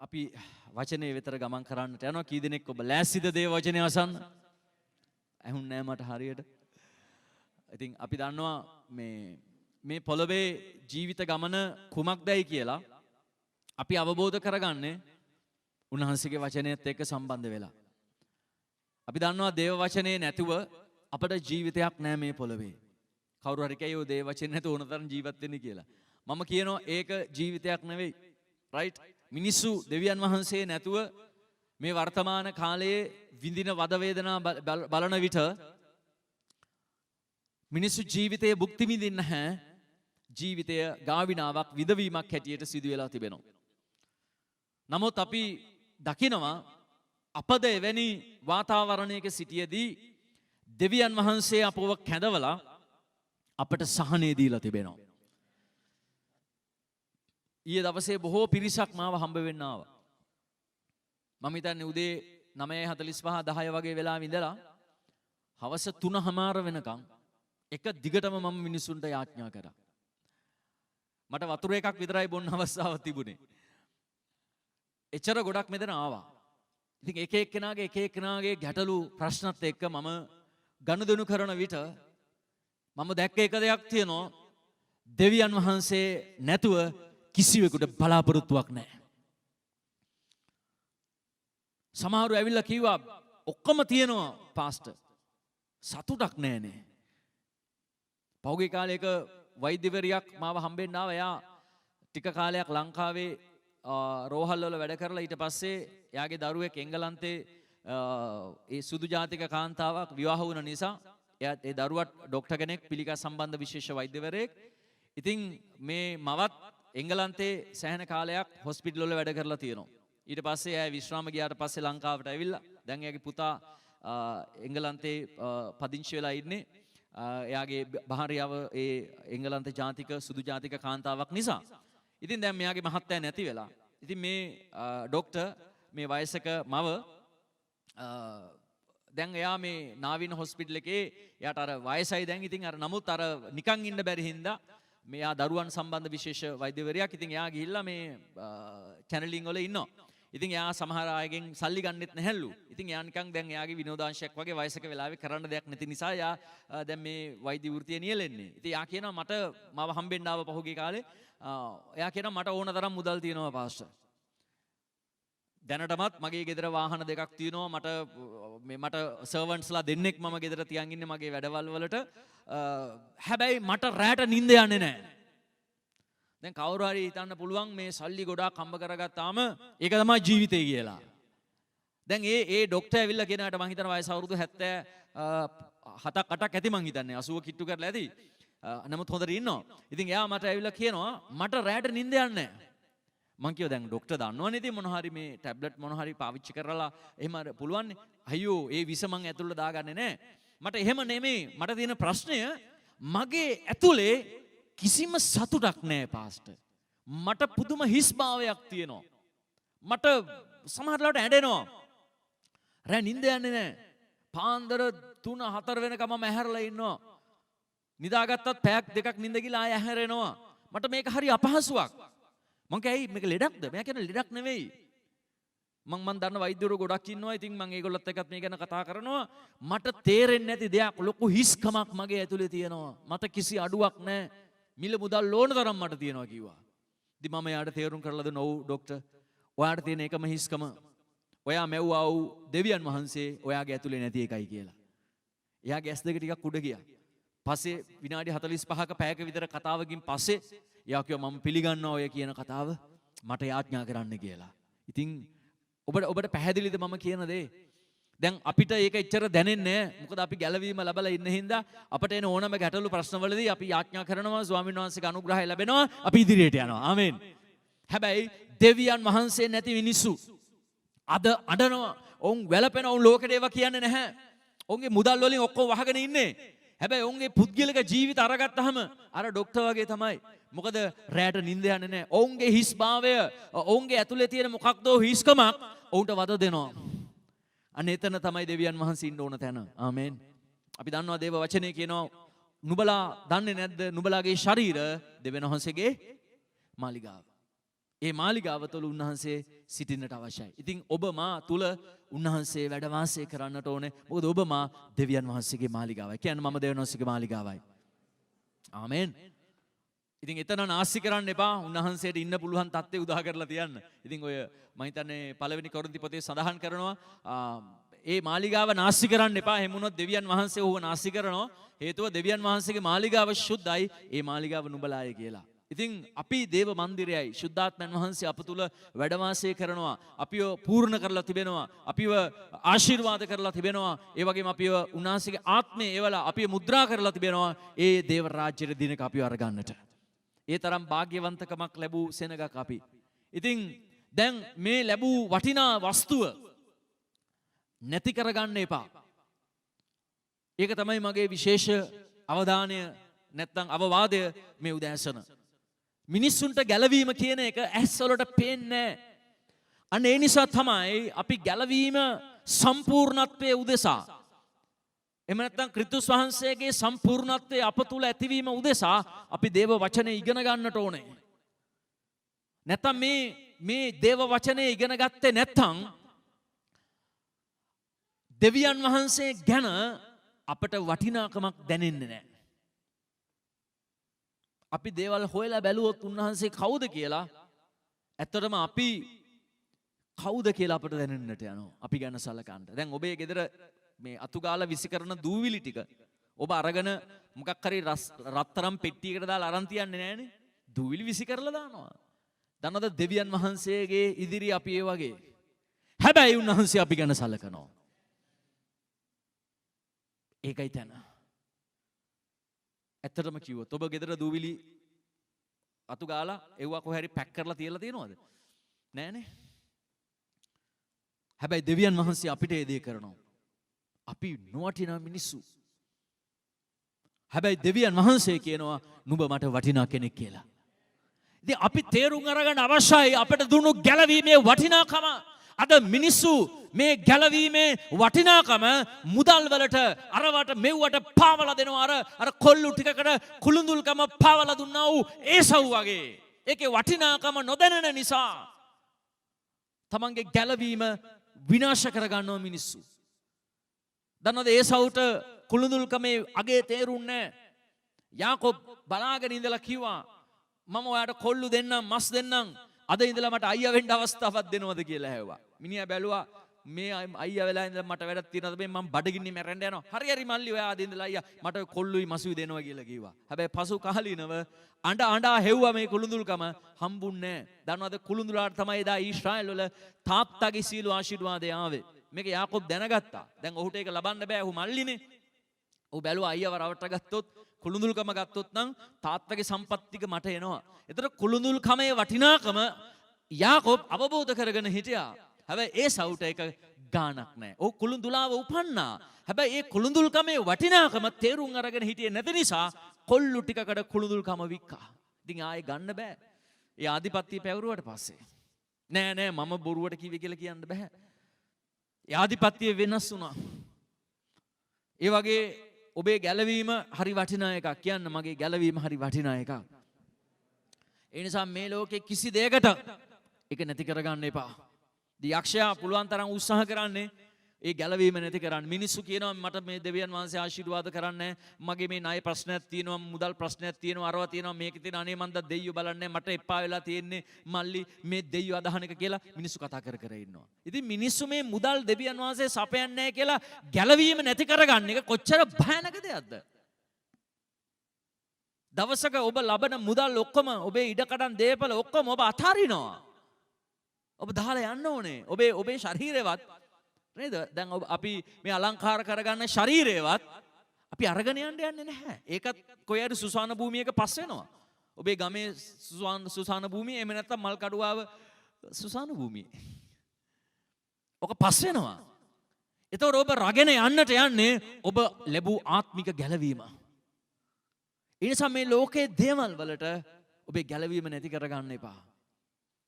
අපි වචනේ විතර ගමන් කරන්නට යනවා. කී දෙනෙක් ඔබ ලෑස්තිද දේව වචනේ අසන්න? ඇහුන්නේ නැහැ මට හරියට. ඉතින් අපි දන්නවා මේ පොළවේ ජීවිත ගමන කුමක්දයි කියලා අපි අවබෝධ කරගන්නේ උන්වහන්සේගේ වචනයත් එක්ක සම්බන්ධ වෙලා. අපි දන්නවා දේව වචනේ නැතුව අපට ජීවිතයක් නැහැ මේ පොළවේ. කවුරු හරි කියයි ඔය දේව වචනේ නැතුව ඕනතරම් ජීවත් වෙන්න කියලා. මම කියනවා ඒක ජීවිතයක් නෙවෙයි. රයිට්? මිනිස්සු දෙවියන් වහන්සේ නැතුව මේ වර්තමාන කාලයේ විඳින වද වේදනා බලන විට මිනිස්සු ජීවිතයේ භුක්ති විඳින්න නැහැ. ජීවිතය ගාවිනාවක් විඳවීමක් හැටියට සිදු වෙලා තිබෙනවා. නමුත් අපි දකිනවා අපද එවැනි වාතාවරණයක සිටියේදී දෙවියන් වහන්සේ අපව කැඳවලා අපට සහනය දීලා තිබෙනවා. ඊයේ දවසේ බොහෝ පිරිසක් මාව හම්බ වෙන්න ආවා. මම හිතන්නේ උදේ 9:45 10 වගේ වෙලාවෙ ඉඳලා හවස 3:00 වෙනකන් එක දිගටම මම මිනිසුන්ට යාඥා කරා. මට වතුර එකක් විතරයි බොන්න අවස්ථාවක් තිබුණේ. එච්චර ගොඩක් මෙතන ආවා. ඉතින් එක එක්කෙනාගේ ගැටලු ප්‍රශ්නත් එක්ක මම ගනුදෙනු කරන විට මම දැක්ක එක දෙයක් තියෙනවා. දෙවියන් වහන්සේ නැතුව කිසිවෙකුට බලාපොරොත්තුවක් නැහැ. සමහරු ඇවිල්ලා කිව්වා ඔක්කොම තියෙනවා පාස්ටර්. සතුටක් නැහැනේ. පහුගිය කාලයක වෛද්‍යවරියක් මාව හම්බෙන්න ආවා. එයා ටික කාලයක් ලංකාවේ රෝහල් වල වැඩ කරලා ඊට පස්සේ එයාගේ දරුවෙක් එංගලන්තේ ඒ සුදු ජාතික කාන්තාවක් විවාහ වුණ නිසා එයා ඒ දරුවත් ડોක්ටර් කෙනෙක් පිළිකා සම්බන්ධ විශේෂ වෛද්‍යවරයෙක්. ඉතින් මේ මවත් එංගලන්තේ සෑහෙන කාලයක් හොස්පිටල් වල වැඩ කරලා තියෙනවා. ඊට පස්සේ එයා විශ්‍රාම ගියාට පස්සේ ලංකාවට ඇවිල්ලා දැන් එයාගේ පුතා එංගලන්තේ පදිංචි වෙලා ඉන්නේ. එයාගේ භාර්යාව ඒ එංගලන්ත ජාතික සුදු ජාතික කාන්තාවක් නිසා. ඉතින් දැන් මෙයාගේ මහත්තයා නැති වෙලා. ඉතින් මේ ડોක්ටර් මේ වයසක මව දැන් එයා මේ නාවින හොස්පිටල් එකේ එයාට අර වයසයි දැන්. ඉතින් අර නමුත් අර නිකන් ඉන්න බැරි හින්දා මෙයා දරුවන් සම්බන්ධ විශේෂ වෛද්‍යවරයෙක්. ඉතින් එයා ගිහිල්ලා මේ චැනලින් වල ඉන්නවා. ඉතින් එයා සමහර අයගෙන් සල්ලි ගන්නෙත් නැහැලු. ඉතින් එයා නිකන් දැන් එයාගේ විනෝදාංශයක් වගේ වයසක වෙලාවේ කරන්න දෙයක් නැති නිසා එයා දැන් මේ වෛද්‍ය වෘත්තිය නියැලෙන්නේ. ඉතින් එයා කියනවා මට මාව හම්බෙන්න ආව පහුගිය කාලේ. එයා කියනවා මට ඕන තරම් මුදල් තියෙනවා පාස්ටර්. දැනටමත් මගේ ගෙදර වාහන දෙකක් තියෙනවා. මට සර්වන්ට්ස්ලා දෙන්නෙක් මම ගෙදර තියන් ඉන්නේ මගේ වැඩවල් වලට. හැබැයි මට රැට නිින්ද යන්නේ නැහැ. දැන් කවුරු හරි හිතන්න පුළුවන් මේ සල්ලි ගොඩාක් හම්බ කරගත්තාම ඒක තමයි ජීවිතය කියලා. දැන් ඒ ડોක්ටර් ඇවිල්ලා කියනකට මං හිතන වයස අවුරුදු 77ක් 8ක් ඇති මං හිතන්නේ 80 කිට්ටු කරලා ඇති. නමුත් හොඳට ඉන්නවා. ඉතින් එයා මට ඇවිල්ලා කියනවා මට රැට නිින්ද යන්නේ නැහැ. මං කිව්වා දැන් ડોක්ටර් දන්නවනේ ඉතින් මොන හරි මේ ටැබ්ලට් මොන හරි පාවිච්චි කරලා එහෙම පුළුවන් නේ. අයියෝ ඒ විස මං ඇතුළට දාගන්නේ නැහැ. මට එහෙම නෙමෙයි. මට තියෙන ප්‍රශ්නය මගේ ඇතුලේ කිසිම සතුටක් නැහැ පාස්ටර්. මට පුදුම හිස්භාවයක් තියෙනවා. මට සමහරවිට ඇඬෙනවා. රෑ නිින්ද යන්නේ නැහැ. පාන්දර 3 4 වෙනකම් මම ඇහැරලා ඉන්නවා. නිදාගත්තත් පැයක් දෙකක් නිින්ද ගිහලා ආය ඇහැරෙනවා. මට මේක හරි අපහසුයක්. මං කියයි මේක ලෙඩක්ද? මම කියන්නේ ලෙඩක් නෙවෙයි. මං දන්න වෛද්‍යවරු ගොඩක් ඉන්නවා. ඉතින් මං ඒගොල්ලොත් එක්කත් මේ ගැන කතා කරනවා. මට තේරෙන්නේ නැති දෙයක් ලොකු හිස්කමක් මගේ ඇතුලේ තියෙනවා. මට කිසි අඩුවක් නැහැ. මිල මුදල් ඕන තරම් මට තියෙනවා කිව්වා. ඉතින් මම එයාට තේරුම් කරලා දුන්නා ඔව් ડોක්ටර්. ඔයාට තියෙන එකම හිස්කම ඔයා මැව්වා වූ දෙවියන් වහන්සේ ඔයාගේ ඇතුලේ නැති එකයි කියලා. එයාගේ ඇස් දෙක ටිකක් උඩ ගියා. පස්සේ විනාඩි 45ක පැයක විතර කතාවකින් පස්සේ එයා කිව්වා මම පිළිගන්නවා ඔය කියන කතාව මට යාඥා කරන්න කියලා. ඉතින් ඔබට පැහැදිලිද මම කියන දේ? දැන් අපිට ඒක එච්චර දැනෙන්නේ නැහැ. මොකද අපි ගැලවීම ලැබලා ඉන්න හින්දා අපට එන ඕනම ගැටලු ප්‍රශ්නවලදී අපි යාඥා කරනවා ස්වාමීන් වහන්සේගේ අනුග්‍රහය ලැබෙනවා. අපි ඉදිරියට යනවා. ආමෙන්. හැබැයි දෙවියන් වහන්සේ නැති මිනිස්සු අද අඬනවා. ඔවුන් වැළපෙනවා. ඔවුන් ලෝකෙට ඒවා කියන්නේ නැහැ. ඔවුන්ගේ මුදල් වලින් ඔක්කොම වහගෙන ඉන්නේ. හැබැයි ඔවුන්ගේ පුද්ගලික ජීවිත අරගත්තාම අර ડોක්ටර් වගේ තමයි. මොකද රැට නිින්ද යන්නේ නැහැ. ඔවුන්ගේ හිස්භාවය ඔවුන්ගේ ඇතුලේ තියෙන මොකක්දෝ හිස්කමක් ඔවුන්ට වද දෙනවා. අන්න එතන තමයි දෙවියන් වහන්සේ ඉන්න ඕන තැන. ආමෙන්. අපි දන්නවා දේව වචනේ කියනවා නුඹලා දන්නේ නැද්ද නුඹලාගේ ශරීර දෙවියන් වහන්සේගේ මාලිගාව. ඒ මාලිගාව තුළ උන්වහන්සේ සිටින්නට අවශ්‍යයි. ඉතින් ඔබ මා තුළ උන්වහන්සේ වැඩ වාසය කරන්නට ඕනේ. මොකද ඔබ මා දෙවියන් වහන්සේගේ මාලිගාවයි. කියන්නේ මම දෙවියන් වහන්සේගේ මාලිගාවයි. ආමෙන්. ඉතින් එතන නාස්ති කරන්න එපා. උන්වහන්සේට ඉන්න පුළුවන් තත්ත්වය උදා කරලා තියන්න. ඉතින් ඔය මම හිතන්නේ පළවෙනි කොරින්ති පොතේ සඳහන් කරනවා ඒ මාලිගාව නාස්ති කරන්න එපා. එහෙම වුණොත් දෙවියන් වහන්සේ ඌව නාස්ති කරනවා. හේතුව දෙවියන් වහන්සේගේ මාලිගාව ශුද්ධයි. ඒ මාලිගාව නුඹලායි කියලා. ඉතින් අපි දේව මන්දිරයයි. ශුද්ධාත්මයන් වහන්සේ අප තුළ වැඩ වාසය කරනවා. අපිව පූර්ණ කරලා තිබෙනවා. අපිව ආශිර්වාද කරලා තිබෙනවා. ඒ වගේම අපිව උන්වහන්සේගේ ආත්මය එවලා අපිව මුද්‍රා කරලා තිබෙනවා. ඒ දේව රාජ්‍යයේ දිනක අපිව අරගන්නට. ඒ තරම් වාග්යවන්තකමක් ලැබූ සෙනගක් අපි. ඉතින් දැන් මේ ලැබූ වටිනා වස්තුව නැති කරගන්න එපා. ඒක තමයි මගේ විශේෂ අවධානය නැත්නම් අවවාදය මේ උදෑසන. මිනිස්සුන්ට ගැලවීම කියන එක ඇස්වලට පේන්නේ නැහැ. අන්න ඒ නිසා තමයි අපි ගැලවීම සම්පූර්ණත්වයේ උදෙසා එහෙම නැත්නම් ක්‍රිස්තුස් වහන්සේගේ සම්පූර්ණත්වයේ අප තුල ඇතිවීම උදෙසා අපි දේව වචනේ ඉගෙන ගන්නට ඕනේ. නැත්නම් මේ දේව වචනේ ඉගෙන ගත්තේ නැත්නම් දෙවියන් වහන්සේ ගැන අපට වටිනාකමක් දැනෙන්නේ නැහැ. අපි දේවල් හොයලා බැලුවොත් උන්වහන්සේ කවුද කියලා ඇත්තටම අපි කවුද කියලා අපට දැනෙන්නට යනවා. අපි ගැන සලකන්න. දැන් ඔබේ ගෙදර මේ අතුගාලා විසි කරන දූවිලි ටික ඔබ අරගෙන මොකක් හරි රත්තරම් පෙට්ටියකට දාලා අරන් තියන්නේ නැහනේ. දූවිලි විසි කරලා දානවා. දන්නවද දෙවියන් වහන්සේගේ ඉදිරි අපි ඒ වගේ. හැබැයි උන්වහන්සේ අපි ගැන සලකනවා. ඒකයි තැන. ඇත්තටම කිව්වොත් ඔබ ගෙදර දූවිලි අතු ගාලා එව්වා කොහේ හරි පැක් කරලා තියලා තියෙනවද? නෑනේ. හැබැයි දෙවියන් වහන්සේ අපිට ඒ දේ කරනවා. අපි නොවටිනා මිනිස්සු. හැබැයි දෙවියන් වහන්සේ කියනවා නුඹ මට වටිනා කෙනෙක් කියලා. ඉතින් අපි තේරුම් අරගන්න අවශ්‍යයි අපිට දුන්නු ගැලවීමේ වටිනාකම. අද මිනිස්සු මේ ගැලවීමේ වටිනාකම මුදල් වලට අරවට මෙව්වට පාවලා දෙනවා. අර කොල්ලු ටිකකට කුළුඳුල්කම පාවලා දුන්නා වූ ඒසව් වගේ. ඒකේ වටිනාකම නොදැනෙන නිසා තමන්ගේ ගැලවීම විනාශ කරගන්නවා මිනිස්සු. දන්නවද ඒසව්ට කුළුඳුල්කමේ අගේ තේරුන්නේ නැහැ. යාකොබ් බලාගෙන ඉඳලා කිව්වා මම ඔයාට කොල්ලු දෙන්නම් මස් දෙන්නම්. අද ඉඳලා මට අයියා වෙන්න අවස්ථාවක් දෙනවද කියලා ඇහුවා. මිනිහා බැලුවා මේ අයියා වෙලා ඉඳලා මට වැඩක් තියෙනවද මේ මම බඩගින්නේ මැරෙන්න යනවා. හරි හරි මල්ලි ඔයා අද ඉඳලා අයියා මට කොල්ලුයි මසුයි දෙනවා කියලා කිව්වා. හැබැයි පසු කාලීනව අඬා හෙව්වා මේ කුළුඳුල්කම හම්බුන්නේ නැහැ. දන්නවද කුළුඳුලාට තමයි එදා ඊශ්‍රායල් වල තාත්තාගේ සීල ආශිර්වාදය ආවේ. මේක යාකොබ් දැනගත්තා. දැන් ඔහුට ඒක ලබන්න බෑ. ඔහු මල්ලිනේ. ඔහු බැලුවා අයියව රවට්ට ගත්තොත් කුළුඳුල්කම ගත්තොත් නම් තාත්තගේ සම්පත් ටික මට එනවා. ඒතර කුළුඳුල්කමේ වටිනාකම යාකොබ් අවබෝධ කරගෙන හිටියා. හැබැයි ඒ සවුට එක ගාණක් නැහැ. ඔහු කුළුඳුලාව උපන්නා. හැබැයි ඒ කුළුඳුල්කමේ වටිනාකම තේරුම් අරගෙන හිටියේ නැති නිසා කොල්ලු ටිකකට කුළුඳුල්කම වික්කා. ඉතින් ආයේ ගන්න බෑ. ඒ ආධිපත්‍ය පැවරුවට පස්සේ. නෑ මම බොරුවට කිව්වේ කියලා කියන්න බෑ. ඒ ආධිපත්‍ය වෙනස් වුණා. ඒ වගේ ඔබේ ගැලවීම හරි වටිනා එකක්. කියන්න මගේ ගැලවීම හරි වටිනා එකක්. ඒ නිසා මේ ලෝකේ කිසි දෙයකට ඒක නැති කරගන්න එපා. යක්ෂයා පුළුවන් තරම් උත්සාහ කරන්නේ ඒ ගැලවීම නැති කරන්න. මිනිස්සු කියනවා මට මේ දෙවියන් වහන්සේ ආශිර්වාද කරන්නේ මගේ මේ ණය ප්‍රශ්නයක් තියෙනවා මුදල් ප්‍රශ්නයක් තියෙනවා අරවා තියෙනවා මේක තියෙන අනේ මන්ද දෙයියෝ බලන්නේ මට එපා වෙලා තියෙන්නේ මල්ලි මේ දෙයියෝ අදහන එක කියලා මිනිස්සු කතා කර ඉන්නවා. ඉතින් මිනිස්සු මේ මුදල් දෙවියන් වහන්සේ සපයන්නේ නැහැ කියලා ගැලවීම නැති කරගන්න එක කොච්චර භයානක දෙයක්ද? දවසක ඔබ ලබන මුදල් ඔක්කොම ඔබේ ඉඩකඩම් දේපල ඔක්කොම ඔබ අතාරිනවා. ඔබ දාලා යන්න ඕනේ. ඔබේ ශරීරයවත් නේද? දැන් අපි මේ අලංකාර කරගන්න ශරීරයවත් අපි අරගෙන යන්නේ නැහැ. ඒකත් කොහේ හරි සුසාන භූමියක පස් වෙනවා. ඔබේ ගමේ සුසාන භූමිය එහෙම නැත්නම් මල් කඩුවාව සුසාන භූමිය. ඔක පස් වෙනවා. ඒතකොට ඔබ රගෙන යන්නට යන්නේ ඔබ ලැබූ ආත්මික ගැලවීම. ඒ නිසා මේ ලෝකයේ දේවල් වලට ඔබේ ගැලවීම නැති කරගන්න එපා.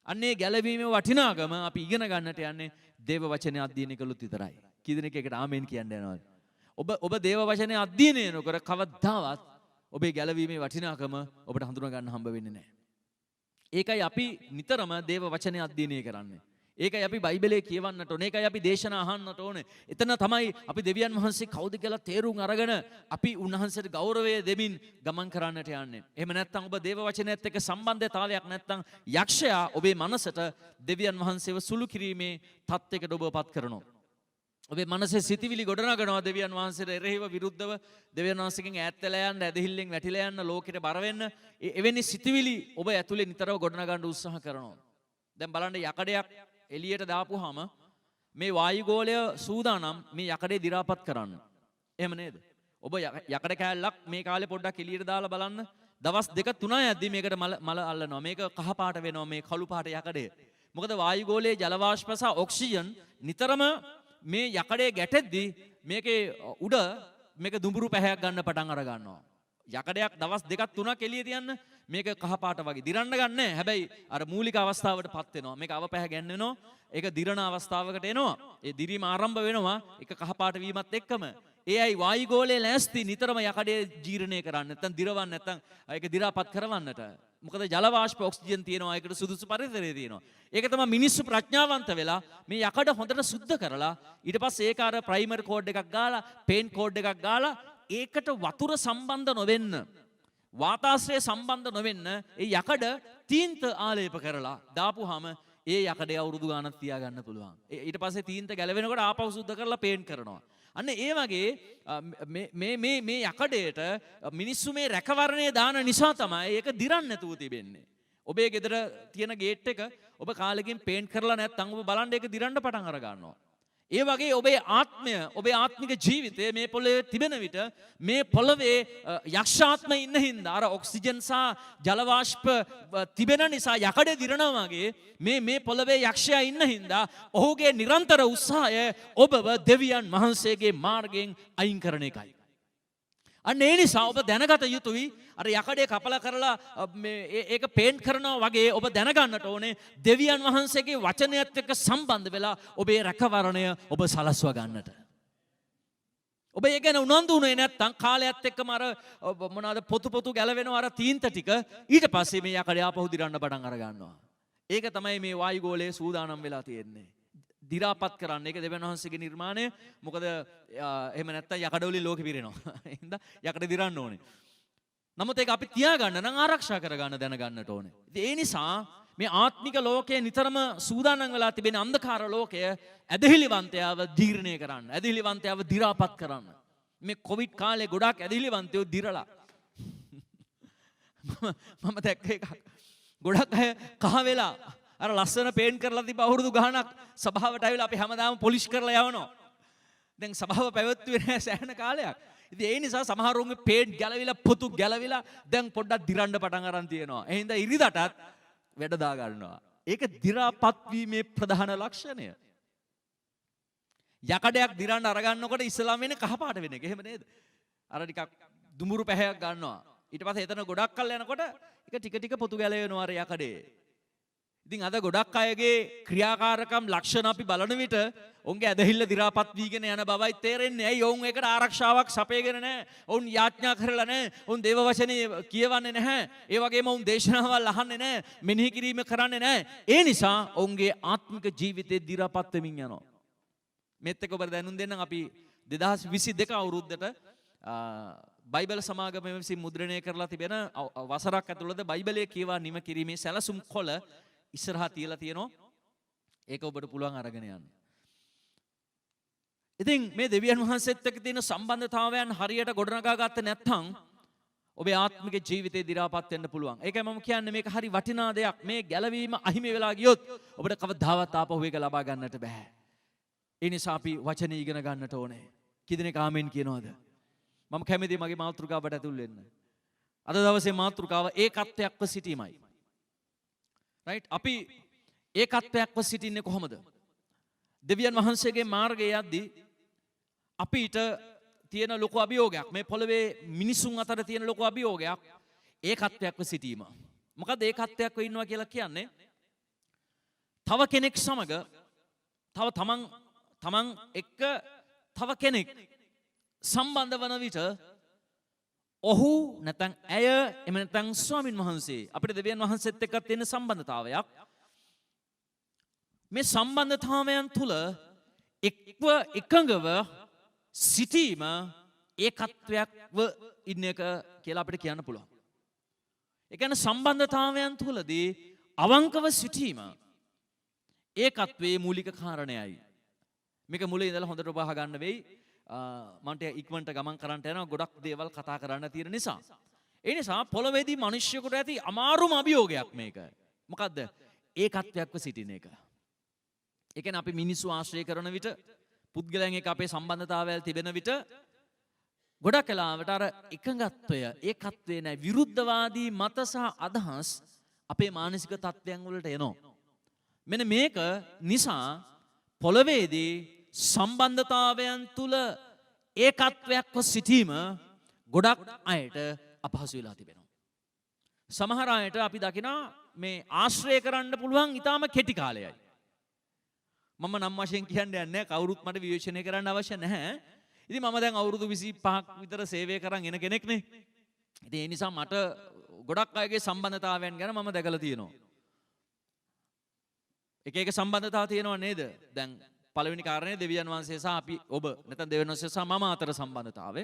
අන්නේ ගැලවීමේ වටිනාකම අපි ඉගෙන ගන්නට යන්නේ දේව වචනේ අධ්‍යයනය කළොත් විතරයි. කී දෙනෙක් ඒකට ආමෙන් කියන්න යනවද? ඔබ දේව වචනේ අධ්‍යයනය නොකර කවදාවත් ඔබේ ගැලවීමේ වටිනාකම ඔබට හඳුනා ගන්න හම්බ වෙන්නේ නැහැ. ඒකයි අපි නිතරම දේව වචනය අධ්‍යයනය කරන්නේ. ඒකයි අපි බයිබලයේ කියවන්නට ඕනේ. ඒකයි අපි දේශනා අහන්නට ඕනේ. එතන තමයි අපි දෙවියන් වහන්සේ කවුද කියලා තේරුම් අරගෙන අපි උන්වහන්සේට ගෞරවය දෙමින් ගමන් කරන්නට යන්නේ. එහෙම නැත්නම් ඔබ දේව වචනයත් එක්ක සම්බන්ධතාවයක් නැත්නම් යක්ෂයා ඔබේ මනසට දෙවියන් වහන්සේව සුළු කිරීමේ තත්යකට ඔබපත් කරනවා. ඔබේ මනසේ සිතිවිලි ගොඩනගනවා දෙවියන් වහන්සේට එරෙහිව විරුද්ධව, දෙවියන් වහන්සේගෙන් ඈත් වෙලා යන්න, ඇදහිල්ලෙන් වැටිලා යන්න, ලෝකෙට බර වෙන්න. එවැනි සිතිවිලි ඔබ ඇතුලේ නිතරම ගොඩනගන්න උත්සාහ කරනවා. දැන් බලන්න යකඩයක් එළියට දාපුවාම මේ වායුගෝලය සූදානම් මේ යකඩේ දි รา පත් කරන්න. එහෙම නේද? ඔබ යකඩ කෑල්ලක් මේ කාලේ පොඩ්ඩක් එළියට දාලා බලන්න. දවස් 2-3 යද්දී මේකට මල අල්ලනවා. මේක කහ පාට වෙනවා මේ කළු පාට යකඩේ. මොකද වායුගෝලයේ ජල වාෂ්ප සහ ඔක්සිජන් නිතරම මේ යකඩේ ගැටෙද්දී මේකේ උඩ මේක දුඹුරු පැහැයක් ගන්න පටන් අර ගන්නවා. යකඩයක් දවස් 2-3ක් එළිය තියන්න මේක කහ පාට වගේ දිරන්න ගන්නෑ. හැබැයි අර මූලික අවස්ථාවටපත් වෙනවා. මේක අවපැහැ ගැන්වෙනවා. ඒක දිරණ අවස්ථාවකට එනවා. ඒ දිරීම ආරම්භ වෙනවා. ඒක කහ පාට වීමත් එක්කම. ඒයි වායුගෝලයේ ලෑස්ති නිතරම යකඩේ ජීර්ණය කරන්න. නැත්නම් දිරවන්න නැත්නම් ඒක දි รา පත් කරවන්නට. මොකද ජල වාෂ්ප ඔක්සිජන් තියෙනවා. ඒකට සුදුසු පරිසරය තියෙනවා. ඒක තමයි මිනිස්සු ප්‍රඥාවන්ත වෙලා මේ යකඩ හොඳට සුද්ධ කරලා ඊට පස්සේ ඒක අර ප්‍රයිමර් කෝඩ් එකක් ගාලා පේන්ට් කෝඩ් එකක් ගාලා ඒකට වතුර සම්බන්ධ නොවෙන්න, වාතාශ්‍රය සම්බන්ධ නොවෙන්න ඒ යකඩ තීන්ත ආලේප කරලා දාපුවාම ඒ යකඩේ අවුරුදු ගානක් තියාගන්න පුළුවන්. ඊට පස්සේ තීන්ත ගැලවෙනකොට ආපහු සුද්ධ කරලා පේන්ට් කරනවා. අන්න ඒ වගේ මේ යකඩේට මිනිස්සු මේ රැකවරණය දාන නිසා තමයි ඒක දිරන්නේ නැතුව තිබෙන්නේ. ඔබේ ගෙදර තියෙන ගේට් එක ඔබ කාලෙකින් පේන්ට් කරලා නැත්නම් ඔබ බලන්න ඒක දිරන්න පටන් අර ගන්නවා. ඒ වගේ ඔබේ ආත්මය, ඔබේ ආත්මික ජීවිතය මේ පොළවේ තිබෙන විට මේ පොළවේ යක්ෂාත්ම ඉන්න හින්දා අර ඔක්සිජන් සහ ජල වාෂ්ප තිබෙන නිසා යකඩේ දිරනවා වගේ මේ පොළවේ යක්ෂයා ඉන්න හින්දා ඔහුගේ නිරන්තර උත්සාහය ඔබව දෙවියන් වහන්සේගේ මාර්ගයෙන් අයින් කරන එකයි. අන්න ඒ නිසා ඔබ දැනගත යුතුයි අර යකඩේ කපලා කරලා ඒක පේන්ට් කරනවා වගේ ඔබ දැනගන්නට ඕනේ දෙවියන් වහන්සේගේ වචනයත් එක්ක සම්බන්ධ වෙලා ඔබේ රැකවරණය ඔබ සලස්වා ගන්නට. ඔබ ඒ ගැන උනන්දු වුණේ නැත්නම් කාලයත් එක්කම අර මොනවාද පොතු ගැලවෙනවා අර තීන්ත ටික ඊට පස්සේ මේ යකඩේ ආපහු දිරන්න පටන් අර ගන්නවා. ඒක තමයි මේ වායුගෝලයේ සූදානම් වෙලා තියෙන්නේ. දි รา පත් කරන්න. ඒක දෙවියන් වහන්සේගේ නිර්මාණය. මොකද එහෙම නැත්නම් යකඩවලින් ලෝකෙ පිරෙනවා. එහෙනම් යකඩ දිරන්න ඕනේ. නමුත් ඒක අපි තියාගන්න නම් ආරක්ෂා කරගන්න දැනගන්නට ඕනේ. ඉතින් ඒ නිසා මේ ආත්මික ලෝකයේ නිතරම සූදානම් වෙලා තිබෙන අන්ධකාර ලෝකය ඇදහිලිවන්තයව ජීර්ණය කරන්න. ඇදහිලිවන්තයව දි รา පත් කරන්න. මේ කොවිඩ් කාලේ ගොඩාක් ඇදහිලිවන්තයෝ දිරලා. මම දැක්ක එකක්. ගොඩක් අය කහ වෙලා අර ලස්සන පේන්ට් කරලා තිබ්බ අවුරුදු ගාණක් සභාවට ඇවිල්ලා අපි හැමදාම පොලිෂ් කරලා යවනවා. දැන් සභාව පැවැත්වුවේ නැහැ සෑහෙන කාලයක්. ඉතින් ඒ නිසා සමහරුන්ගේ පේන්ට් ගැලවිලා පොතු ගැලවිලා දැන් පොඩ්ඩක් දිරන්න පටන් අරන් තියෙනවා. ඒ හින්දා ඉරිදටත් වැඩ දා ගන්නවා. ඒක දි รา පත් වීමේ ප්‍රධාන ලක්ෂණය. යකඩයක් දිරන්න අර ගන්නකොට ඉස්සලාම වෙන්නේ කහ පාට වෙන එක. එහෙම නේද? අර ටිකක් දුඹුරු පැහැයක් ගන්නවා. ඊට පස්සේ එතන ගොඩක් කල් යනකොට ඒක ටික ටික පොතු ගැලවෙනවා අර යකඩේ. ඉතින් අද ගොඩක් අයගේ ක්‍රියාකාරකම් ලක්ෂණ අපි බලන විට ඔවුන්ගේ ඇදහිල්ල දි รา පත් වීගෙන යන බවයි තේරෙන්නේ. ඇයි ඔවුන් ඒකට ආරක්ෂාවක් සපයගෙන නැහැ. ඔවුන් යාඥා කරලා නැහැ. ඔවුන් දේව වචනේ කියවන්නේ නැහැ. ඒ වගේම ඔවුන් දේශනාවල් අහන්නේ නැහැ. මෙනෙහි කිරීම කරන්නේ නැහැ. ඒ නිසා ඔවුන්ගේ ආත්මික ජීවිතේ දි รา පත් වෙමින් යනවා. මෙත් එක ඔබට දැනුම් දෙන්නම් අපි 2022 අවුරුද්දට බයිබල් සමාගම විසින් මුද්‍රණය කරලා තිබෙන වසරක් ඇතුළත බයිබලයේ කියවා නිම කිරීමේ සැලසුම් කොළ ඉස්සරහා තියලා තියෙනවා. ඒක ඔබට පුළුවන් අරගෙන යන්න. ඉතින් මේ දෙවියන් වහන්සේත් එක්ක තියෙන සම්බන්ධතාවයන් හරියට ගොඩනගා ගත්තේ නැත්නම් ඔබේ ආත්මික ජීවිතේ දි รา පත් වෙන්න පුළුවන්. ඒකයි මම කියන්නේ මේක හරි වටිනා දෙයක්. මේ ගැලවීම අහිමි වෙලා ගියොත් ඔබට කවදාවත් ආපහු ඒක ලබා ගන්නට බෑ. ඒ නිසා අපි වචනේ ඉගෙන ගන්නට ඕනේ. කිදෙනෙක් ආමෙන් කියනවද? මම කැමතියි මගේ මාතෘකාවට ඇතුල් වෙන්න. අද දවසේ මාතෘකාව ඒකත්වයක්ව සිටීමයි. රයිට්? අපි ඒකත්වයක්ව සිටින්නේ කොහොමද? දෙවියන් වහන්සේගේ මාර්ගයේ යද්දී අපිට තියෙන ලොකු අභියෝගයක්, මේ පොළවේ මිනිසුන් අතර තියෙන ලොකු අභියෝගයක් ඒකත්වයක්ව සිටීම. මොකද ඒකත්වයක්ව ඉන්නවා කියලා කියන්නේ තව කෙනෙක් සමග තමන් එක්ක තව කෙනෙක් සම්බන්ධ වන විට ඔහු නැත්නම් ඇය එම නැත්නම් ස්වාමින් වහන්සේ අපිට දෙවියන් වහන්සේත් එක්ක තියෙන සම්බන්ධතාවයක්. මේ සම්බන්ධතාවයන් තුල එක්ව එකඟව සිටීම ඒකත්වයක්ව ඉන්න එක කියලා අපිට කියන්න පුළුවන්. ඒ කියන්නේ සම්බන්ධතාවයන් තුලදී අවංකව සිටීම ඒකත්වයේ මූලික කාරණයයි. මේක මුලින් ඉඳලා හොඳට ඔබ අහගන්න වෙයි. මන්ට ඉක්මනට ගමන් කරන්න යනවා ගොඩක් දේවල් කතා කරන්න තියෙන නිසා. ඒ නිසා පොළොවේදී මිනිස්සුෙකුට ඇති අමාරුම අභියෝගයක් මේක. මොකද්ද? ඒකත්වයක්ව සිටින එක. ඒ කියන්නේ අපි මිනිස්සු ආශ්‍රය කරන විට පුද්ගලයන් එක්ක අපේ සම්බන්ධතාවයල් තිබෙන විට ගොඩක් වෙලාවට අර එකඟත්වය ඒකත්වේ නැ විරුද්ධවාදී මත සහ අදහස් අපේ මානසික තත්ත්වයන් වලට එනවා. මෙන්න මේක නිසා පොළොවේදී සම්බන්ධතාවයන් තුල ඒකත්වයක්ව සිටීම ගොඩක් අයට අපහසු වෙලා තිබෙනවා. සමහර අයට අපි දකිනවා මේ ආශ්‍රය කරන්න පුළුවන් ඊටාම කෙටි කාලයයි. මම නම් වශයෙන් කියන්න යන්නේ කවුරුත් මට විවේචනය කරන්න අවශ්‍ය නැහැ. ඉතින් මම දැන් අවුරුදු 25ක් විතර සේවය කරන් එන කෙනෙක් නේ. ඉතින් ඒ නිසා මට ගොඩක් අයගේ සම්බන්ධතාවයන් ගැන මම දැකලා තියෙනවා. එක සම්බන්ධතාව තියෙනව නේද? දැන් පළවෙනි කාරණේ දෙවියන් වහන්සේ සහ අපි ඔබ නැත්නම් දෙවියන් වහන්සේ සහ මම අතර සම්බන්ධතාවය.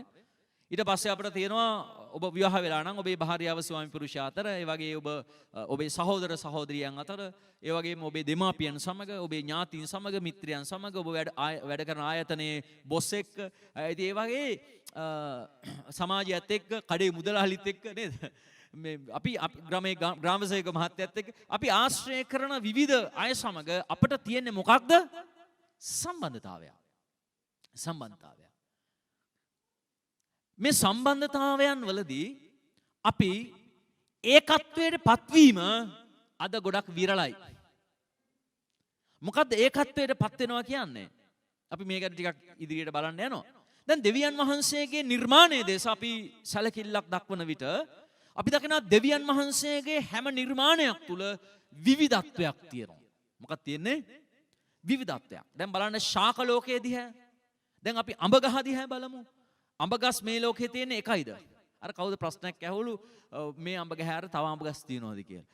ඊට පස්සේ අපිට තියෙනවා ඔබ විවාහ වෙලා නම් ඔබේ භාර්යාව ස්වාමි පුරුෂයා අතර, ඒ වගේ ඔබේ සහෝදර සහෝදරියන් අතර, ඒ වගේම ඔබේ දෙමාපියන් සමග, ඔබේ ඥාතීන් සමග, මිත්‍රයන් සමග, ඔබ වැඩ කරන ආයතනයේ බොස් එක්ක, ඉතින් ඒ වගේ සමාජයත් එක්ක, කඩේ මුදලාලිත් එක්ක නේද? මේ අපි ග්‍රාමසේවක මහත්තයත් එක්ක අපි ආශ්‍රය කරන විවිධ අය සමග අපිට තියෙන්නේ මොකක්ද? සම්බන්ධතාවය. මේ සම්බන්ධතාවයන් වලදී අපි ඒකත්වයට පත්වීම අද ගොඩක් විරලයි. මොකද්ද ඒකත්වයට පත් වෙනවා කියන්නේ? අපි මේකට ටිකක් ඉදිරියට බලන්න යනවා. දැන් දෙවියන් වහන්සේගේ නිර්මාණය දේශ අපි සැලකිල්ලක් දක්වන විට අපි දකිනවා දෙවියන් වහන්සේගේ හැම නිර්මාණයක් තුල විවිධත්වයක් තියෙනවා. මොකක්ද තියෙන්නේ? විවිධත්වයක්. දැන් බලන්න ශාක ලෝකයේ දිහා. දැන් අපි අඹ ගහ දිහා බලමු. අඹ ගස් මේ ලෝකේ තියෙන එකයිද? අර කවුද ප්‍රශ්නයක් ඇහුවලු මේ අඹ ගහ අර තව අඹ ගස් තියෙනවද කියලා.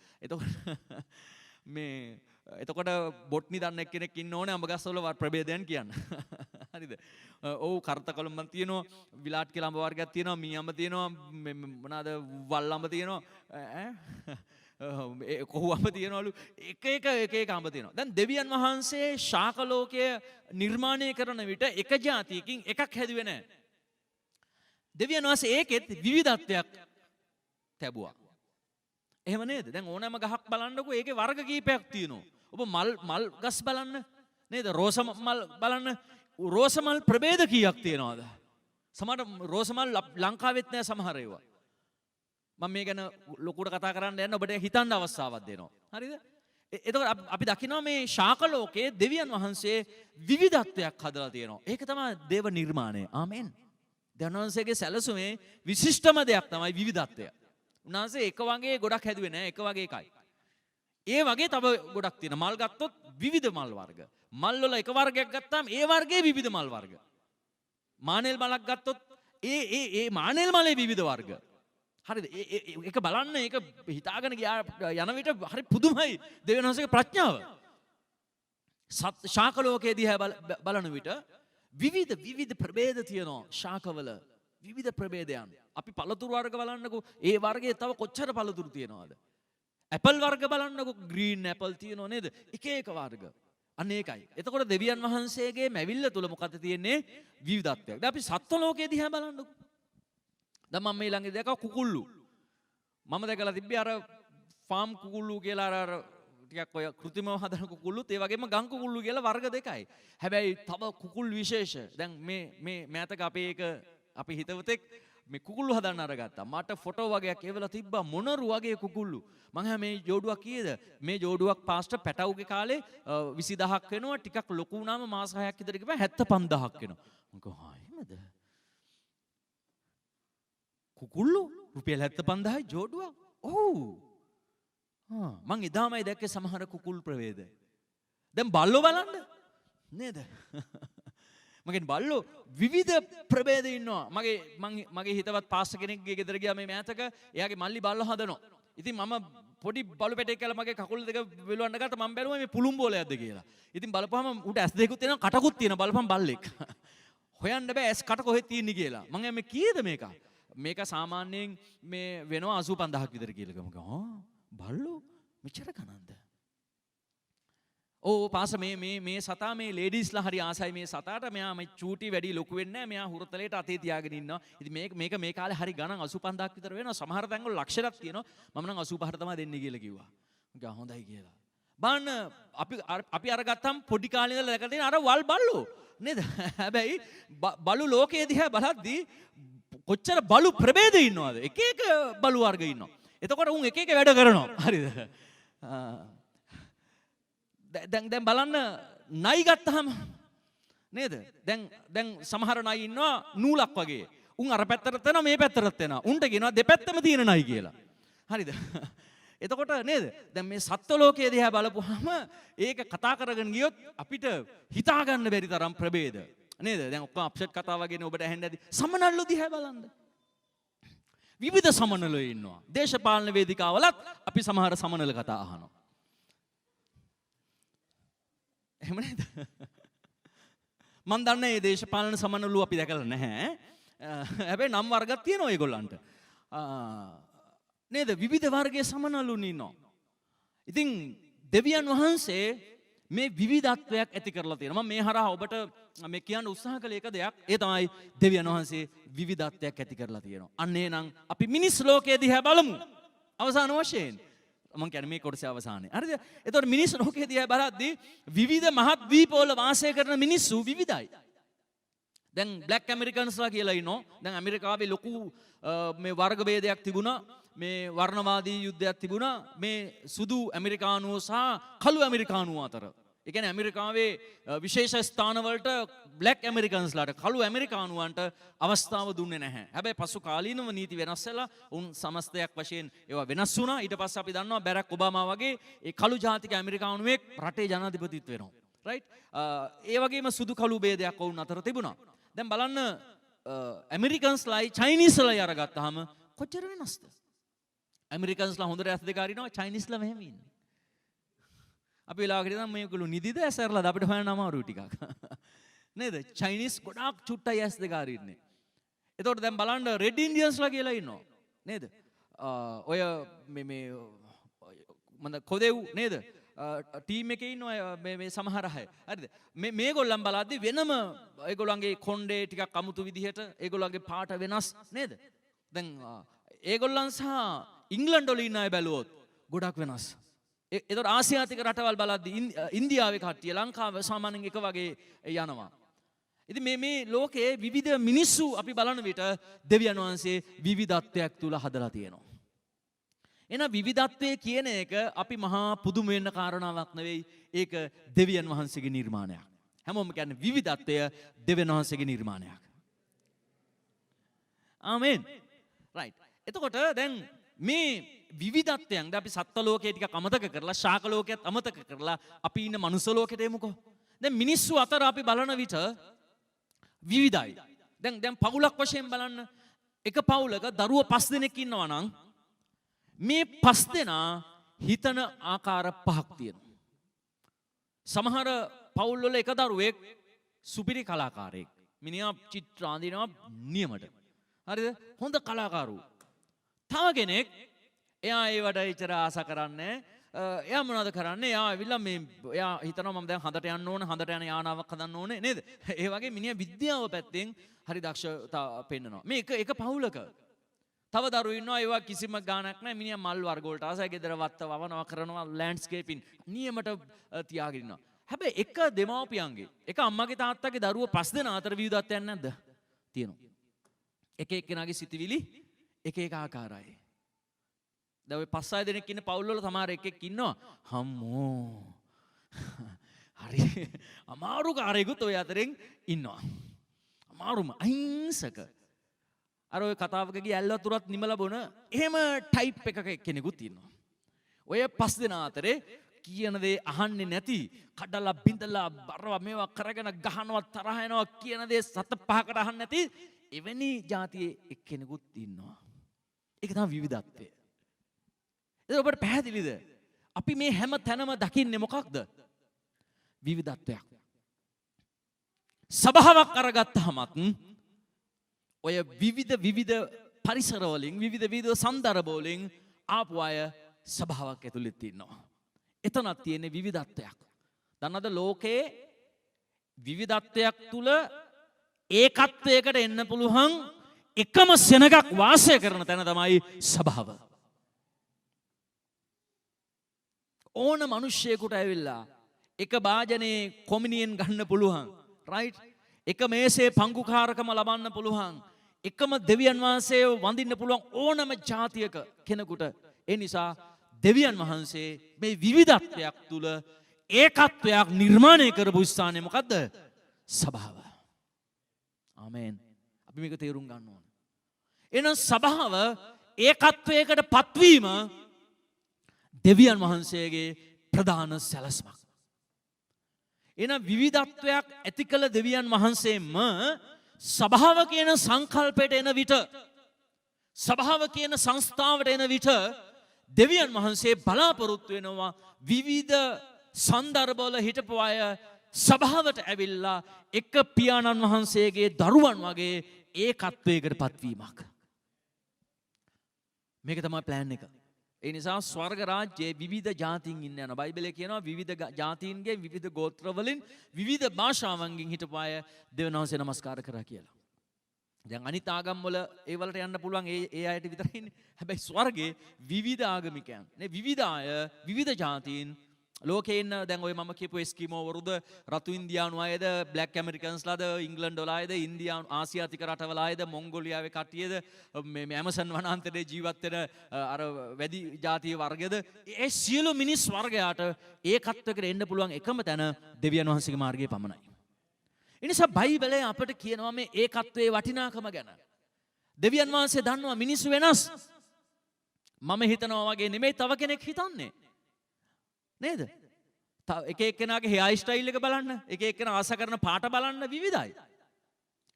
එතකොට බොට්නි දන්න කෙනෙක් ඉන්න ඕනේ අඹ ගස් වල ප්‍රභේදයන් කියන්න. හරිද? ඔව් කරතකලම්බන් තියෙනවා, විලාට් කියලා අඹ වර්ගයක් තියෙනවා, මී අඹ තියෙනවා, මොනවාද වල් අඹ තියෙනවා, කොහු අඹ තියෙනවලු, එක අඹ තියෙනවා. දැන් දෙවියන් වහන්සේ ශාක ලෝකය නිර්මාණය කරන විට එක જાතියකින් එකක් හැදුවේ නැහැ. දෙවියන් වහන්සේ ඒකෙත් විවිධත්වයක් තැබුවා. එහෙම නේද? දැන් ඕනෑම ගහක් බලන්නකෝ ඒකේ වර්ග කීපයක් තියෙනවා. ඔබ මල් ගස් බලන්න නේද? රෝස මල් බලන්න. රෝස මල් ප්‍රභේද කීයක් තියෙනවද? සමහර රෝස මල් ලංකාවෙත් නෑ සමහර ඒවා. මම මේ ගැන ලොකුට කතා කරන්න යන්න ඔබට හිතන්න අවස්ථාවක් දෙනවා. හරිද? එතකොට අපි දකිනවා මේ ශාක ලෝකයේ දෙවියන් වහන්සේ විවිධත්වයක් හදලා තියෙනවා. ඒක තමයි දේව නිර්මාණය. ආමෙන්. දෙවියන් වහන්සේගේ සැලසුමේ විශිෂ්ටම දෙයක් තමයි විවිධත්වය. උන්වහන්සේ එක වගේ ගොඩක් හැදුවේ නෑ, එක වගේ එකයි. ඒ වගේ තව ගොඩක් තියෙනවා. මල් ගත්තොත් විවිධ මල් වර්ග. මල් වල එක වර්ගයක් ගත්තාම ඒ වර්ගයේ විවිධ මල් වර්ග. මානෙල් මලක් ගත්තොත් ඒ මානෙල් මලේ විවිධ වර්ග. හරිද? ඒක බලන්න, ඒක හිතාගෙන යන විට හරි පුදුමයි දෙවියන් වහන්සේගේ ප්‍රඥාව. ශාක ලෝකයේ දිහා බලන විට විවිධ ප්‍රභේද තියෙනවා ශාකවල. විවිධ ප්‍රභේදයන්. අපි පළතුරු වර්ග බලන්නකෝ. ඒ වර්ගයේ තව කොච්චර පළතුරු තියෙනවද? ඇපල් වර්ග බලන්නකෝ. ග්‍රීන් ඇපල් තියෙනව නේද? එක වර්ග. අන්න ඒකයි. එතකොට දෙවියන් වහන්සේගේ මැවිල්ල තුල මොකද තියෙන්නේ? විවිධත්වයක්. දැන් අපි සත්ත්ව ලෝකයේ දිහා බලන්නකෝ. දැන් මම මේ ළඟදී දැක්කා කුකුල්ලු. මම දැකලා තිබ්බේ අර ෆාම් කුකුල්ලු කියලා අර ටිකක් ඔය කෘත්‍රිමව හදන කුකුල්ලුත් ඒ වගේම ගම් කුකුල්ලු කියලා වර්ග දෙකයි. හැබැයි තව කුකුල් විශේෂ. දැන් මේ මෑතක අපේ හිතවතෙක් මේ කුකුල්ලු හදන්න අරගත්තා. මට ෆොටෝ වගේක් එවලා තිබ්බා මොනරු වගේ කුකුල්ලු. මං මේ ජෝඩුවක් කීයද? මේ ජෝඩුවක් පාස්ටර් පැටවුගේ කාලේ 20000ක් වෙනවා. ටිකක් ලොකු වුණාම මාස 6ක් විතර ගිහම 75000ක් වෙනවා. මං කිව්වා එහෙමද? කුකුල්ලු රුපියල් 75000යි ජෝඩුවක්. ඔව්. මං එදාමයි දැක්කේ සමහර කුකුල් ප්‍රවේද. දැන් බල්ලෝ බලන්න නේද? මගෙන් බල්ලෝ විවිධ ප්‍රභේද ඉන්නවා. මගේ හිතවත් පාස්ටර් කෙනෙක්ගේ ගෙදර ගියා මේ මෑතක. එයාගේ මල්ලි බල්ලෝ හදනවා. ඉතින් මම පොඩි බලු පැටෙක් කියලා මගේ කකුල් දෙක වෙලවන්න ගත්තා. මම බැලුවා මේ පුළුම් බෝලයක්ද කියලා. ඉතින් බලපුවම උට ඇස් දෙකකුත් තියෙනවා කටකුත් තියෙනවා. බලපන් බල්ලෙක්. හොයන්න බෑ ඇස් කට කොහෙද තියෙන්නේ කියලා. මම මේ කීයද මේක? මේක සාමාන්‍යයෙන් මේ වෙනවා 85000ක් විතර කියලා ගමු. බල්ලෝ මෙච්චර ගණන්ද? ඕ පාස මේ සතා මේ ලේඩීස්ලා හරි ආසයි මේ සතාට. මෙයා මේ චූටි වැඩි ලොකු වෙන්නේ නැහැ. මෙයා හුරතලයට අතේ තියාගෙන ඉන්නවා. ඉතින් මේක මේ කාලේ හරි ගණන් 85000ක් විතර වෙනවා. සමහර තැන්වල ලක්ෂයක් තියෙනවා. මම නම් 85ට තමයි දෙන්නේ කියලා කිව්වා. මම හොඳයි කියලා. බලන්න අපි අරගත්තම් පොඩි කාලේ ඉඳලා දැකලා තියෙන අර වල් බල්ලෝ නේද? හැබැයි බලු ලෝකයේ දිහා බලද්දී කොච්චර බලු ප්‍රභේද ඉන්නවද? එක එක බලු වර්ග ඉන්නවා. එතකොට උන් එක එක වැඩ කරනවා. හරිද? දැන් බලන්න නයි ගත්තාම නේද? දැන් සමහර නයි ඉන්නවා නූලක් වගේ. උන් අර පැත්තට යනවා මේ පැත්තට යනවා. උන්ට කියනවා දෙපැත්තම තියෙන නයි කියලා. හරිද? එතකොට නේද? දැන් මේ සත්ව ලෝකයේ දිහා බලපුවාම ඒක කතා කරගෙන ගියොත් අපිට හිතා ගන්න බැරි තරම් ප්‍රභේද. නේද? දැන් ඔක්කොම අප්සෙට් කතා වගේනේ ඔබට ඇහෙන්න ඇති. සමනල්ලෝ දිහා බලන්න. විවිධ සමනලෝ ඉන්නවා. දේශපාලන වේදිකාවලත් අපි සමහර සමනල කතා අහනවා. එහෙම නේද? මම දන්නේ මේ දේශපාලන සමනලු අපි දැකලා නැහැ. හැබැයි නම් වර්ගයක් තියෙනවා ඒගොල්ලන්ට. නේද? විවිධ වර්ගයේ සමනලුන් ඉන්නවා. ඉතින් දෙවියන් වහන්සේ මේ විවිධත්වයක් ඇති කරලා තියෙනවා. මම මේ හරහා ඔබට මේ කියන්න උත්සාහ කළ එක දෙයක්. ඒ තමයි දෙවියන් වහන්සේ විවිධත්වයක් ඇති කරලා තියෙනවා. අන්න එනම් අපි මිනිස් ලෝකයේ දිහා බලමු. අවසාන වශයෙන් මම කියන්නේ මේ කොටසේ අවසානයේ. හරිද? එතකොට මිනිස් ලෝකයේ දිහා බලද්දී විවිධ මහත් ද්වීපවල වාසය කරන මිනිස්සු විවිධයි. දැන් බ්ලැක් ඇමරිකන්ස්ලා කියලා ඉන්නවා. දැන් ඇමරිකාවේ ලොකු මේ වර්ග භේදයක් තිබුණා. මේ වර්ණවාදී යුද්ධයක් තිබුණා. මේ සුදු ඇමරිකානුවෝ සහ කළු ඇමරිකානුවෝ අතර. ඒ කියන්නේ ඇමරිකාවේ විශේෂ ස්ථානවලට බ්ලැක් ඇමරිකන්ස්ලාට කළු ඇමරිකානුවන්ට අවස්ථාව දුන්නේ නැහැ. හැබැයි පසු කාලීනව නීති වෙනස් වෙලා උන් සමස්තයක් වශයෙන් ඒවා වෙනස් වුණා. ඊට පස්සේ අපි දන්නවා බැරක් ඔබාමා වගේ ඒ කළු ජාතික ඇමරිකානුවෙක් රටේ ජනාධිපතිත්ව වෙනවා. රයිට්? ඒ වගේම සුදු කළු ભેදයක් වුන් අතර තිබුණා. දැන් බලන්න ඇමරිකන්ස්ලායි චයිනීස්ලායි අරගත්තාම කොච්චර වෙනස්ද? ඇමරිකන්ස්ලා හොඳට ඇස් දෙක අරිනවා චයිනීස්ලා මෙහෙම ඉන්නේ. අපි වෙලාවකට නම් මේගොල්ලෝ නිදිද ඇසරලාද අපිට හොයන්න අමාරුයි ටිකක්. නේද? චයිනීස් ගොඩාක් චුට්ටයි ඇස් දෙක අරින්නේ. එතකොට දැන් බලන්න රෙඩ් ඉන්ඩියන්ස්ලා කියලා ඉන්නවා. නේද? ඔය මේ මන්ද කොදෙව් නේද? ටීම් එකේ ඉන්නවා මේ සමහර අය. හරිද? මේගොල්ලන් බලද්දි වෙනම ඒගොල්ලන්ගේ කොණ්ඩේ ටිකක් අමුතු විදිහට ඒගොල්ලන්ගේ පාට වෙනස් නේද? දැන් ඒගොල්ලන් සහ ඉංග්ලන්ඩ් වල ඉන්න අය බැලුවොත් ගොඩක් වෙනස්. ඒතකොට ආසියාතික රටවල් බලද්දි ඉන්දියාවේ කට්ටිය ලංකාව සාමාන්‍යයෙන් එක වගේ යනවා. ඉතින් මේ ලෝකයේ විවිධ මිනිස්සු අපි බලන විට දෙවියන් වහන්සේ විවිධත්වයක් තුල හදලා තියෙනවා. එන විවිධත්වයේ කියන එක අපි මහා පුදුම වෙන්න කාරණාවක් නෙවෙයි. ඒක දෙවියන් වහන්සේගේ නිර්මාණයක්. හැමෝම කියන්නේ විවිධත්වය දෙවියන් වහන්සේගේ නිර්මාණයක්. ආමෙන්. රයිට්. එතකොට දැන් මේ විවිධත්වයන් දැන් අපි සත්ත්ව ලෝකයේ ටිකක් අමතක කරලා ශාක ලෝකයේත් අමතක කරලා අපි ඉන්න මනුස්ස ලෝකෙට එමුකෝ. දැන් මිනිස්සු අතර අපි බලන විට විවිධයි. දැන් පවුලක් වශයෙන් බලන්න එක පවුලක දරුවෝ 5 දෙනෙක් ඉන්නවා නම් මේ 5 දෙනා හිතන ආකාර 5ක් තියෙනවා. සමහර පවුල් වල එක දරුවෙක් සුපිරි කලාකාරයෙක්. මිනිහා චිත්‍ර අඳිනවා නියමට. හරිද? හොඳ කලාකාරයෙක්. තව කෙනෙක් එයා ඒවට ඉතර ආස කරන්නේ. එයා මොනවද කරන්නේ? එයා ඇවිල්ලා මේ එයා හිතනවා මම දැන් හඳට යන්න ඕන, හඳට යන යානාවක් හදන්න ඕනේ නේද? ඒ වගේ මිනිහා විද්‍යාව පැත්තෙන් හරි දක්ෂතාව පෙන්නනවා. මේ එක පවුලක. තව දරුවෝ ඉන්නවා ඒවා කිසිම ගාණක් නැහැ. මිනිහා මල් වර්ග වලට ආසයි, ගෙදර වත්ත වවනවා කරනවා, ලෑන්ඩ්ස්කේපින් නියමට තියාගෙන ඉන්නවා. හැබැයි එක දෙමව්පියන්ගේ, එක අම්මගේ තාත්තගේ දරුවෝ 5 දෙනා අතර විවිධත්වයක් නැද්ද? තියෙනවා. එක එක්කෙනාගේ සිතිවිලි එක එක ආකාරයි. දැන් ඔය 5-6 දෙනෙක් ඉන්න පවුල් වල සමහර එකෙක් ඉන්නවා හම්මෝ හරි අමාරු කාරයෙකුත් ඔය අතරින් ඉන්නවා. අමාරුම අහිංසක. අර ඔය කතාවකගේ ඇල් වතුරත් නිමලා බොන එහෙම ටයිප් එකක කෙනෙකුත් ඉන්නවා. ඔය 5 දෙනා අතරේ කියන දේ අහන්නේ නැති කඩලා බිඳලා බරව මේවා කරගෙන ගහනවා තරහ යනවා කියන දේ සත පහකට අහන්නේ නැති එවැනි જાතියේ එක්කෙනෙකුත් ඉන්නවා. ඒක තමයි විවිධත්වය. ඒක ඔබට පැහැදිලිද? අපි මේ හැම තැනම දකින්නේ මොකක්ද? විවිධත්වයක්. සභාවක් අරගත්තහමත් ඔය විවිධ පරිසර වලින් විවිධ සන්දර්භ වලින් ආපු අය සභාවක් ඇතුළේ ඉන්නවා. එතනක් තියෙන විවිධත්වයක්. දන්නවද ලෝකයේ විවිධත්වයක් තුල ඒකත්වයකට එන්න පුළුවන් එකම සෙනගක් වාසය කරන තැන තමයි සභාව. ඕන මිනිස්සෙකුට ඇවිල්ලා එක භාජනයේ කොමිනියෙන් ගන්න පුළුවන්. රයිට්? එක මේසේ පංගුකාරකම ලබන්න පුළුවන්. එකම දෙවියන් වහන්සේ වඳින්න පුළුවන් ඕනම ජාතියක කෙනෙකුට. ඒ නිසා දෙවියන් වහන්සේ මේ විවිධත්වයක් තුල ඒකත්වයක් නිර්මාණය කරපු ස්ථානය මොකද්ද? සභාව. ආමේන්. අපි මේක තේරුම් ගන්න ඕන. එහෙනම් සභාව ඒකත්වයකට පත්වීම දෙවියන් වහන්සේගේ ප්‍රධාන සැලැස්මක්. එහෙනම් විවිධත්වයක් ඇති කළ දෙවියන් වහන්සේම සභාව කියන සංකල්පයට එන විට සභාව කියන සංස්ථාවට එන විට දෙවියන් වහන්සේ බලාපොරොත්තු වෙනවා විවිධ සන්දර්භවල හිටපු අය සභාවට ඇවිල්ලා එක පියාණන් වහන්සේගේ දරුවන් වගේ ඒකත්වයකට පත්වීමක්. මේක තමයි ප්ලෑන් එක. ඒ නිසා ස්වර්ග රාජ්‍යයේ විවිධ ජාතීන් ඉන්න යනවා. බයිබලයේ කියනවා විවිධ ජාතීන්ගේ විවිධ ගෝත්‍ර වලින් විවිධ භාෂාවන්ගෙන් හිටපු අය දෙවියන් වහන්සේ නමස්කාර කරා කියලා. දැන් අනිත් ආගම් වල ඒ වලට යන්න පුළුවන් ඒ අයට විතරයි ඉන්නේ. හැබැයි ස්වර්ගයේ විවිධ ආගමිකයන් නේ විවිධ අය විවිධ ජාතීන් ලෝකේ ඉන්න දැන් ඔය මම කියපු එස්කිමෝ වරුද රතු ඉන්දියානු අයද බ්ලැක් ඇමරිකන්ස්ලාද ඉංග්ලන්ඩ් වල අයද ඉන්දියානු ආසියාතික රටවල අයද මොංගෝලියාවේ කට්ටියද මේ ඇමසන් වනාන්තරයේ ජීවත් වෙන අර වැඩි ජාතිය වර්ගයද ඒ සියලු මිනිස් වර්ගයාට ඒකත්වයකට එන්න පුළුවන් එකම තැන දෙවියන් වහන්සේගේ මාර්ගයේ පමණයි. ඒ නිසා බයිබලයේ අපට කියනවා මේ ඒකත්වයේ වටිනාකම ගැන. දෙවියන් වහන්සේ දන්නවා මිනිස්සු වෙනස්. මම හිතනවා වගේ නෙමෙයි තව කෙනෙක් හිතන්නේ. නේද? එක එක්කෙනාගේ හෙයාර් ස්ටයිල් එක බලන්න, එක එක්කෙනා ආස කරන පාට බලන්න විවිධයි.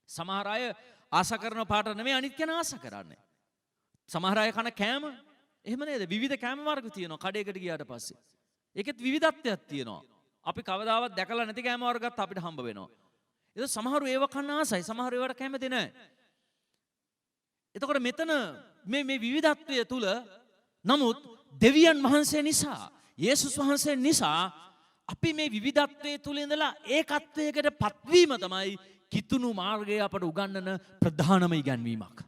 සමහර අය ආස කරන පාට නෙමෙයි අනිත් කෙනා ආස කරන්නේ. සමහර අය කන කෑම එහෙම නේද? විවිධ කෑම වර්ග තියෙනවා කඩේකට ගියාට පස්සේ. ඒකෙත් විවිධත්වයක් තියෙනවා. අපි කවදාවත් දැකලා නැති කෑම වර්ගත් අපිට හම්බ වෙනවා. ඒක සමහරු ඒව කන්න ආසයි, සමහරු ඒවට කැමති නැහැ. එතකොට මෙතන මේ විවිධත්වය තුල නමුත් දෙවියන් වහන්සේ නිසා යේසුස් වහන්සේ නිසා අපි මේ විවිධත්වයේ තුල ඉඳලා ඒකත්වයකට පත්වීම තමයි කිතුණු මාර්ගය අපට උගන්වන ප්‍රධානම ඉගැන්වීමක්.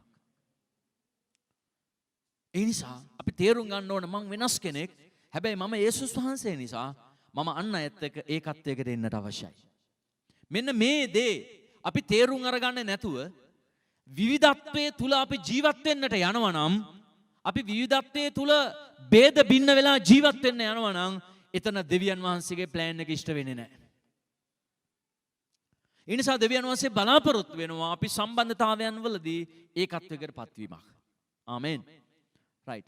ඒ නිසා අපි තේරුම් ගන්න ඕන මං වෙනස් කෙනෙක්. හැබැයි මම යේසුස් වහන්සේ නිසා මම අන් අයත් එක්ක ඒකත්වයකට එන්නට අවශ්‍යයි. මෙන්න මේ දේ අපි තේරුම් අරගන්නේ නැතුව විවිධත්වයේ තුල අපි ජීවත් වෙන්නට යනවා නම් අපි විවිධත්වයේ තුල ભેද බින්න වෙලා ජීවත් වෙන්න යනවා නම් එතන දෙවියන් වහන්සේගේ ප්ලෑන් එක ඉෂ්ට වෙන්නේ නැහැ. ඒ නිසා දෙවියන් වහන්සේ බලාපොරොත්තු වෙනවා අපි සම්බන්ධතාවයන් වලදී ඒකත්වයකට පත්වීමක්. ආමෙන්. රයිට්.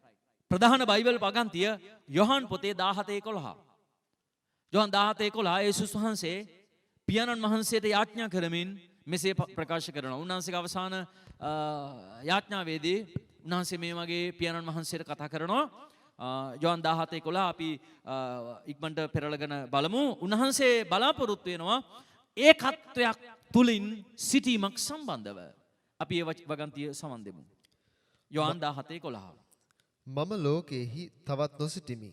ප්‍රධාන බයිබල් පගන්තිය යොහන් පොතේ 17:11. යොහන් 17:11 යේසුස් වහන්සේ පියාණන් වහන්සේට යාඥා කරමින් මෙසේ ප්‍රකාශ කරනවා. උන්වහන්සේගේ අවසාන යාඥාවේදී උන්වහන්සේ මේ වගේ පියාණන් වහන්සේට කතා කරනවා. යොහන් 17:11 අපි ඉක්මනට පෙරලගෙන බලමු. උන්වහන්සේ බලාපොරොත්තු වෙනවා ඒකත්වයක් තුලින් සිටීමක් සම්බන්ධව. අපි ඒ වගන්තිය සමන් දෙමු. යොහන් 17:11. මම ලෝකේහි තවත් නොසිටිමි.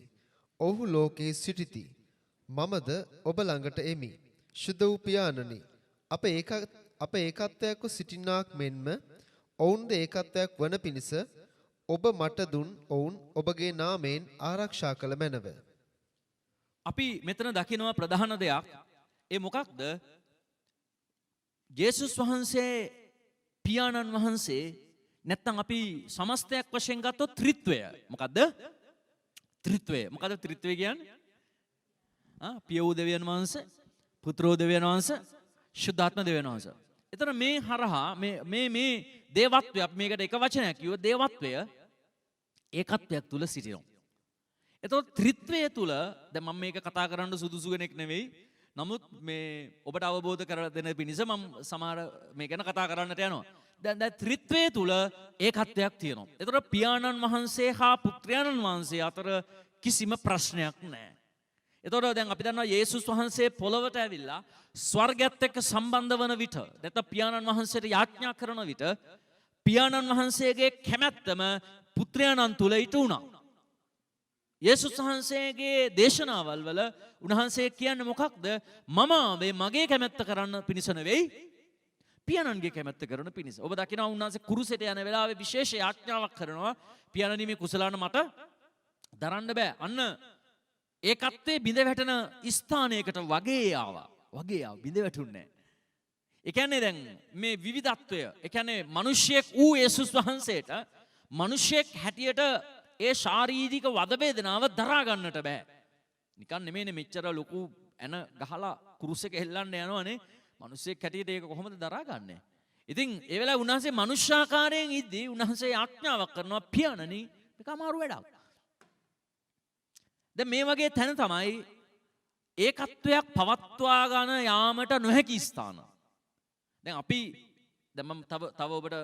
ඔහු ලෝකේ සිටිති. මමද ඔබ ළඟට එමි. ශුද්ධ වූ පියාණනි, අප ඒකත්වයක්ව සිටිනාක් මෙන්ම ඔවුන්ද ඒකත්වයක් වන පිණිස ඔබ මට දුන් ඔවුන් ඔබගේ නාමයෙන් ආරක්ෂා කළ මැනව. අපි මෙතන දකිනවා ප්‍රධාන දෙයක්. ඒ මොකක්ද? යේසුස් වහන්සේ පියාණන් වහන්සේ නැත්තම් අපි සමස්තයක් වශයෙන් ගත්තොත් ත්‍රිත්වය. මොකද්ද? ත්‍රිත්වය. මොකද්ද ත්‍රිත්වය කියන්නේ? පිය වූ දෙවියන් වහන්සේ, පුත්‍රෝ දෙවියන් වහන්සේ, ශුද්ධාත්ම දෙවියන් වහන්සේ. එතන මේ හරහා මේ දේවත්වය අපි මේකට එක වචනයක් කිව්ව දේවත්වය ඒකත්වයක් තුල සිටිනවා. එතකොට ත්‍රිත්වය තුල දැන් මම මේක කතා කරන්න සුදුසු කෙනෙක් නෙවෙයි. නමුත් මේ ඔබට අවබෝධ කරලා දෙන පිණිස මම සමහර මේ ගැන කතා කරන්නට යනවා. දැන් ත්‍රිත්වය තුල ඒකත්වයක් තියෙනවා. එතකොට පියාණන් වහන්සේ හා පුත්‍රයාණන් වහන්සේ අතර කිසිම ප්‍රශ්නයක් නැහැ. එතකොට දැන් අපි දන්නවා යේසුස් වහන්සේ පොළවට ඇවිල්ලා ස්වර්ගයත් එක්ක සම්බන්ධ වන විට නැත්නම් පියාණන් වහන්සේට යාඥා කරන විට පියාණන් වහන්සේගේ කැමැත්තම පුත්‍රයාණන් තුල ඉටු වුණා. යේසුස් වහන්සේගේ දේශනාවල් වල උන්වහන්සේ කියන්නේ මොකක්ද? මම ආවේ මගේ කැමැත්ත කරන්න පිණිස නෙවෙයි පියාණන්ගේ කැමැත්ත කරන පිණිස. ඔබ දකිනවා උන්වහන්සේ කුරුසෙට යන වෙලාවේ විශේෂ යාඥාවක් කරනවා. පියාණනි මේ කුසලාන මට දරන්න බෑ. අන්න ඒකත්වයේ බිඳ වැටෙන ස්ථානයකට වගේ ආවා. බිඳ වැටුන්නේ නැහැ. ඒ කියන්නේ දැන් මේ විවිධත්වය, ඒ කියන්නේ මිනිසෙක් වූ යේසුස් වහන්සේට මිනිසෙක් හැටියට ඒ ශාරීරික වද වේදනාව දරා ගන්නට බෑ. නිකන් නෙමෙයිනේ මෙච්චර ලොකු ඇන ගහලා කුරුස් එක හෙල්ලන්න යනවනේ. මිනිසෙක් හැටියට ඒක කොහොමද දරා ගන්නෙ? ඉතින් ඒ වෙලාවේ උන්වහන්සේ මනුෂ්‍යාකාරයෙන් ඉද්දී උන්වහන්සේ ආඥාවක් කරනවා පියාණනි මේක අමාරු වැඩක්. දැන් මේ වගේ තැන තමයි ඒකත්වයක් පවත්වා ගන්න යාමට නොහැකි ස්ථාන. දැන් අපි දැන් මම තව ඔබට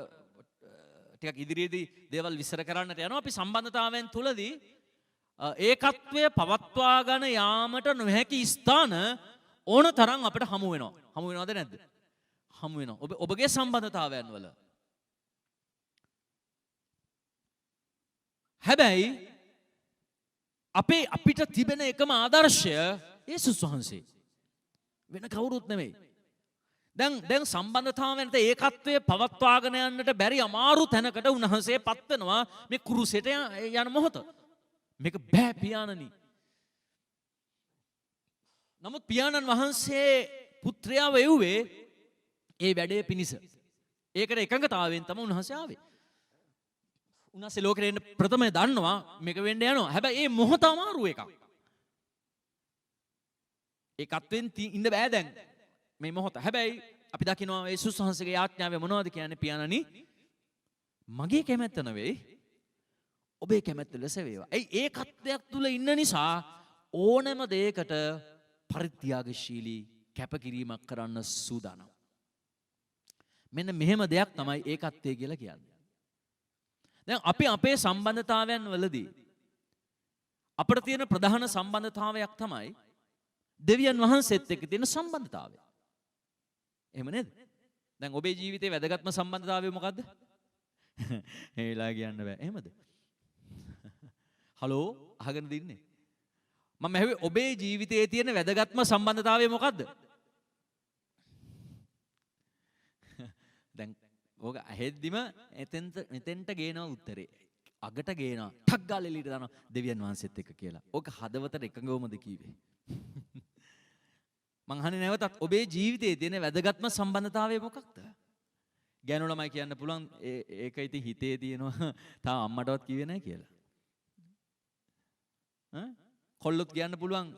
ටිකක් ඉදිරියේදී දේවල් විස්තර කරන්නට යනවා. අපි සම්බන්ධතාවයන් තුලදී ඒකත්වය පවත්වා ගන්න යාමට නොහැකි ස්ථාන ඕන තරම් අපිට හමු වෙනවා. හමු වෙනවද නැද්ද? හමු වෙනවා. ඔබගේ සම්බන්ධතාවයන් වල. හැබැයි අපිට තිබෙන එකම ආදර්ශය යේසුස් වහන්සේ. වෙන කවුරුත් නෙමෙයි. දැන් සම්බන්ධතාවයන්ට ඒකත්වයේ පවත්වාගෙන යන්නට බැරි අමාරු තැනකට උන්වහන්සේ පත් වෙනවා මේ කුරුසෙට යන මොහොත. මේක බෑ පියාණනි. නමුත් පියාණන් වහන්සේ පුත්‍රයාව එව්වේ ඒ වැඩේ පිණිස. ඒකට එකඟතාවයෙන් තමයි උන්වහන්සේ ආවේ. උන්වහන්සේ ලෝකෙට එන්න ප්‍රථමයෙන් දන්නවා මේක වෙන්න යනවා. හැබැයි මේ මොහොත අමාරු එකක්. ඒකත්වෙන් ඉන්න බෑ දැන්. මේ මොහොත. හැබැයි අපි දකිනවා යේසුස් වහන්සේගේ ආඥාවේ මොනවද කියන්නේ? පියාණනි මගේ කැමැත්ත නෙවෙයි ඔබේ කැමැත්ත ලෙස වේවා. ඒකත්වයක් තුල ඉන්න නිසා ඕනෑම දෙයකට පරිත්‍යාගශීලී කැපකිරීමක් කරන්න සූදානම්. මෙන්න මෙහෙම දෙයක් තමයි ඒකත්වය කියලා කියන්නේ. දැන් අපි අපේ සම්බන්ධතාවයන් වලදී අපිට තියෙන ප්‍රධාන සම්බන්ධතාවයක් තමයි දෙවියන් වහන්සේත් එක්ක තියෙන සම්බන්ධතාවය. එහෙම නේද? දැන් ඔබේ ජීවිතේ වැදගත්ම සම්බන්ධතාවය මොකද්ද? ඒලා කියන්න බෑ. එහෙමද? හලෝ අහගෙන දින්නේ. මම ඇහුවේ ඔබේ ජීවිතයේ තියෙන වැදගත්ම සම්බන්ධතාවය මොකද්ද? දැන් ඕක ඇහෙද්දිම එතෙන්ට ගේනවා උත්තරේ. අගට ගේනවා. ටක් ගාලා එළියට දානවා දෙවියන් වහන්සේත් එක්ක කියලා. ඕක හදවතට එකඟවමද කීවේ? මං අහන්නේ නැවතත් ඔබේ ජීවිතයේ තියෙන වැදගත්ම සම්බන්ධතාවය මොකක්ද? ගෑනු ළමයි කියන්න පුළුවන් ඒක ඉතින් හිතේ තියෙනවා තාම අම්මටවත් කිව්වේ නැහැ කියලා. කොල්ලොත් කියන්න පුළුවන්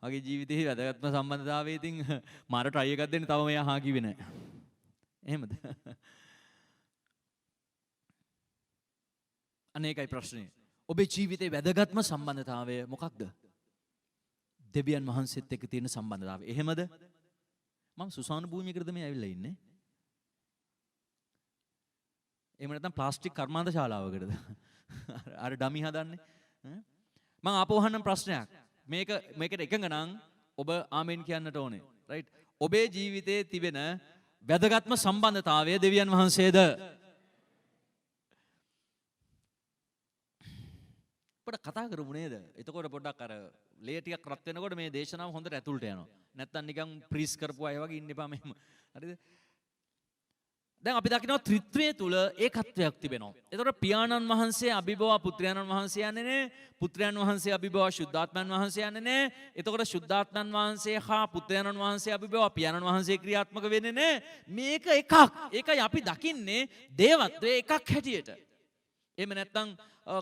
මගේ ජීවිතයේ වැදගත්ම සම්බන්ධතාවය ඉතින් මාර try එකක් දෙන්න තව මෙයා හා කිව්වේ නැහැ. එහෙමද? අනේකයි ප්‍රශ්නේ. ඔබේ ජීවිතයේ වැදගත්ම සම්බන්ධතාවය මොකක්ද? දෙවියන් වහන්සේත් එක්ක තියෙන සම්බන්ධතාවය. එහෙමද? මම සුසාන භූමියකටද මේ ඇවිල්ලා ඉන්නේ? එහෙම නැත්නම් ප්ලාස්ටික් කර්මාන්ත ශාලාවකටද? අර ඩමි හදන්නේ? මම ආපහු අහන්න ප්‍රශ්නයක්. මේකට එකඟ නම් ඔබ ආමෙන් කියන්නට ඕනේ. රයිට්? ඔබේ ජීවිතයේ තිබෙන වැදගත්ම සම්බන්ධතාවය දෙවියන් වහන්සේද? පොඩ්ඩක් කතා කරමු නේද? එතකොට පොඩ්ඩක් අර ලේ ටිකක් රත් වෙනකොට මේ දේශනාව හොඳට ඇතුළට යනවා. නැත්තම් නිකන් ප්‍රීස් කරපු අය වගේ ඉන්න එපා මෙහෙම. හරිද? දැන් අපි දකිනවා ත්‍රිත්වයේ තුල ඒකත්වයක් තිබෙනවා. එතකොට පියාණන් වහන්සේ අභිභව පුත්‍රයාණන් වහන්සේ යන්නේ නේ. පුත්‍රයන් වහන්සේ අභිභව ශුද්ධාත්මයන් වහන්සේ යන්නේ නේ. එතකොට ශුද්ධාත්මයන් වහන්සේ හා පුත්‍රයාණන් වහන්සේ අභිභව පියාණන් වහන්සේ ක්‍රියාත්මක වෙන්නේ නේ. මේක එකක්. ඒකයි අපි දකින්නේ දේවත්වයේ එකක් හැටියට. එහෙම නැත්නම්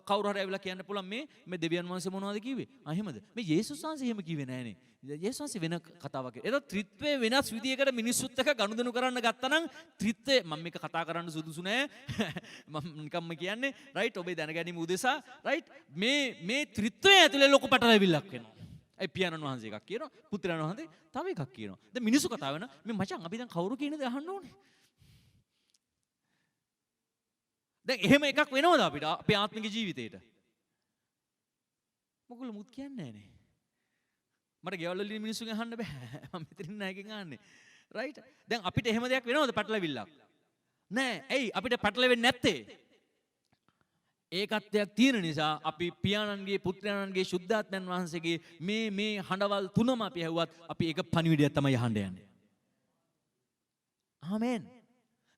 කවුරු හරි ඇවිල්ලා කියන්න පුළුවන් මේ දෙවියන් වහන්සේ මොනවද කිව්වේ? එහෙමද? මේ යේසුස් වහන්සේ එහෙම කිව්වේ නෑනේ. යේසුස් වහන්සේ වෙන කතාවක්. ඒක ත්‍රිත්වයේ වෙනස් විදියකට මිනිස්සුත් එක්ක ගනුදෙනු කරන්න ගත්තා නම් ත්‍රිත්වය මම මේක කතා කරන්න සුදුසු නෑ. මම නිකම්ම කියන්නේ රයිට් ඔබේ දැනගැනීම උදෙසා රයිට් මේ ත්‍රිත්වය ඇතුලේ ලොකු පැටලවිල්ලක් වෙනවා. ඒ පියාණන් වහන්සේ එකක් කියනවා, පුත්‍රයන් වහන්සේ තව එකක් කියනවා. දැන් මිනිස්සු කතා වෙන මේ මචං අපි දැන් කවුරු කියන දේ අහන්න ඕනේ. දැන් එහෙම එකක් වෙනවද අපිට අපේ ආත්මික ජීවිතේට? මොකද මුත් කියන්නේ නෑනේ. මට ගෙවල් වලින් මිනිස්සුන්ගෙන් අහන්න බෑ. මම මෙතනින් නෑකින් අහන්නේ. රයිට්? දැන් අපිට එහෙම දෙයක් වෙනවද පැටලවිල්ලක්? නෑ. ඇයි අපිට පැටලෙන්නේ නැත්තේ? ඒකත්වයක් තියෙන නිසා අපි පියාණන්ගේ පුත්‍රයන්ගේ ශුද්ධාත්මයන් වහන්සේගේ මේ හඬවල් තුනම අපි ඇහුවත් අපි ඒක පණිවිඩයක් තමයි අහන්න යන්නේ. ආමෙන්.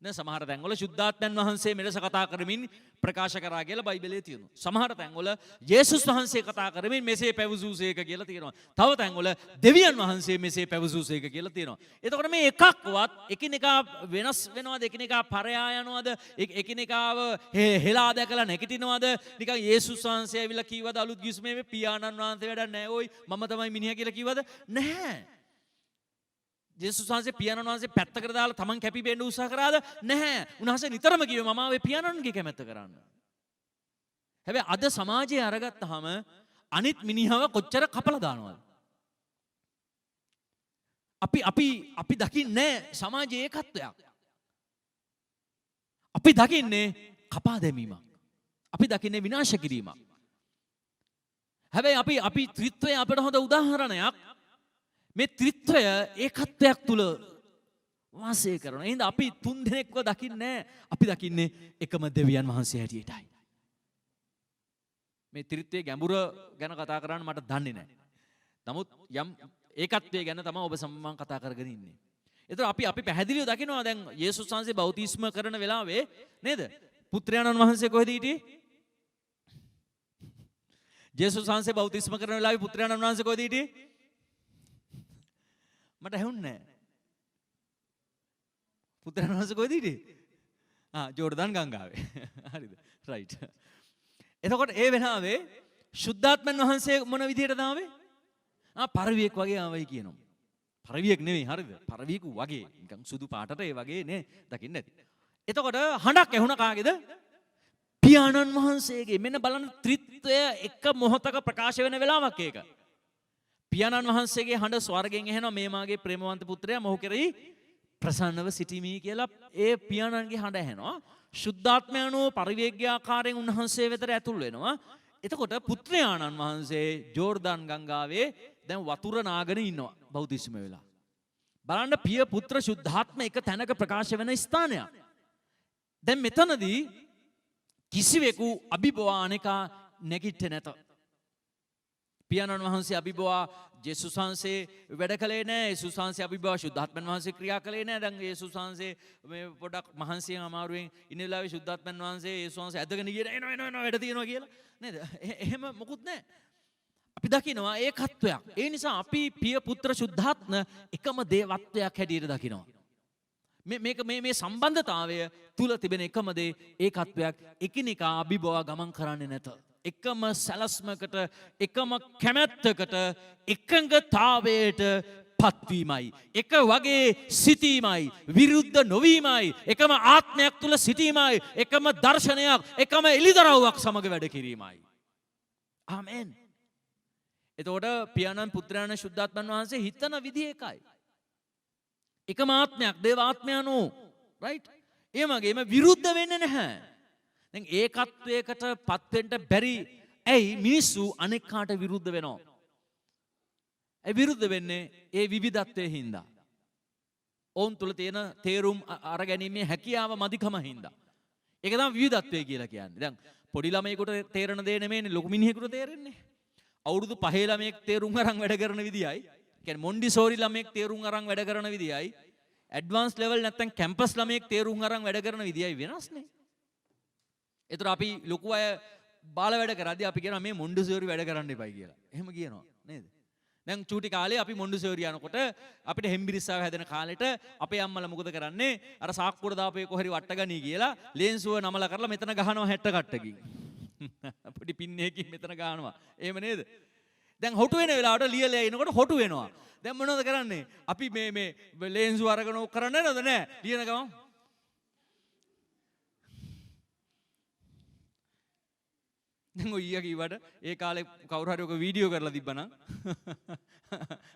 දැන් සමහර තැන්වල ශුද්ධාත්මයන් වහන්සේ මෙලෙස කතා කරමින් ප්‍රකාශ කරා කියලා බයිබලයේ තියෙනවා. සමහර තැන්වල යේසුස් වහන්සේ කතා කරමින් මෙසේ පැවසූසේක කියලා තියෙනවා. තව තැන්වල දෙවියන් වහන්සේ මෙසේ පැවසූසේක කියලා තියෙනවා. එතකොට මේ එකක්වත් එකිනෙකා වෙනස් වෙනවද? එකිනෙකා පරයා යනවද? එකිනෙකාව හෙලා දැකලා නැගිටිනවද? නිකන් යේසුස් වහන්සේ ඇවිල්ලා කිව්වද අලුත් ගිස්මේ පියාණන් වහන්සේ වැඩක් නැහැ. ඕයි මම තමයි මිනිහා කියලා කිව්වද? නැහැ. යේසුස් වහන්සේ පියාණන් වහන්සේ පැත්තකට දාලා තමන් කැපි බෙන්න උත්සාහ කරාද? නැහැ. උන්වහන්සේ නිතරම කිව්වේ මම ආවේ පියාණන්ගේ කැමැත්ත කරන්න. හැබැයි අද සමාජයේ අරගත්තාම අනිත් මිනිහව කොච්චර කපලා දානවද? අපි දකින්නේ සමාජයේ ඒකත්වයක්. අපි දකින්නේ කපා දැමීමක්. අපි දකින්නේ විනාශ කිරීමක්. හැබැයි අපි ත්‍රිත්වයේ අපිට හොඳ උදාහරණයක් මේ ත්‍රිත්වය ඒකත්වයක් තුල වාසය කරනවා. එහෙනම් අපි තුන් දෙනෙක්ව දකින්නේ අපි දකින්නේ එකම දෙවියන් වහන්සේ හැටියටයි. මේ ත්‍රිත්වයේ ගැඹුර ගැන කතා කරන්න මට දන්නේ නැහැ. නමුත් යම් ඒකත්වයේ ගැන තමයි ඔබ සම්මන් කතා කරගෙන ඉන්නේ. ඒතර අපි පැහැදිලිව දකිනවා දැන් යේසුස් වහන්සේ බෞතිස්ම කරන වෙලාවේ නේද? පුත්‍රයාණන් වහන්සේ කොහෙද හිටියේ? යේසුස් වහන්සේ බෞතිස්ම කරන වෙලාවේ පුත්‍රයාණන් වහන්සේ කොහෙද හිටියේ? මට ඇහුන්නේ නැහැ. පුත්‍රයන් වහන්සේ කොහෙද හිටියේ? ජෝර්දාන් ගංගාවේ. හරිද? රයිට්. එතකොට ඒ වෙලාවේ ශුද්ධාත්මයන් වහන්සේ මොන විදිහටද ආවේ? පරවියෙක් වගේ ආවයි කියනවා. පරවියෙක් නෙවෙයි හරිද? පරවියෙකු වගේ. නිකන් සුදු පාටට ඒ වගේ නේ දකින්න ඇති. එතකොට හඬක් ඇහුණ කාගේද? පියාණන් වහන්සේගේ. මෙන්න බලන්න ත්‍රිත්වය එක මොහොතක ප්‍රකාශ වෙන වෙලාවක් ඒක. පියාණන් වහන්සේගේ හඬ ස්වර්ගයෙන් ඇහෙනවා මේ මාගේ ප්‍රේමවන්ත පුත්‍රයා මොහු කෙරෙහි ප්‍රසන්නව සිටීමි කියලා ඒ පියාණන්ගේ හඬ ඇහෙනවා. ශුද්ධාත්මයන්ෝ පරිවේග්‍ය ආකාරයෙන් උන්වහන්සේ වෙතට ඇතුල් වෙනවා. එතකොට පුත්‍රයාණන් වහන්සේ ජෝර්දාන් ගංගාවේ දැන් වතුර නාගෙන ඉන්නවා බෞතිස්ම වෙලා. බලන්න පිය පුත්‍ර ශුද්ධාත්ම එක තැනක ප්‍රකාශ වෙන ස්ථානයක්. දැන් මෙතනදී කිසිවෙකු අභිබවා අනේකා නැගිට්ටේ නැත. පියාණන් වහන්සේ අභිබවා යේසුස් වහන්සේ වැඩ කළේ නැහැ. යේසුස් වහන්සේ අභිබවා ශුද්ධාත්මයන් වහන්සේ ක්‍රියා කළේ නැහැ. දැන් යේසුස් වහන්සේ මේ පොඩක් මහන්සියෙන් අමාරුවෙන් ඉන්න වෙලාවේ ශුද්ධාත්මයන් වහන්සේ යේසුස් වහන්සේ ඇදගෙන ගියේ එනවා වැඩ තියෙනවා කියලා නේද? එහෙම මොකුත් නැහැ. අපි දකිනවා ඒකත්වයක්. ඒ නිසා අපි පිය පුත්‍ර ශුද්ධාත්ම එකම දේවත්වයක් හැටියට දකිනවා. මේ සම්බන්ධතාවය තුල තිබෙන එකම දේ ඒකත්වයක්. එකිනෙකා අභිබවා ගමන් කරන්නේ නැත. එකම සැලස්මකට එකම කැමැත්තකට එකඟතාවයට පත්වීමයි. එක වගේ සිටීමයි. විරුද්ධ නොවීමයි. එකම ආත්මයක් තුල සිටීමයි. එකම දර්ශනයක් එකම එළිදරව්වක් සමග වැඩ කිරීමයි. ආමෙන්. එතකොට පියාණන් පුත්‍රයාණන් ශුද්ධාත්මයන් වහන්සේ හිතන විදිහ එකයි. එකම ආත්මයක් දේවාත්මයන්ෝ රයිට්. ඒ වගේම විරුද්ධ වෙන්නේ නැහැ. දැන් ඒකත්වයකට පත් වෙන්න බැරි ඇයි මිනිස්සු අනෙක් කාට විරුද්ධ වෙනවා? ඒ විරුද්ධ වෙන්නේ ඒ විවිධත්වයේ හින්දා. ඔවුන් තුල තියෙන තේරුම් අරගැනීමේ හැකියාව මදිකම හින්දා. ඒක තමයි විවිධත්වය කියලා කියන්නේ. දැන් පොඩි ළමයෙකුට තේරෙන දේ නෙමෙයිනේ ලොකු මිනිහෙකුට තේරෙන්නේ. අවුරුදු 5 ළමයෙක් තේරුම් අරන් වැඩ කරන විදියයි. කියන්නේ මොන්ඩිසෝරි ළමයෙක් තේරුම් අරන් වැඩ කරන විදියයි. ඇඩ්වාන්ස් ලෙවල් නැත්නම් කැම්පස් ළමයෙක් තේරුම් අරන් වැඩ කරන විදියයි වෙනස්නේ. ඒතර අපි ලොකු අය බාල වැඩ කරද්දී අපි කියනවා මේ මොන්ඩිසෝරි වැඩ කරන්න එපයි කියලා. එහෙම කියනවා නේද? දැන් චූටි කාලේ අපි මොන්ඩිසෝරි යනකොට අපිට හෙම්බිරිස්සාව හැදෙන කාලෙට අපේ අම්මලා මොකද කරන්නේ? අර සාක්කුවට දාපේ කොහරි වට්ටගනී කියලා ලේන්සුව නමලා කරලා මෙතන ගහනවා 60 කට්ටකින්. පොඩි පින්නේකින් මෙතන ගහනවා. එහෙම නේද? දැන් හොටු වෙන වෙලාවට ලියලා එනකොට හොටු වෙනවා. දැන් මොනවද කරන්නේ? අපි මේ ලේන්සුව අරගෙන ඕක කරන්නේ නැද්ද? නෑ. ලියන ගමන් දැන් ඔය ඊයා කිව්වට ඒ කාලේ කවුරු හරි ඔක වීඩියෝ කරලා තිබ්බනම්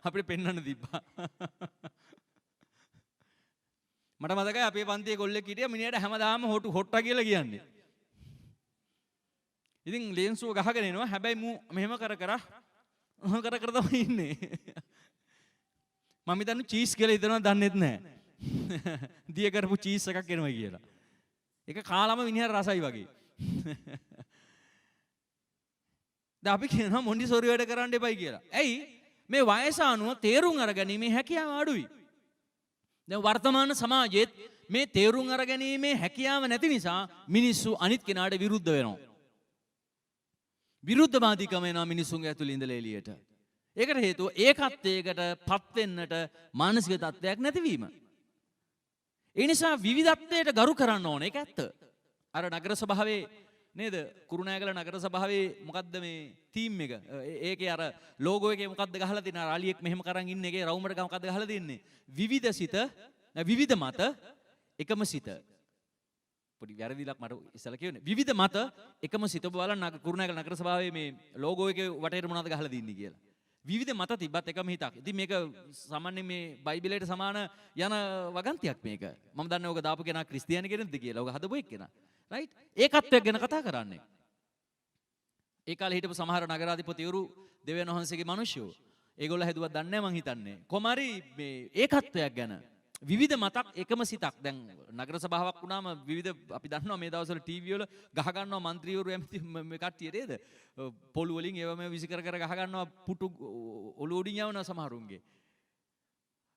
අපිට පෙන්වන්න තිබ්බා. මට මතකයි අපේ පන්තියේ කොල්ලෙක් හිටියා මිනිහට හැමදාම හොට්ටා කියලා කියන්නේ. ඉතින් ලේන්සුව ගහගෙන එනවා. හැබැයි මූ මෙහෙම කර තමයි ඉන්නේ. මම හිතන්නේ චීස් කියලා හිතනවා දන්නෙත් නැහැ. දිය කරපු චීස් එකක් එනවා කියලා. ඒක කාලම මිනිහට රසයි වගේ. දැන් අපි කියනවා මොන්ඩිසෝරි වැඩ කරන්න එපයි කියලා. ඇයි? මේ වයස අනුව තේරුම් අරගැනීමේ හැකියාව අඩුයි. දැන් වර්තමාන සමාජයේත් මේ තේරුම් අරගැනීමේ හැකියාව නැති නිසා මිනිස්සු අනිත් කෙනාට විරුද්ධ වෙනවා. විරුද්ධවාදීකම එනවා මිනිස්සුන්ගේ ඇතුළේ ඉඳලා එළියට. ඒකට හේතුව ඒකත්වයකට පත් වෙන්නට මානසික තත්ත්වයක් නැතිවීම. ඒ නිසා විවිධත්වයට ගරු කරන්න ඕන. ඒක ඇත්ත. අර නගර සභාවේ නේද කුරුණෑගල නගර සභාවේ මොකද්ද මේ තීම් එක? ඒකේ අර ලෝගෝ එකේ මොකද්ද ගහලා තියෙන? අර අලියෙක් මෙහෙම කරන් ඉන්නේ. ඒකේ රවුමට මොකද්ද ගහලා තින්නේ? විවිධ සිත, විවිධ මත, එකම සිත. පොඩි වැරදිලක් මට ඉස්සලා කියුනේ. විවිධ මත, එකම සිත බලන්න කුරුණෑගල නගර සභාවේ මේ ලෝගෝ එකේ වටේට මොනවද ගහලා තින්නේ කියලා. විවිධ මත තිබ්බත් එකම හිතක්. ඉතින් මේක සාමාන්‍යයෙන් මේ බයිබලයට සමාන යන වගන්තියක් මේක. මම දන්නේ ඕක දාපු කෙනා ක්‍රිස්තියානි කෙනෙක්ද කියලා. ඕක හදපු එක්කෙනා. රයිට්? ඒකත්වයක් ගැන කතා කරන්නේ. ඒ කාලේ හිටපු සමහර නගරාධිපතිවරු දෙවියන් වහන්සේගේ මිනිස්සු. ඒගොල්ලෝ හැදුවත් දන්නේ නැහැ මං හිතන්නේ. කොමාරි මේ ඒකත්වයක් ගැන විවිධ මතක් එකම සිතක්. දැන් නගර සභාවක් වුණාම විවිධ අපි දන්නවා මේ දවස්වල ටීවී වල ගහ ගන්නවා മന്ത്രിවරු එමෙති මේ කට්ටිය නේද? පොළු වලින් ඒව මේ විසි කර ගහ ගන්නවා පුටු ඔලුව උඩින් යවනවා සමහරුන්ගේ.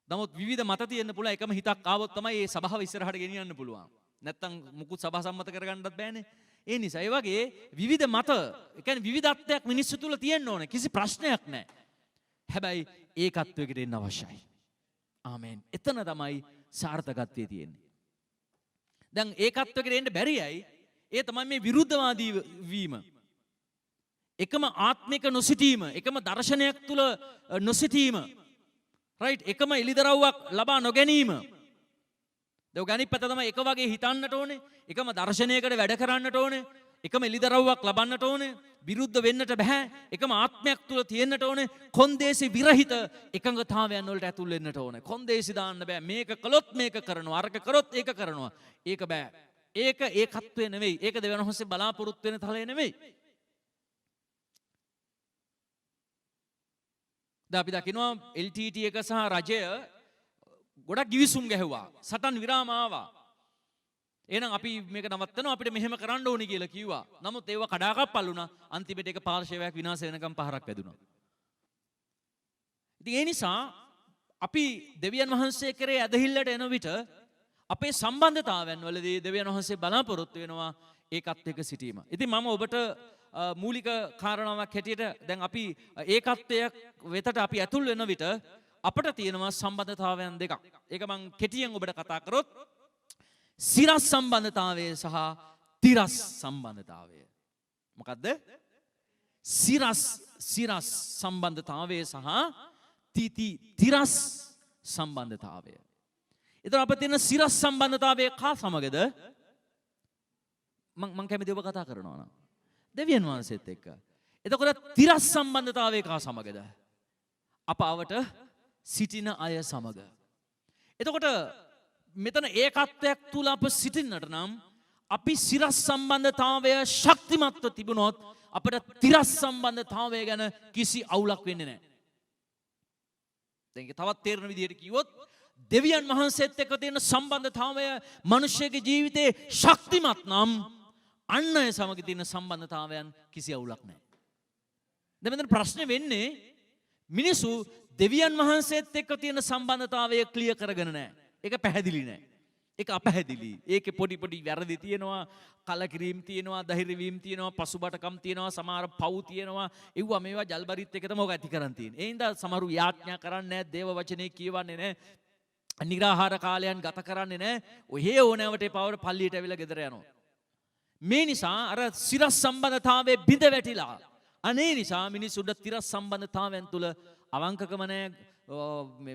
නමුත් විවිධ මත තියෙන්න පුළුවන් එකම හිතක් ආවොත් තමයි මේ සභාව ඉස්සරහට ගෙනියන්න පුළුවන්. නැත්තම් මුකුත් සභා සම්මත කරගන්නත් බෑනේ. ඒ නිසා ඒ වගේ විවිධ මත, ඒ කියන්නේ විවිධත්වයක් මිනිස්සු තුල තියෙන්න ඕනේ. කිසි ප්‍රශ්නයක් නැහැ. හැබැයි ඒකත්වයකට එන්න අවශ්‍යයි. ආමෙන්. එතන තමයි සාර්ථකත්වයේ තියෙන්නේ. දැන් ඒකත්වයකට එන්න බැරියයි. ඒ තමයි මේ විරුද්ධවාදී වීම. එකම ආත්මික නොසිටීම, එකම දර්ශනයක් තුල නොසිටීම. රයිට්? එකම එලිදරව්වක් ලබා නොගැනීම. දැන් ගණිත පැත්ත තමයි එක වගේ හිතන්නට ඕනේ. එකම දර්ශනයකට වැඩ කරන්නට ඕනේ. එකම එලිදරව්වක් ලබන්නට ඕනේ. විරුද්ධ වෙන්නට බෑ. එකම ආත්මයක් තුල තියෙන්නට ඕනේ. කොන්දේසි විරහිත එකඟතාවයන් වලට ඇතුල් වෙන්නට ඕනේ. කොන්දේසි දාන්න බෑ. මේක කළොත් මේක කරනවා. අරක කරොත් ඒක කරනවා. ඒක බෑ. ඒක ඒකත්වය නෙවෙයි. ඒක දෙවියන් වහන්සේ බලාපොරොත්තු වෙන තලය නෙවෙයි. දැන් අපි දකිනවා LTT එක සහ රජය ගොඩක් ගිවිසුම් ගැහුවා. සටන් විරාම ආවා. එහෙනම් අපි මේක නවත්තනවා අපිට මෙහෙම කරන්න ඕනි කියලා කිව්වා. නමුත් ඒව කඩාකප්පල් වුණා. අන්තිමට ඒක පාර්ශවයක් විනාශ වෙනකම් පහරක් වැදුනා. ඉතින් ඒ නිසා අපි දෙවියන් වහන්සේ කරේ ඇදහිල්ලට එන විට අපේ සම්බන්ධතාවයන් වලදී දෙවියන් වහන්සේ බලාපොරොත්තු වෙනවා ඒකත් එක්ක සිටීම. ඉතින් මම ඔබට මූලික කාරණාවක් හැටියට දැන් අපි ඒකත්වයක් වෙතට අපි ඇතුල් වෙන විට අපට තියෙනවා සම්බන්ධතාවයන් දෙකක්. ඒක මම කෙටියෙන් ඔබට කතා කරොත් සිරස් සම්බන්ධතාවය සහ තිරස් සම්බන්ධතාවය. මොකද්ද? සිරස් සම්බන්ධතාවය සහ තිරස් සම්බන්ධතාවය. එතන අපිට තියෙන සිරස් සම්බන්ධතාවය කා සමගද? මම කැමති ඔබ කතා කරනවා නම් දෙවියන් වහන්සේත් එක්ක. එතකොට තිරස් සම්බන්ධතාවය කා සමගද? අපවට සිටින අය සමග. එතකොට මෙතන ඒකත්වයක් තුල අප සිටින්නට නම් අපි සිරස් සම්බන්ධතාවය ශක්තිමත්ව තිබුණොත් අපට තිරස් සම්බන්ධතාවය ගැන කිසි අවුලක් වෙන්නේ නැහැ. දැන් තවත් තේරෙන විදිහට කිව්වොත් දෙවියන් වහන්සේත් එක්ක තියෙන සම්බන්ධතාවය මිනිස්සෙගේ ජීවිතේ ශක්තිමත් නම් අන් අය සමග තියෙන සම්බන්ධතාවයන් කිසි අවුලක් නැහැ. දැන් මෙතන ප්‍රශ්නේ වෙන්නේ මිනිසු දෙවියන් වහන්සේත් එක්ක තියෙන සම්බන්ධතාවය ක්ලියර් කරගෙන නැහැ. ඒක පැහැදිලි නැහැ. ඒක අපහැදිලි. ඒකේ පොඩි පොඩි වැරදි තියෙනවා, කලකිරීම තියෙනවා, ධෛර්ය වීම තියෙනවා, පසුබටකම් තියෙනවා, සමහර පව් තියෙනවා. ඒවා මේවා ජල්බරිත් එක තමයි ඔක ඇති කරන් තියෙන්නේ. ඒ හින්දා සමහරු යාඥා කරන්නේ නැහැ, දේව වචනේ කියවන්නේ නැහැ. නිරාහාර කාලයන් ගත කරන්නේ නැහැ. ඔහේ ඕනෑවට පවර පල්ලියට ඇවිල්ලා ගෙදර යනවා. මේ නිසා අර සිරස් සම්බන්ධතාවයේ බිඳ වැටිලා. අනේ නිසා මිනිසුන්ට තිරස් සම්බන්ධතාවයන් තුල අවංකකම නැහැ,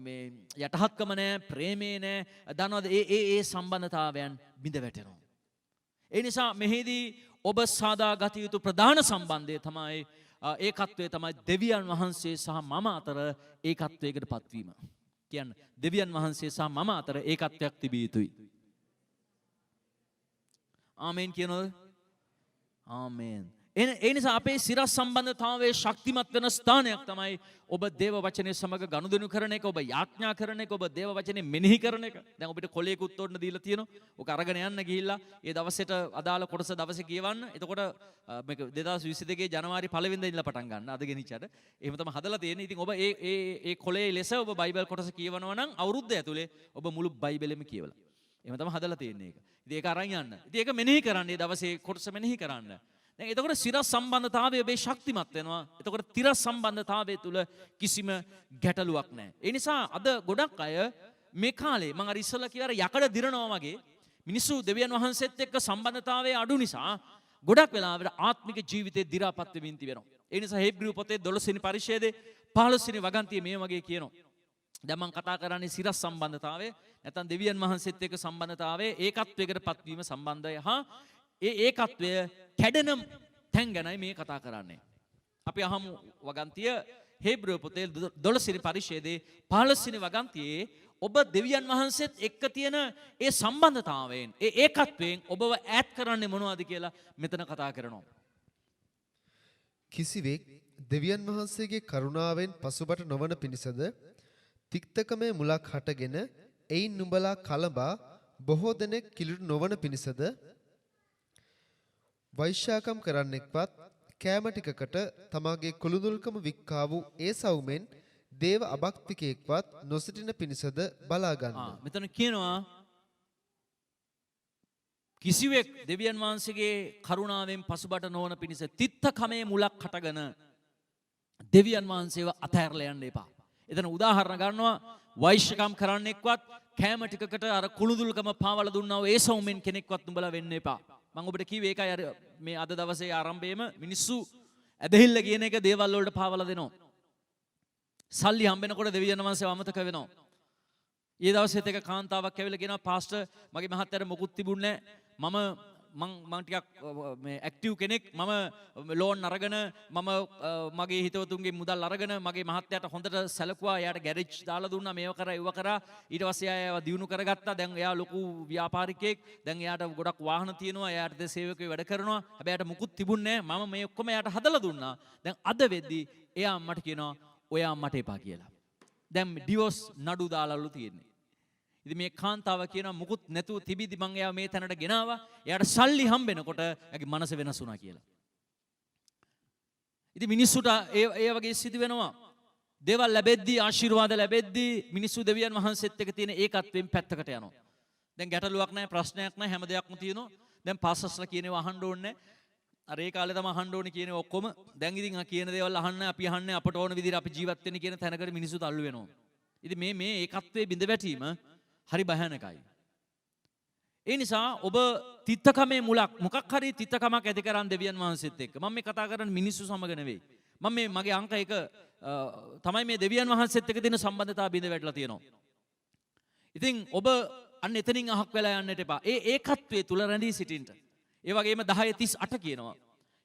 මේ යටහත්කම නැහැ, ප්‍රේමේ නැහැ. දන්නවද ඒ සම්බන්ධතාවයන් බිඳ වැටෙනවා. ඒ නිසා මෙහිදී ඔබ සාදා ගත යුතු ප්‍රධාන සම්බන්ධය තමයි ඒකත්වයේ තමයි දෙවියන් වහන්සේ සහ මම අතර ඒකත්වයකට පත්වීම. කියන්නේ දෙවියන් වහන්සේ සහ මම අතර ඒකත්වයක් තිබිය යුතුයි. ආමේන් කියනොද? ආමේන්. ඒ නිසා අපේ සිරස් සම්බන්ධතාවයේ ශක්තිමත් වෙන ස්ථානයක් තමයි ඔබ දේව වචනේ සමග ගනුදෙනු කරන එක, ඔබ යාඥා කරන එක, ඔබ දේව වචනේ මෙනෙහි කරන එක. දැන් ඔබට කොලේකුත් උඩ දීලා තියෙනවා. ඔක අරගෙන යන්න ගිහිල්ලා ඒ දවසේට අදාළ කොටස දවසේ කියවන්න. එතකොට මේක 2022 ජනවාරි 1 වෙනිදා ඉඳලා පටන් ගන්න. අද ගෙනිච්චට. එහෙම තමයි හදලා තියෙන්නේ. ඉතින් ඔබ ඒ කොලේ ලෙස ඔබ බයිබල් කොටස කියවනවා නම් අවුරුද්ද ඇතුලේ ඔබ මුළු බයිබලෙම කියවලා. එහෙම තමයි හදලා තියෙන්නේ ඒක. ඉතින් ඒක අරන් යන්න. ඉතින් ඒක මෙනෙහි කරන්න. ඒ දවසේ කොටස මෙනෙහි කරන්න. දැන් එතකොට සිරස් සම්බන්ධතාවය ඔබේ ශක්තිමත් වෙනවා. එතකොට තිරස් සම්බන්ධතාවය තුල කිසිම ගැටලුවක් නැහැ. ඒ නිසා අද ගොඩක් අය මේ කාලේ මම අර ඉස්සෙල්ලා කිව්වා යකඩ දිරනවා වගේ මිනිස්සු දෙවියන් වහන්සේත් එක්ක සම්බන්ධතාවයේ අඩු නිසා ගොඩක් වෙලාවට ආත්මික ජීවිතේ දි รา පත් වෙමින් තිබෙනවා. ඒ නිසා හේබ්‍රුව පොතේ 12 වෙනි පරිච්ඡේදයේ 15 වෙනි වගන්තියේ මේ වගේ කියනවා. දැන් මම කතා කරන්නේ සිරස් සම්බන්ධතාවය නැත්නම් දෙවියන් වහන්සේත් එක්ක සම්බන්ධතාවයේ ඒකත්වයකට පත්වීම සම්බන්ධය හා ඒකත්වය කැඩෙන තැන් ගැනයි මේ කතා කරන්නේ. අපි අහමු වගන්තිය හේබ්‍රුව පොතේ 12 වෙනි පරිච්ඡේදයේ 15 වෙනි වගන්තියේ ඔබ දෙවියන් වහන්සේත් එක්ක තියෙන ඒ සම්බන්ධතාවයෙන් ඒ ඒකත්වයෙන් ඔබව ඈත් කරන්නේ මොනවද කියලා මෙතන කතා කරනවා. කිසිවෙක් දෙවියන් වහන්සේගේ කරුණාවෙන් පසුබට නොවන පිණිසද තික්තකමේ මුලක් හටගෙන එයින් නුඹලා කලබා බොහෝ දෙනෙක් කිලුට නොවන පිණිසද වෛශ්‍යාකම් කරන්නෙක්වත් කෑම ටිකකට තමාගේ කුළුදුල්කම වික්කා වූ ඒ සවුමෙන් දේව අභක්තිකයෙක්වත් නොසිටින පිණිසද බලා ගන්න. මෙතන කියනවා කිසිවෙක් දෙවියන් වහන්සේගේ කරුණාවෙන් පසුබට නොවන පිණිස තිත්තකමේ මුලක් හටගෙන දෙවියන් වහන්සේව අතහැරලා යන්න එපා. එතන උදාහරණ ගන්නවා වෛශ්‍යකම් කරන්නෙක්වත් කෑම ටිකකට අර කුළුදුල්කම පාවලා දුන්නා වූ ඒ සවුමෙන් කෙනෙක්වත් නුඹලා වෙන්න එපා. මම ඔබට කිව්වේ ඒකයි අර මේ අද දවසේ ආරම්භයේම මිනිස්සු ඇදහිල්ල කියන එක දේවල් වලට පාවලා දෙනවා. සල්ලි හම්බෙනකොට දෙවියන් වහන්සේව අමතක වෙනවා. ඊයේ දවසේත් එක කාන්තාවක් ඇවිල්ලා කියනවා පාස්ටර් මගේ මහත්තයාට මොකුත් තිබුණේ නැහැ. මම ටිකක් මේ ඇක්ටිව් කෙනෙක්. මම ලෝන් අරගෙන මම මගේ හිතවතුන්ගේ මුදල් අරගෙන මගේ මහත්තයාට හොඳට සැලකුවා. එයාට ගෑරේජ් දාලා දුන්නා. මේව කරා ඒව කරා. ඊට පස්සේ එයා දියුණු කරගත්තා. දැන් එයා ලොකු ව්‍යාපාරිකයෙක්. දැන් එයාට ගොඩක් වාහන තියෙනවා. එයාට සේවකයෝ වැඩ කරනවා. හැබැයි එයාට මුකුත් තිබුණේ නැහැ. මම මේ ඔක්කොම එයාට හදලා දුන්නා. දැන් අද වෙද්දි එයා මට කියනවා ඔයා මට එපා කියලා. දැන් ඩිවෝස් නඩු දාලාලු තියෙන්නේ. ඉතින් මේ කාන්තාව කියනවා මුකුත් නැතුව තිබිදි මං එයාව මේ තැනට ගෙනාවා. එයාට සල්ලි හම්බෙනකොට එයාගේ මනස වෙනස් වුණා කියලා. ඉතින් මිනිස්සුට ඒ වගේ සිදු වෙනවා. දේවල් ලැබෙද්දී ආශිර්වාද ලැබෙද්දී මිනිස්සු දෙවියන් වහන්සේත් එක්ක තියෙන ඒකත්වයෙන් පැත්තකට යනවා. දැන් ගැටලුවක් නැහැ, ප්‍රශ්නයක් නැහැ, හැම දෙයක්ම තියෙනවා. දැන් පාස්ටර්ස්ලා කියනවා අහන්න ඕනේ නැහැ. අර ඒ කාලේ තමයි අහන්න ඕනේ කියන ඔක්කොම දැන් ඉතින් කියන දේවල් අහන්න අපි අහන්නේ අපට ඕන විදිහට අපි ජීවත් වෙන්න කියන තැනකට මිනිස්සු තල්ලු වෙනවා. ඉතින් මේ ඒකත්වයේ බිඳ වැටීම හරි භයානකයි. ඒ නිසා ඔබ තිත්තකමේ මුලක් මොකක් හරි තිත්තකමක් ඇති කරන් දෙවියන් වහන්සේත් එක්ක. මම මේ කතා කරන්නේ මිනිස්සු සමග නෙවෙයි. මම මගේ අංක 1 තමයි මේ දෙවියන් වහන්සේත් එක්ක තියෙන සම්බන්ධතාවය බිඳ වැටලා තියෙනවා. ඉතින් ඔබ අන්න එතනින් අහක් වෙලා යන්නට එපා. ඒ ඒකත්වයේ තුල රැඳී සිටින්න. ඒ වගේම 10:38 කියනවා.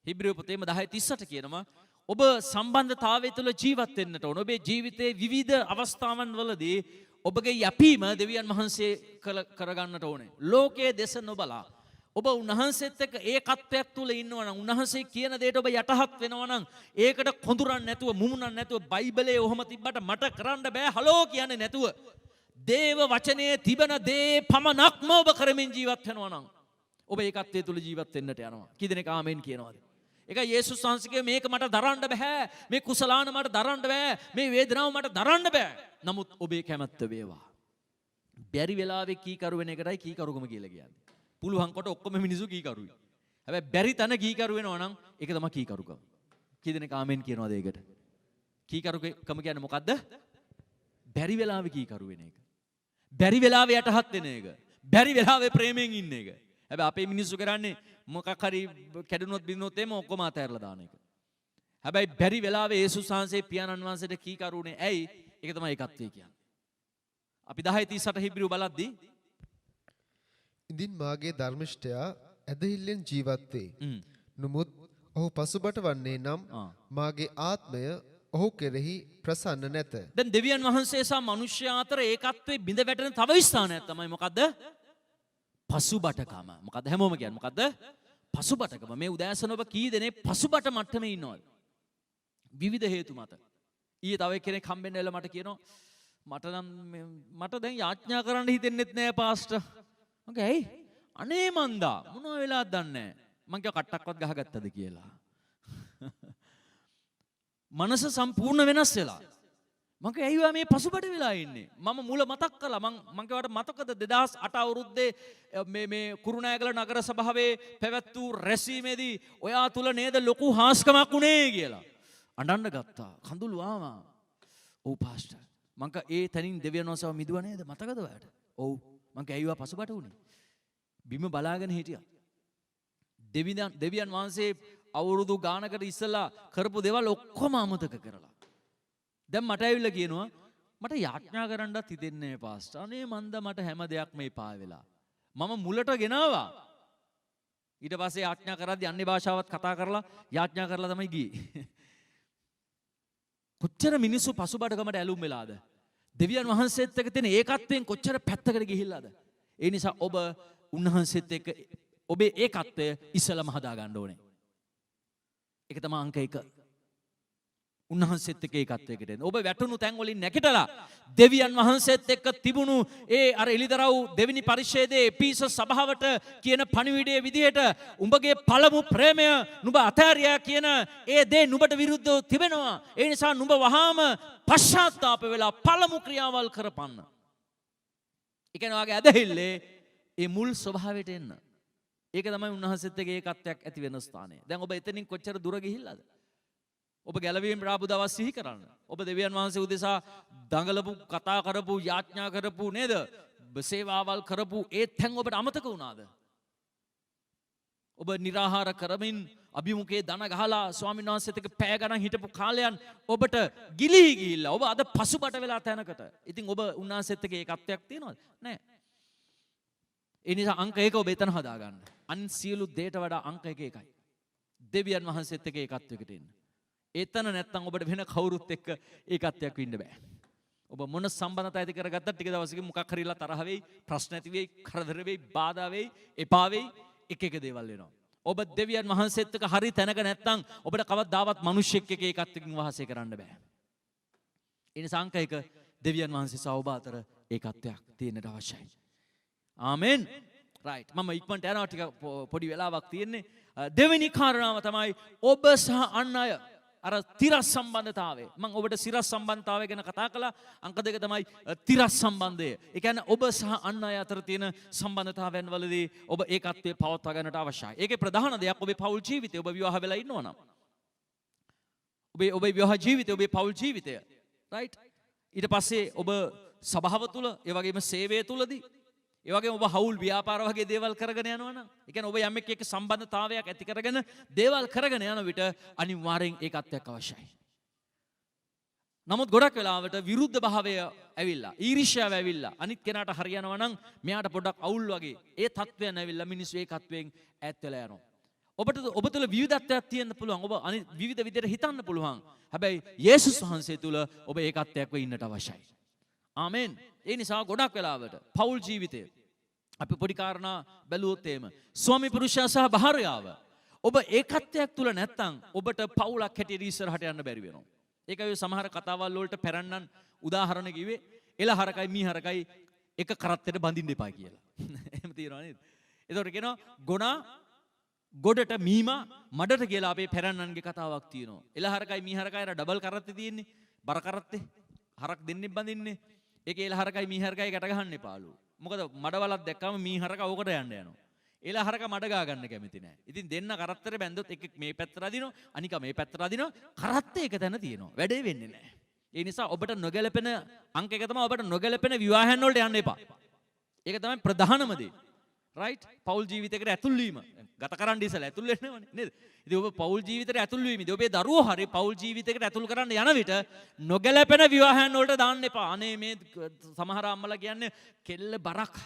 හිබ්‍රුව පොතේම 10:38 කියනවා ඔබ සම්බන්ධතාවය තුළ ජීවත් වෙන්නට ඕන. ඔබේ ජීවිතයේ විවිධ අවස්ථාවන් වලදී ඔබගේ යැපීම දෙවියන් වහන්සේ කරගන්නට ඕනේ. ලෝකයේ දෙස නොබලා ඔබ උන්වහන්සේත් එක්ක ඒකත්වයක් තුල ඉන්නවා නම් උන්වහන්සේ කියන දේට ඔබ යටහත් වෙනවා නම් ඒකට කොඳුරන්නේ නැතුව මුමුණන්නේ නැතුව බයිබලයේ ඔහම තිබ්බට මට කරන්න බෑ හලෝ කියන්නේ නැතුව දේව වචනේ තිබෙන දේ පමණක්ම ඔබ කරමින් ජීවත් වෙනවා නම් ඔබ ඒකත්වයේ තුල ජීවත් වෙන්නට යනවා. කී දෙනෙක් ආමෙන් කියනවාද? ඒක යේසුස් වහන්සේගේ මේක මට දරන්න බෑ. මේ කුසලාන මට දරන්න බෑ. මේ වේදනාව මට දරන්න බෑ. නමුත් ඔබේ කැමැත්ත වේවා. බැරි වෙලාවේ කීකරු වෙන එකටයි කීකරුකම කියලා කියන්නේ. පුළුවන් කොට ඔක්කොම මිනිස්සු කීකරුයි. හැබැයි බැරි තැන කීකරු වෙනවා නම් ඒක තමයි කීකරුකම. කී දෙනෙක් ආමෙන් කියනවාද ඒකට? කීකරුකම කියන්නේ මොකද්ද? බැරි වෙලාවේ කීකරු වෙන එක. බැරි වෙලාවේ යටහත් වෙන එක. බැරි වෙලාවේ ප්‍රේමයෙන් ඉන්න එක. හැබැයි අපේ මිනිස්සු කරන්නේ මොකක් හරි කැඩුනොත් බින්දුනොත් එම ඔක්කොම අතහැරලා දාන එක. හැබැයි බැරි වෙලාවේ යේසුස් වහන්සේ පියාණන් වහන්සේට කීකරුනේ ඇයි? ඒක තමයි ඒකත්වය කියන්නේ. අපි 10:38 හිබ්‍රිය බලද්දී ඉදින් මාගේ ධර්මිෂ්ඨයා ඇදහිල්ලෙන් ජීවත් වේ. නමුත් ඔහු පසුබට වන්නේ නම් මාගේ ආත්මය ඔහු කෙරෙහි ප්‍රසන්න නැත. දැන් දෙවියන් වහන්සේ සහ මිනිස්යා අතර ඒකත්වයේ බිඳ වැටෙන තව ස්ථානයක් තමයි මොකද්ද? පසුබටකම. මොකද්ද හැමෝම කියන්නේ? මොකද්ද? පසුබටකම. මේ උදෑසන ඔබ කී දෙනේ පසුබට මට්ටමේ ඉන්නවද? විවිධ හේතු මත. ඊයේ තව කෙනෙක් හම්බෙන්න එලා මට කියනවා මට දැන් යාඥා කරන්න හිතෙන්නෙත් නෑ පාස්ටර්. මම කිව්වා ඇයි? අනේ මන්දා මොනවා වෙලාද දන්නේ නෑ. මං කිව්වා කට්ටක්වත් ගහගත්තද කියලා. මනස සම්පූර්ණ වෙනස් වෙලා. මං කිව්වා ඇයි මේ පසුබට වෙලා ඉන්නේ? මම මුල මතක් කළා. මං කිව්වට මතකද 2008 අවුරුද්දේ මේ කුරුණෑගල නගර සභාවේ පැවැත් වූ රැසීමේදී ඔයා තුල නේද ලොකු හාස්කමක් උනේ කියලා. අඬන්න ගත්තා. කඳුළු ආවා. ඔව් පාස්ටර්. මං කිව්වා ඒ තනින් දෙවියන් වහන්සේව මිදුවා නේද? මතකද ඔයාට? ඔව්. මං කිව්වා ඇයි පසුබට උනේ? බිම බලාගෙන හිටියා. දෙවියන් වහන්සේ අවුරුදු ගානකට ඉස්සලා කරපු දේවල් ඔක්කොම අමතක කරලා. දැන් මට ඇවිල්ලා කියනවා මට යාඥා කරන්නත් හිතෙන්නේ නැහැ පාස්ටර්. අනේ මන්ද මට හැම දෙයක්ම එපා වෙලා. මම මුලට ගෙනාවා. ඊට පස්සේ යාඥා කරද්දී අන්‍ය භාෂාවත් කතා කරලා යාඥා කරලා තමයි ගියේ. කොච්චර මිනිස්සු පසුබටකමට ඇලුම් වෙලාද? දෙවියන් වහන්සේත් එක්ක තියෙන ඒකත්වයෙන් කොච්චර පැත්තකට ගිහිල්ලාද? ඒ නිසා ඔබ උන්වහන්සේත් එක්ක ඔබේ ඒකත්වය ඉස්සලම හදා ගන්න ඕනේ. ඒක තමයි අංක 1. උන්වහන්සේත් එක්ක ඒකත්වයකට එන්න. ඔබ වැටුණු තැන් වලින් නැගිටලා දෙවියන් වහන්සේත් එක්ක තිබුණු ඒ අර එලිදරව් දෙවෙනි පරිච්ඡේදයේ එපීස සභාවට කියන පණිවිඩයේ විදිහට උඹගේ පළමු ප්‍රේමය නුඹ අතහැරියා කියන ඒ දේ නුඹට විරුද්ධව තිබෙනවා. ඒ නිසා නුඹ වහාම පශ්චාත්තාප වෙලා පළමු ක්‍රියාවල් කරපන්න. ඒ කියන්නේ වාගේ ඇදහිල්ලේ ඒ මුල් ස්වභාවයට එන්න. ඒක තමයි උන්වහන්සේත් එක්ක ඒකත්වයක් ඇති වෙන ස්ථානය. දැන් ඔබ එතනින් කොච්චර දුර ගිහිල්ලාද? ඔබ ගැලවීම රාපු දවස් සිහි කරන්න. ඔබ දෙවියන් වහන්සේ උදෙසා දඟලපු, කතා කරපු, යාඥා කරපු නේද? සේවාවල් කරපු ඒ තැන් ඔබට අමතක වුණාද? ඔබ निराහාර කරමින් අභිමුඛයේ දන ගහලා ස්වාමීන් වහන්සේත් එක්ක පැය ගණන් හිටපු කාලයන් ඔබට ගිලිහි ගිහිල්ලා. ඔබ අද පසුබට වෙලා තැනකට. ඉතින් ඔබ උන්වහන්සේත් එක්ක ඒකත්වයක් තියනවද? නැහැ. ඒ නිසා අංක 1 ඔබ එතන හදාගන්න. අන් සියලු දේට වඩා අංක 1 එකයි. දෙවියන් වහන්සේත් එක්ක ඒකත්වයකට එන්න. එතන නැත්තම් ඔබට වෙන කවුරුත් එක්ක ඒකත්වයක් වෙන්න බෑ. ඔබ මොන සම්බන්ධතා ඇති කරගත්තත් ටික දවසකින් මොකක් හරිලා තරහ වෙයි, ප්‍රශ්න ඇති වෙයි, කරදර වෙයි, බාධා වෙයි, එපා වෙයි, එක දේවල් වෙනවා. ඔබ දෙවියන් වහන්සේත් එක්ක හරි තැනක නැත්තම් ඔබට කවදාවත් මිනිස්සෙක් එක්ක ඒකත්වකින් වාසය කරන්න බෑ. ඒ නිසා අංක 1 දෙවියන් වහන්සේ සහ ඔබ අතර ඒකත්වයක් තියෙන්නට අවශ්‍යයි. ආමෙන්. රයිට්. මම ඉක්මනට යනවා ටික පොඩි වෙලාවක් තියෙන්නේ. දෙවෙනි කාරණාව තමයි ඔබ සහ අන් අය අර තිරස් සම්බන්ධතාවය. මම ඔබට සිරස් සම්බන්ධතාවය ගැන කතා කළා. අංක 2 තමයි තිරස් සම්බන්ධය. ඒ කියන්නේ ඔබ සහ අන් අය අතර තියෙන සම්බන්ධතාවයන් වලදී ඔබ ඒකත්වයේ පවත්වා ගන්නට අවශ්‍යයි. ඒකේ ප්‍රධාන දෙයක් ඔබේ පෞල් ජීවිතය. ඔබ විවාහ වෙලා ඉන්නවා නම් ඔබේ විවාහ ජීවිතය, ඔබේ පෞල් ජීවිතය. රයිට්. ඊට පස්සේ ඔබ සභාව තුල, ඒ වගේම සේවය තුලදී, ඒ වගේම ඔබ හවුල් ව්‍යාපාර වගේ දේවල් කරගෙන යනවා නම්, ඒ කියන්නේ ඔබ යම් එක්ක සම්බන්ධතාවයක් ඇති කරගෙන දේවල් කරගෙන යන විට අනිවාර්යෙන් ඒකත්වයක් අවශ්‍යයි. නමුත් ගොඩක් වෙලාවට විරුද්ධ භාවය ඇවිල්ලා, ඊර්ෂ්‍යාව ඇවිල්ලා, අනිත් කෙනාට හරියනවා නම් මෙයාට පොඩ්ඩක් අවුල් වගේ ඒ තත්වයන් ඇවිල්ලා මිනිස්සු ඒකත්වයෙන් ඈත් වෙලා යනවා. ඔබ තුළ විවිධත්වයක් තියෙන්න පුළුවන්. ඔබ අනිත් විවිධ විදිහට හිතන්න පුළුවන්. හැබැයි යේසුස් වහන්සේ තුළ ඔබ ඒකත්වයක් වෙ ඉන්නට අවශ්‍යයි. ආමෙන්. ඒ නිසා ගොඩක් වෙලාවට පෞල් ජීවිතය අපි පොඩි කාරණා බැලුවොත් එහෙම ස්වාමි පුරුෂයා සහ භාර්යාව ඔබ ඒකත්වයක් තුල නැත්නම් ඔබට පෞලක් හැටියට ඉස්සරහට යන්න බැරි වෙනවා. ඒකයි සමහර කතාවල් වලට පැරන්නන් උදාහරණ කිව්වේ එළ හරකයි මී හරකයි එක කරත්තෙට බඳින්න එපා කියලා. එහෙම තියෙනවා නේද? ඒතකොට කියනවා ගොනා ගොඩට මීමා මඩට කියලා අපේ පැරන්නන්ගේ කතාවක් තියෙනවා. එළ හරකයි මී හරකයි අර ඩබල් කරත්තේ තියෙන්නේ. බර කරත්තේ හරක් දෙන්නේ බඳින්නේ. ඒක එළහරකයි මීහරකයි ගැට ගහන්න එපාලු. මොකද මඩවලක් දැක්කම මීහරක ඕකට යන්න යනවා. එළහරක මඩ ගා ගන්න කැමති නැහැ. ඉතින් දෙන්න කරත්තර බැන්දොත් එකෙක් මේ පැත්තට අදිනවා, අනික මේ පැත්තට අදිනවා. කරත්ත එක තැන තියෙනවා. වැඩේ වෙන්නේ නැහැ. ඒ නිසා ඔබට නොගැලපෙන අංක එක තමයි ඔබට නොගැලපෙන විවාහයන් වලට යන්න එපා. ඒක තමයි ප්‍රධානම දේ. රයිට්? පෞල් ජීවිතයකට ඇතුල් වීම. ගත කරන්න ඉස්සලා ඇතුල් වෙන්නවනේ නේද? ඉතින් ඔබ පෞල් ජීවිතයට ඇතුල් වීමදී ඔබේ දරුවෝ හරි පෞල් ජීවිතයකට ඇතුල් කරන්න යන විට නොගැලපෙන විවාහයන් වලට දාන්න එපා. අනේ මේ සමහර අම්මලා කියන්නේ කෙල්ල බරක්.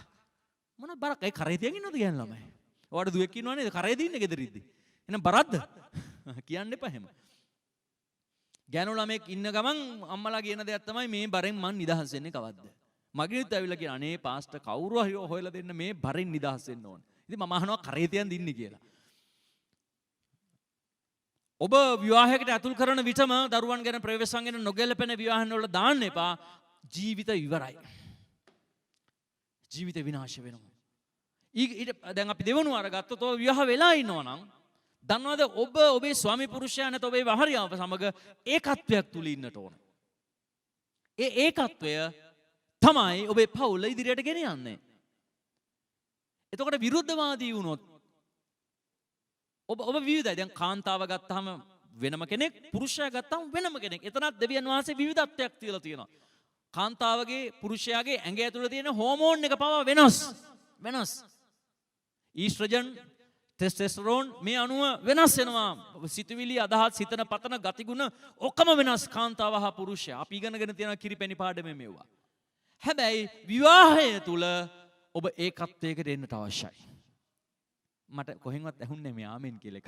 මොන බරක්? ඒ කරේ තියන් ඉන්නවද කියන ළමයි? ඔයාලට දුවෙක් ඉන්නව නේද? කරේ දින්නේ ගෙදරින්ද? එහෙනම් බරක්ද? කියන්න එපා එහෙම. ගෑනු ළමෙක් ඉන්න ගමන් අම්මලා කියන දෙයක් තමයි මේ බරෙන් මං නිදහස් වෙන්නේ කවද්ද? මගෙනුත් ඇවිල්ලා කියන අනේ පාස්ටර් කවුරු හරි හොයලා දෙන්න මේ බරෙන් නිදහස් වෙන්න ඕන. ඉතින් මම අහනවා කරේ තියන් දින්නේ කියලා. ඔබ විවාහයකට ඇතුල් කරන විටම දරුවන් ගැන ප්‍රවේශම් ගැන නොගැලපෙන විවාහන වල දාන්න එපා. ජීවිත ඉවරයි. ජීවිත විනාශ වෙනවා. ඊට දැන් අපි දෙවනුව අරගත්තොත් ඔබ විවාහ වෙලා ඉන්නවා නම් දන්නවද ඔබ ඔබේ ස්වාමි පුරුෂයා නැත්නම් ඔබේ භාර්යාව සමග ඒකත්වයක් තුල ඉන්නට ඕන. ඒ ඒකත්වය තමයි ඔබේ පවුල ඉදිරියට ගෙන යන්නේ. එතකොට විරුද්ධවාදී වුණොත් ඔබ විවිධයි. දැන් කාන්තාව ගත්තාම වෙනම කෙනෙක්, පුරුෂයා ගත්තාම වෙනම කෙනෙක්. එතනත් දෙවියන් වහන්සේ විවිධත්වයක් තියලා තියෙනවා. කාන්තාවගේ පුරුෂයාගේ ඇඟ ඇතුළේ තියෙන හෝමෝන් එක පවා වෙනස්. ඊස්ට්‍රජන්, ටෙස්ටෙස්ටරෝන් මේ අණුව වෙනස් වෙනවා. සිතුවිලි, අදහස්, සිතන පතන ගතිගුණ ඔක්කොම වෙනස්. කාන්තාව හා පුරුෂයා. අපි ඉගෙනගෙන තියෙන කිරිපැණි පාඩමේ මේවා. හැබැයි විවාහය තුල ඔබ ඒකත්වයකට එන්නට අවශ්‍යයි. මට කොහෙන්වත් ඇහුන්නේ මේ ආමෙන් කියලා එකක්.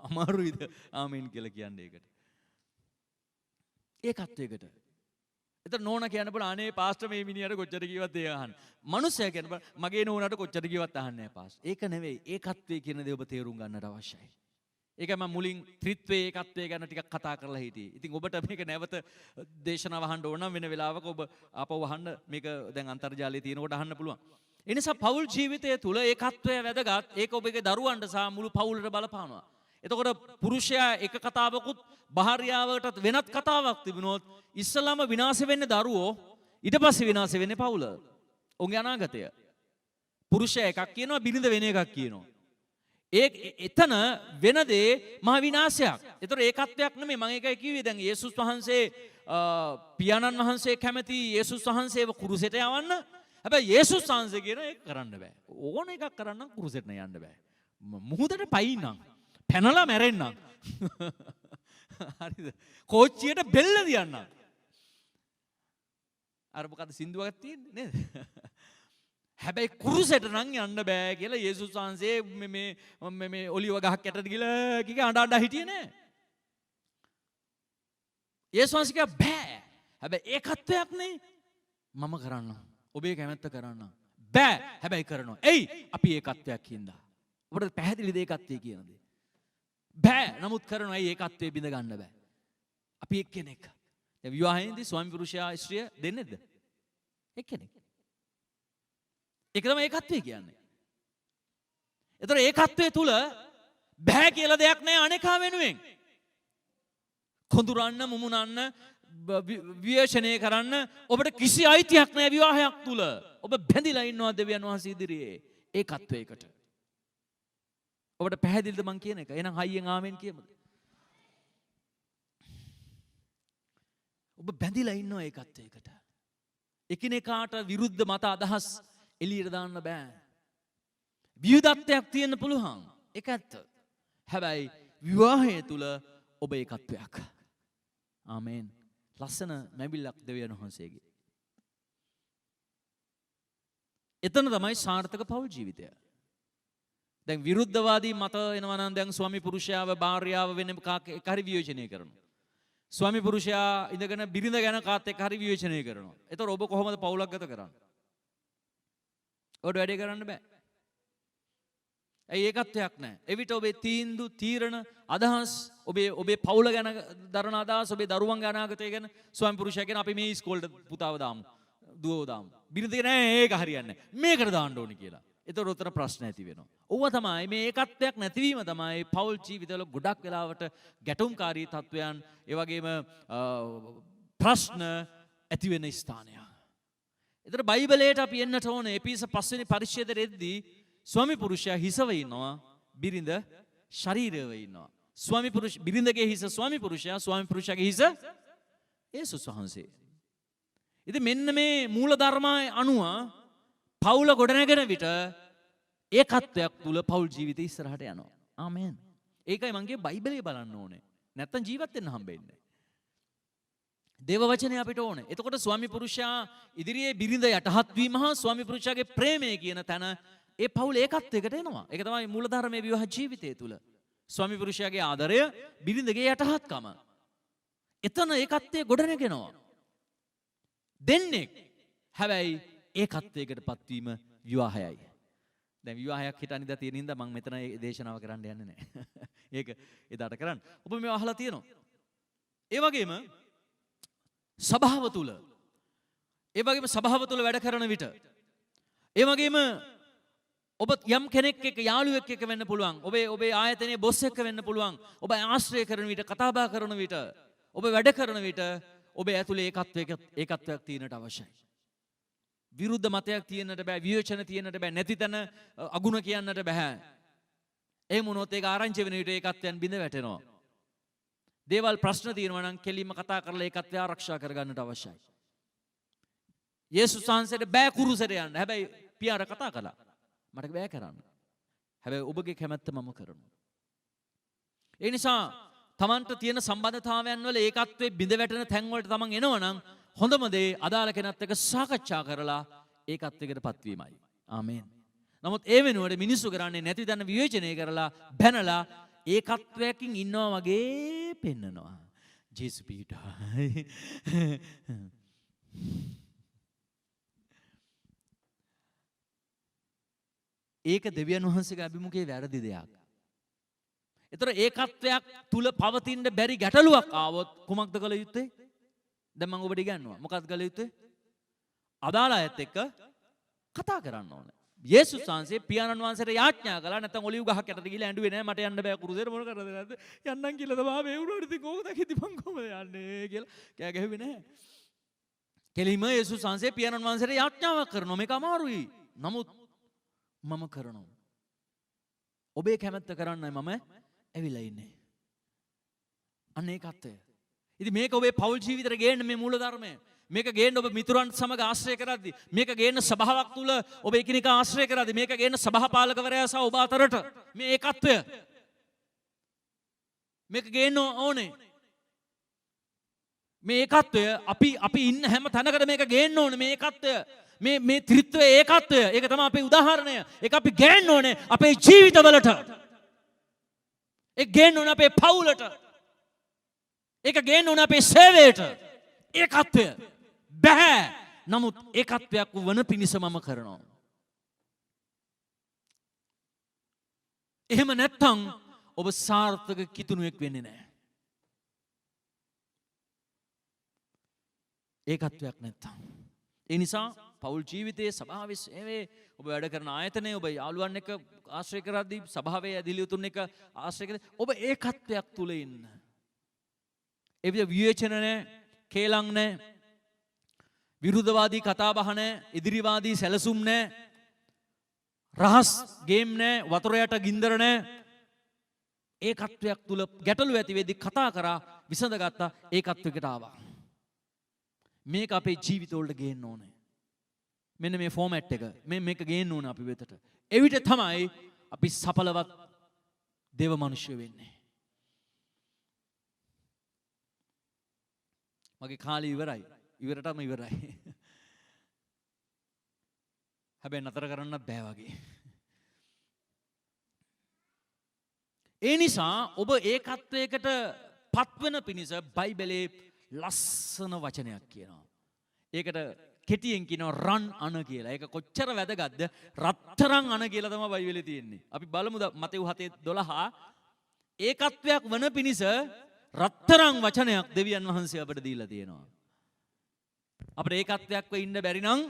අමාරුයිද ආමෙන් කියලා කියන්නේ ඒකට? ඒකත්වයකට. එතන නෝනා කියන්න බල අනේ පාස්ටර් මේ මිනිහට කොච්චර කිව්වත් ඒ අහන්න. මනුස්සයා කියන්න බල මගේ නෝනාට කොච්චර කිව්වත් අහන්නේ නැහැ පාස්ටර්. ඒක නෙවෙයි ඒකත්වයේ කියන දේ ඔබ තේරුම් ගන්නට අවශ්‍යයි. ඒකයි මම මුලින් ත්‍රිත්වයේ ඒකත්වය ගැන ටිකක් කතා කරලා හිටියේ. ඉතින් ඔබට මේක නැවත දේශනාව අහන්න ඕන නම් වෙන වෙලාවක ඔබ ආපහු අහන්න. මේක දැන් අන්තර්ජාලයේ තියෙනකොට අහන්න පුළුවන්. ඒ නිසා පෞල් ජීවිතය තුල ඒකත්වය වැදගත්. ඒක ඔබගේ දරුවන්ට සහ මුළු පවුලට බලපානවා. එතකොට පුරුෂයා එක කතාවකුත් භාර්යාවකටත් වෙනත් කතාවක් තිබුණොත් ඉස්සලාම විනාශ වෙන්නේ දරුවෝ, ඊට පස්සේ විනාශ වෙන්නේ පවුල. ඔවුන්ගේ අනාගතය. පුරුෂයා එකක් කියනවා, බිරිඳ වෙන එකක් කියනවා. එතන වෙන දේ මහ විනාශයක්. ඒතර ඒකත්වයක් නෙමෙයි. මම ඒකයි කිව්වේ දැන් යේසුස් වහන්සේ පියාණන් වහන්සේ කැමති යේසුස් වහන්සේව කුරුසෙට යවන්න. හැබැයි යේසුස් වහන්සේ කියන ඒක කරන්න බෑ. ඕන එකක් කරන්න කුරුසෙට යන්න බෑ. මුහුදට පයින්නම්. පැනලා මැරෙන්නම්. හරිද? කෝච්චියට බෙල්ල දියන්නම්. අර මොකද සින්දුවක් තියෙන්නේ නේද? හැබැයි කුරුසෙට නම් යන්න බෑ කියලා යේසුස් වහන්සේ මේ ඔලිව ගහක් යටට ගිහලා කික අඬ හිටියේ නෑ. යේසුස් වහන්සේ කිව්වා බෑ. හැබැයි ඒකත්වයක් නේ. මම කරන්නම්. ඔබේ කැමැත්ත කරන්නම්. බෑ. හැබැයි කරනවා. එයි අපි ඒකත්වයක් හින්දා. ඔබට පැහැදිලිද ඒකත්වය කියන දේ? බෑ. නමුත් කරනවා. එයි ඒකත්වයේ බිඳ ගන්න බෑ. අපි එක්කෙනෙක්. දැන් විවාහයේදී ස්වාමි පුරුෂයා ස්ත්‍රිය දෙන්නේද? එක්කෙනෙක්. ඒක තමයි ඒකත්වය කියන්නේ. ඒතර ඒකත්වයේ තුල බෑ කියලා දෙයක් නෑ අනේකා වෙනුවෙන්. කොඳුරන්න, මුමුණන්න, විවේචනය කරන්න ඔබට කිසි අයිතියක් නෑ විවාහයක් තුල. ඔබ බැඳිලා ඉන්නවා දෙවියන් වහන්සේ ඉදිරියේ ඒකත්වයකට. ඔබට පැහැදිලිද මං කියන එක? එහෙනම් හයියෙන් ආමෙන් කියමුද? ඔබ බැඳිලා ඉන්නවා ඒකත්වයකට. එකිනෙකාට විරුද්ධ මත අදහස් එළියට දාන්න බෑ. විවිධත්වයක් තියෙන්න පුළුවන්. ඒක ඇත්ත. හැබැයි විවාහය තුල ඔබ ඒකත්වයක්. ආමේන්. ලස්සන මැබිල්ලක් දෙවියන් වහන්සේගේ. එතන තමයි සාර්ථක පෞල් ජීවිතය. දැන් විරුද්ධවාදී මත එනවා නම් දැන් ස්වාමි පුරුෂයාව භාර්යාව වෙන එක හරි විවේචනය කරනවා. ස්වාමි පුරුෂයා ඉඳගෙන බිරිඳ ගැන කාත් එක්ක හරි විවේචනය කරනවා. ඒතකොට ඔබ කොහොමද පවුලක් ගත කරන්නේ? ඔබට වැඩේ කරන්න බෑ. ඇයි ඒකත්වයක් නැහැ. එවිට ඔබේ තීන්දුව, තීරණ, අදහස්, ඔබේ පවුල ගැන දරන අදහස්, ඔබේ දරුවන් ගැන අනාගතය ගැන ස්වාමි පුරුෂයා කියන අපි මේ ඉස්කෝලේට පුතාව දාමු, දුවව දාමු. බිරිඳ නෑ ඒක හරියන්නේ නැහැ. මේකට දාන්න ඕනේ කියලා. ඒතකොට උතර ප්‍රශ්න ඇති වෙනවා. ඕව තමයි මේ ඒකත්වයක් නැතිවීම තමයි පෞල් ජීවිතවල ගොඩක් වෙලාවට ගැටුම්කාරී තත්වයන්, ඒ වගේම ප්‍රශ්න ඇති වෙන ස්ථානයක්. ඒතර බයිබලයට අපි එන්නට ඕනේ එපිස 5 වෙනි පරිච්ඡේදයේ එද්දී ස්වාමි පුරුෂයා හිසව ඉන්නවා, බිරිඳ ශරීරයව ඉන්නවා. බිරිඳගේ හිස ස්වාමි පුරුෂයා, ස්වාමි පුරුෂයාගේ හිස යේසුස් වහන්සේ. ඉතින් මෙන්න මේ මූල ධර්මයේ අනුව පවුල ගොඩනැගෙන විට ඒකත්වයක් තුල පවුල් ජීවිතය ඉස්සරහට යනවා. ආමෙන්. ඒකයි මම කියේ බයිබලයේ බලන්න ඕනේ. නැත්තම් ජීවත් වෙන්න හම්බෙන්නේ. දේව වචනය අපිට ඕනේ. එතකොට ස්වාමි පුරුෂයා ඉදිරියේ බිරිඳ යටහත් වීම හා ස්වාමි පුරුෂයාගේ ප්‍රේමය කියන තැන ඒ පවුල ඒකත්වයකට එනවා. ඒක තමයි මූලධර්මයේ විවාහ ජීවිතය තුල. ස්වාමි පුරුෂයාගේ ආදරය, බිරිඳගේ යටහත්කම. එතන ඒකත්වයේ ගොඩනගෙනවා. දෙන්නේ හැබැයි ඒකත්වයකට පත්වීම විවාහයයි. දැන් විවාහයක් හිටනින්ද තියෙන හින්දා මම මෙතන ඒ දේශනාව කරන්න යන්නේ නැහැ. ඒක එදාට කරන්න. ඔබ මේව අහලා තියෙනවා. ඒ වගේම සභාව තුල වැඩ කරන විට ඒ වගේම ඔබ යම් කෙනෙක් එක්ක යාළුවෙක් එක්ක වෙන්න පුළුවන්. ඔබේ ආයතනයේ බොස් එක්ක වෙන්න පුළුවන්. ඔබ ආශ්‍රය කරන විට, කතා බහ කරන විට, ඔබ වැඩ කරන විට ඔබ ඇතුලේ ඒකත්වයක් තියෙන්නට අවශ්‍යයි. විරුද්ධ මතයක් තියෙන්නට බෑ, විවේචන තියෙන්නට බෑ, නැති තැන අගුණ කියන්නට බෑ. එහෙම වුණොත් ඒක ආරංචි වෙන විට ඒකත්වයන් බිඳ වැටෙනවා. දේවල් ප්‍රශ්න තියෙනවා නම් කෙලින්ම කතා කරලා ඒකත්වය ආරක්ෂා කරගන්නට අවශ්‍යයි. යේසුස් වහන්සේට බෑ කුරුසෙට යන්න. හැබැයි පියාට කතා කළා. මට බෑ කරන්න. හැබැයි ඔබගේ කැමැත්ත මම කරනවා. ඒ නිසා තමන්ට තියෙන සම්බන්ධතාවයන් වල ඒකත්වයේ බිඳ වැටෙන තැන් වලට තමන් එනවනම් හොඳම දේ අදාළ කෙනත් එක්ක සාකච්ඡා කරලා ඒකත්වයකට පත්වීමයි. ආමේන්. නමුත් ඒ වෙනුවට මිනිස්සු කරන්නේ නැති දන්න විවේචනය කරලා බැනලා ඒකත්වයකින් ඉන්නවා වගේ පෙන්නනවා. ජේසු පීඨයි. ඒක දෙවියන් වහන්සේගේ අභිමුඛයේ වැරදි දෙයක්. ඒතර ඒකත්වයක් තුල පවතින්න බැරි ගැටලුවක් ආවොත් කුමක්ද කළ යුත්තේ? දැන් මම ඔබට ඉගන්නවා. මොකක්ද කළ යුත්තේ? අදාළ අයත් එක්ක කතා කරන්න ඕනේ. යේසුස් වහන්සේ පියාණන් වහන්සේට යාඥා කළා. නැත්නම් ඔලිව් ගහක් යටට ගිහලා ඇඬුවේ නැහැ. මට යන්න බෑ කුරුසෙට මොන කරද නැද්ද? යන්නම් කියලා තමයි මේ වුණාට ඉතින් කොහොමද කිව්දි මං කොහොමද යන්නේ කියලා කෑ ගැහුවේ නැහැ. කෙලින්ම යේසුස් වහන්සේ පියාණන් වහන්සේට යාඥාවක් කරනවා. මේක අමාරුයි. නමුත් මම කරනවා. ඔබේ කැමැත්ත කරන්නයි මම ඇවිල්ලා ඉන්නේ. අන්න ඒකත්වය. ඉතින් මේක ඔබේ පෞල් ජීවිතේට ගේන්න මේ මූල ධර්මය. මේක ගේන්න ඔබ මිතුරන් සමග ආශ්‍රය කරද්දී, මේක ගේන්න සභාවක් තුල ඔබ එකිනෙකා ආශ්‍රය කරද්දී, මේක ගේන්න සභාපාලකවරයා සහ ඔබ අතරට මේ ඒකත්වය මේක ගේන්න ඕනේ. මේ ඒකත්වය අපි ඉන්න හැම තැනකට මේක ගේන්න ඕනේ. මේ ඒකත්වය මේ ත්‍රිත්වයේ ඒකත්වය, ඒක තමයි අපේ උදාහරණය. ඒක අපි ගේන්න ඕනේ අපේ ජීවිතවලට. ඒක ගේන්න ඕනේ අපේ පවුලට. ඒක ගේන්න ඕනේ අපේ සේවයට. ඒකත්වය බෑ. නමුත් ඒකත්වයක් වන පිණිස මම කරනවා. එහෙම නැත්තම් ඔබ සාර්ථක කිතුණුවෙක් වෙන්නේ නැහැ. ඒකත්වයක් නැත්තම්. ඒ නිසා පෞල් ජීවිතයේ, සභාවේ සේවයේ, ඔබ වැඩ කරන ආයතනයේ, ඔබ යාළුවන් එක්ක ආශ්‍රය කරද්දී, සභාවේ ඇදිලියුතුන් එක්ක ආශ්‍රය කරද්දී ඔබ ඒකත්වයක් තුල ඉන්න. ඒ විදිහ විවේචන නැහැ, කේලම් නැහැ, විරුද්ධවාදී කතා බහ නැහැ, ඉදිරිවාදී සැලසුම් නැහැ, රහස් ගේම් නැහැ, වතුර යට ගින්දර නැහැ. ඒකත්වයක් තුල ගැටලු ඇති වෙද්දී කතා කරා විසඳගත්තා, ඒකත්වයකට ආවා. මේක අපේ ජීවිතවලට ගේන්න ඕනේ. මෙන්න මේ ෆෝමැට් එක මේක ගේන්න ඕනේ අපි වෙතට. එවිට තමයි අපි සඵලවත් දේව මනුෂ්‍ය වෙන්නේ. මගේ කාලේ ඉවරයි. ඉවරටම ඉවරයි. හැබැයි නතර කරන්න බෑ වගේ. ඒ නිසා ඔබ ඒකත්වයකට පත්වන පිණිස බයිබලයේ ලස්සන වචනයක් කියනවා. ඒකට කෙටියෙන් කියනවා රන් අන කියලා. ඒක කොච්චර වැදගත්ද? රත්තරන් අන කියලා තමයි බයිබලයේ තියෙන්නේ. අපි බලමු මතෙව් 7:12. ඒකත්වයක් වන පිණිස රත්තරන් වචනයක් දෙවියන් වහන්සේ අපට දීලා තියෙනවා. අපිට ඒකත්වයක්ව ඉන්න බැරි නම්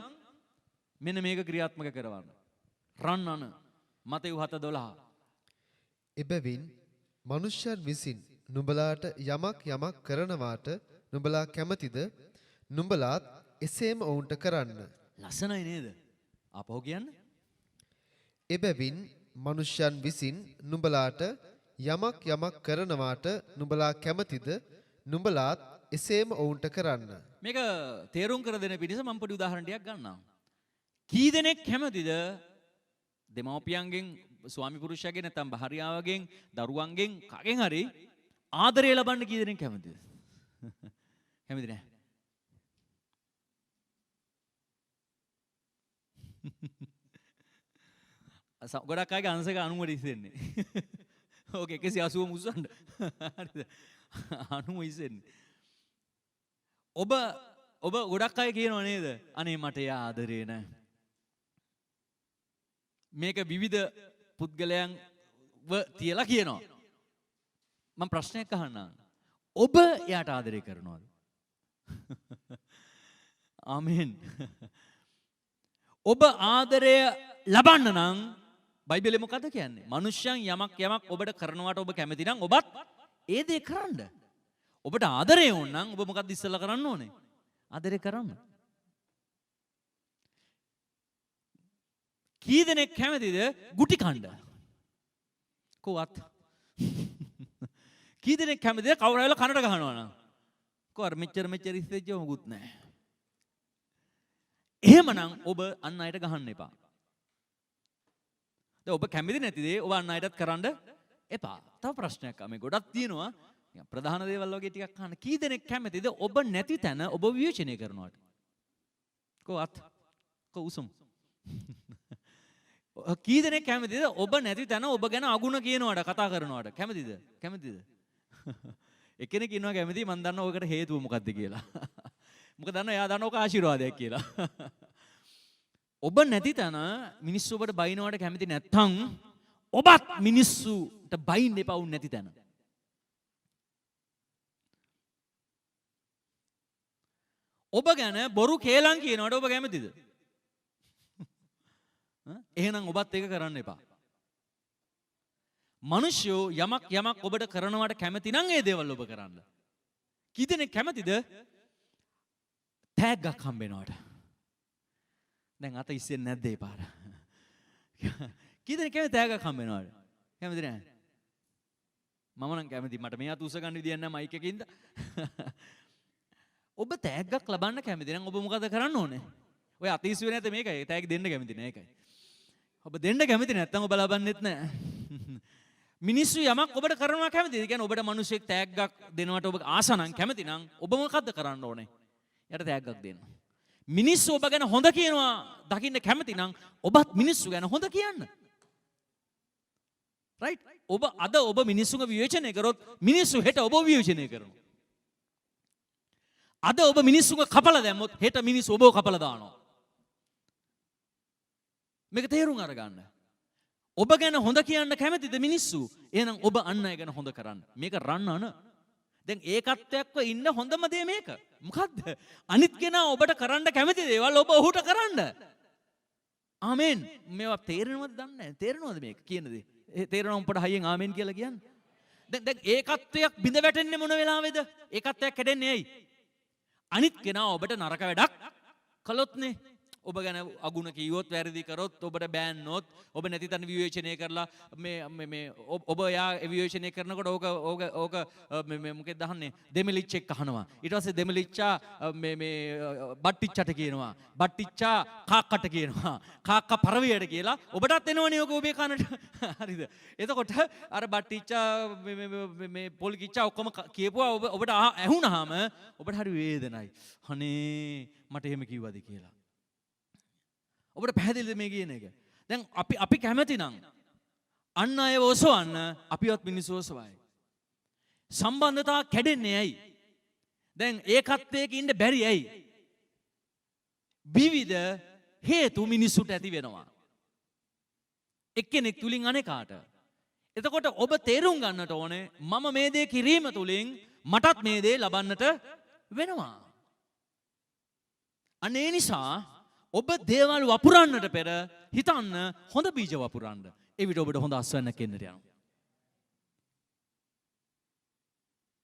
මෙන්න මේක ක්‍රියාත්මක කරවන්න. රන් අන මතෙව් 7:12. එබැවින් මනුෂ්‍යයන් විසින් නුඹලාට යමක් කරනවාට නුඹලා කැමතිද? නුඹලාත් එසේම ඔවුන්ට කරන්න. ලස්සනයි නේද? ආපහු කියන්න. එබැවින් මනුෂ්‍යයන් විසින් නුඹලාට යමක් කරනවාට නුඹලා කැමතිද? නුඹලාත් එසේම ඔවුන්ට කරන්න. මේක තේරුම් කර දෙන පිණිස මම පොඩි උදාහරණයක් ගන්නම්. කී දෙනෙක් කැමතිද දෙමව්පියන්ගෙන්, ස්වාමි පුරුෂයාගෙන්, නැත්නම් භාර්යාවගෙන්, දරුවන්ගෙන් කගෙන් හරි ආදරය ලබන්න කී දෙනෙක් කැමතිද? කැමති නැහැ. ගොඩක් අයගේ අංශක 90ට ඉස්සෙන්නේ. ඕක 180 මුස්සන්න. හරිද? 90 ඉස්සෙන්නේ. ඔබ ගොඩක් අය කියනවා නේද? අනේ මට එයා ආදරේ නැහැ. මේක විවිධ පුද්ගලයන්ව තියලා කියනවා. මම ප්‍රශ්නයක් අහන්නම්. ඔබ එයාට ආදරේ කරනවද? ආමෙන්. ඔබ ආදරය ලබන්න නම් බයිබලේ මොකද කියන්නේ? මනුෂ්‍යයන් යමක් ඔබට කරනවට ඔබ කැමති නම් ඔබත් ඒ දේ කරන්න. ඔබට ආදරය ඕන නම් ඔබ මොකක්ද ඉස්සෙල්ලා කරන්න ඕනේ? ආදරය කරන්න. කී දෙනෙක් කැමතිද ගුටි කන්න? කොවත්. කී දෙනෙක් කැමතිද කවුරු හරි කනට ගහනවා නම්? කොහොර මෙච්චර ඉස්සෙච්ච මොකුත් නැහැ. එහෙමනම් ඔබ අන් අයට ගහන්න එපා. දැන් ඔබ කැමති නැති දේ ඔබ අන් අයටත් කරන්න එපා. තව ප්‍රශ්නයක් මේ ගොඩක් තියෙනවා. ප්‍රධාන දේවල් වගේ ටිකක් අහන්න. කී දෙනෙක් කැමතිද ඔබ නැති තැන ඔබ විවේචනය කරනවට? කොහොත් කොහොසම්. කී දෙනෙක් කැමතිද ඔබ නැති තැන ඔබ ගැන අගුණ කියනවට, කතා කරනවට? කැමතිද? එක්කෙනෙක් ඉන්නවා කැමති, මම දන්නවා ඔයකට හේතුව මොකද්ද කියලා. මොකද දන්නවා එයා දන්නවා ඔක ආශිර්වාදයක් කියලා. ඔබ නැති තැන මිනිස්සු ඔබට බයිනවට කැමති නැත්නම් ඔබත් මිනිස්සුට බයින්න එපා උන් නැති තැන. ඔබ ගැන බොරු කේලම් කියනවට ඔබ කැමතිද? එහෙනම් ඔබත් ඒක කරන්න එපා. මිනිස්සු යමක් ඔබට කරනවට කැමති නම් ඒ දේවල් ඔබ කරන්න. කී දෙනෙක් කැමතිද තෑග්ගක් හම්බෙනවට? දැන් අත ඉස්සෙන්නේ නැද්ද ඒ පාර? කී දෙනෙක් කැමති තෑග්ගක් හම්බෙනවට? කැමති නැහැ. මම නම් කැමති. මට මේ අත උස ගන්න විදියක් නැහැ මයික් එකකින්ද. ඔබ තෑග්ගක් ලබන්න කැමති නම් ඔබ මොකද කරන්න ඕනේ? ඔය අත ඉස්සුවේ නැත මේකයි. තෑග් දෙන්න කැමති නෑ ඒකයි. ඔබ දෙන්න කැමති නැත්නම් ඔබ ලබන්නෙත් නෑ. මිනිස්සු යමක් ඔබට කරනවා කැමතිද? කියන්නේ ඔබට මිනිස්සෙක් තෑග්ගක් දෙනවට ඔබ ආස නම් කැමති නම් ඔබ මොකද්ද කරන්න ඕනේ? යට තෑග්ගක් දෙන්න. මිනිස්සු ඔබ ගැන හොඳ කියනවා දකින්න කැමති නම් ඔබත් මිනිස්සු ගැන හොඳ කියන්න. රයිට්? ඔබ මිනිස්සුන්ව විවේචනය කරොත් මිනිස්සු හෙට ඔබ විවේචනය කරනවා. අද ඔබ මිනිස්සුන්ව කපලා දැම්මොත් හෙට මිනිස්සු ඔබව කපලා දානවා. මේක තේරුම් අරගන්න. ඔබ ගැන හොඳ කියන්න කැමතිද මිනිස්සු? එහෙනම් ඔබ අන් අය ගැන හොඳ කරන්න. මේක රන්නන. දැන් ඒකත්වයක්ව ඉන්න හොඳම දේ මේක. මොකද්ද? අනිත් කෙනා ඔබට කරන්න කැමති දේවල් ඔබ ඔහුට කරන්න. ආමෙන්. මේවා තේරෙනවද දන්නේ නැහැ. තේරෙනවද මේක කියන දේ? තේරෙනවා උඹට හයියෙන් ආමෙන් කියලා කියන්නේ. දැන් ඒකත්වයක් බිඳ වැටෙන්නේ මොන වෙලාවේද? ඒකත්වයක් කැඩෙන්නේ ඇයි? අනිත් කෙනා ඔබට නරක වැඩක් කළොත්නේ. ඔබ ගැන අගුණ කිව්වොත්, වැරදි කරොත්, ඔබට බෑන්නොත්, ඔබ නැති තැන විවේචනය කරලා ඔබ යා විවේචනය කරනකොට ඕක මොකෙද අහන්නේ? දෙමෙලිච්චෙක් අහනවා. ඊට පස්සේ දෙමෙලිච්චා බට්ටිච්චට කියනවා. බට්ටිච්චා කාක්කට කියනවා. කාක්කා පරවියට කියලා ඔබටත් එනවනේ ඔක ඔබේ කනට. හරිද? එතකොට අර බට්ටිච්චා පොල්කිච්චා ඔක්කොම කියපුවා ඔබට ඇහුණාම ඔබට හරි වේදනයි. අනේ මට එහෙම කිව්වද කියලා. ඔබට පැහැදිලිද මේ කියන එක? දැන් අපි කැමති නම් අන් අයව ඔසවන්න අපිවත් මිනිස්සු ඔසවයි. සම්බන්ධතාව කැඩෙන්නේ ඇයි? දැන් ඒකත්වයක ඉන්න බැරි ඇයි? විවිධ හේතු මිනිස්සුට ඇති වෙනවා. එක්කෙනෙක් තුලින් අනේකාට. එතකොට ඔබ තේරුම් ගන්නට ඕනේ මම මේ දේ කිරීම තුලින් මටත් මේ දේ ලබන්නට වෙනවා. අනේ නිසා ඔබ දේවල් වපුරන්නට පෙර හිතන්න හොඳ බීජ වපුරන්න. එවිට ඔබට හොඳ අස්වැන්නක් එන්නට යනවා.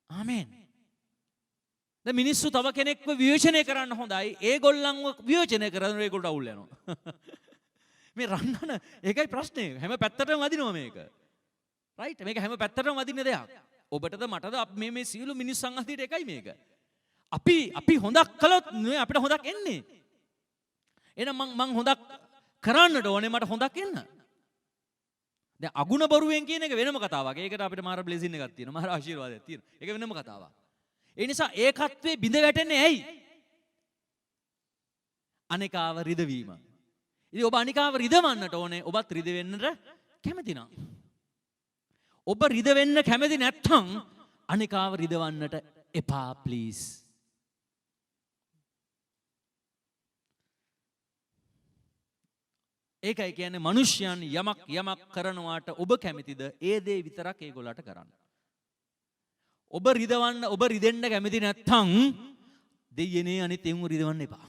ආමෙන්. දැන් මිනිස්සු තව කෙනෙක්ව විවේචනය කරන්න හොඳයි. ඒගොල්ලන්ව විවේචනය කරන ඒගොල්ලෝ අවුල් යනවා. මේ රන්නන ඒකයි ප්‍රශ්නේ. හැම පැත්තටම වදිනවා මේක. රයිට්? මේක හැම පැත්තටම වදින දෙයක්. ඔබටද මටද මේ සියලු මිනිස්සුන් අතර එකයි මේක. අපි හොඳක් කළොත් නෙවෙයි අපිට හොඳක් එන්නේ. එහෙනම් මං හොඳක් කරන්නට ඕනේ මට හොඳක් එන්න. දැන් අගුණ බොරුවෙන් කියන එක වෙනම කතාවක්. ඒකට අපිට මාර බ්ලෙසින් එකක් තියෙනවා. මාර ආශිර්වාදයක් තියෙනවා. ඒක වෙනම කතාවක්. ඒ නිසා ඒකත්වයේ බිඳ වැටෙන්නේ ඇයි? අනිකාව රිදවීම. ඉතින් ඔබ අනිකාව රිදවන්නට ඕනේ. ඔබත් රිදවෙන්නට කැමති නම්. ඔබ රිදවෙන්න කැමති නැත්නම් අනිකාව රිදවන්නට එපා ප්ලීස්. ඒකයි කියන්නේ මිනිස්යන් යමක් කරනවාට ඔබ කැමතිද? ඒ දේ විතරක් ඒගොල්ලන්ට කරන්න. ඔබ රිදෙන්න කැමති නැත්නම් දෙයියනේ අනිත් එවුන් රිදවන්න එපා.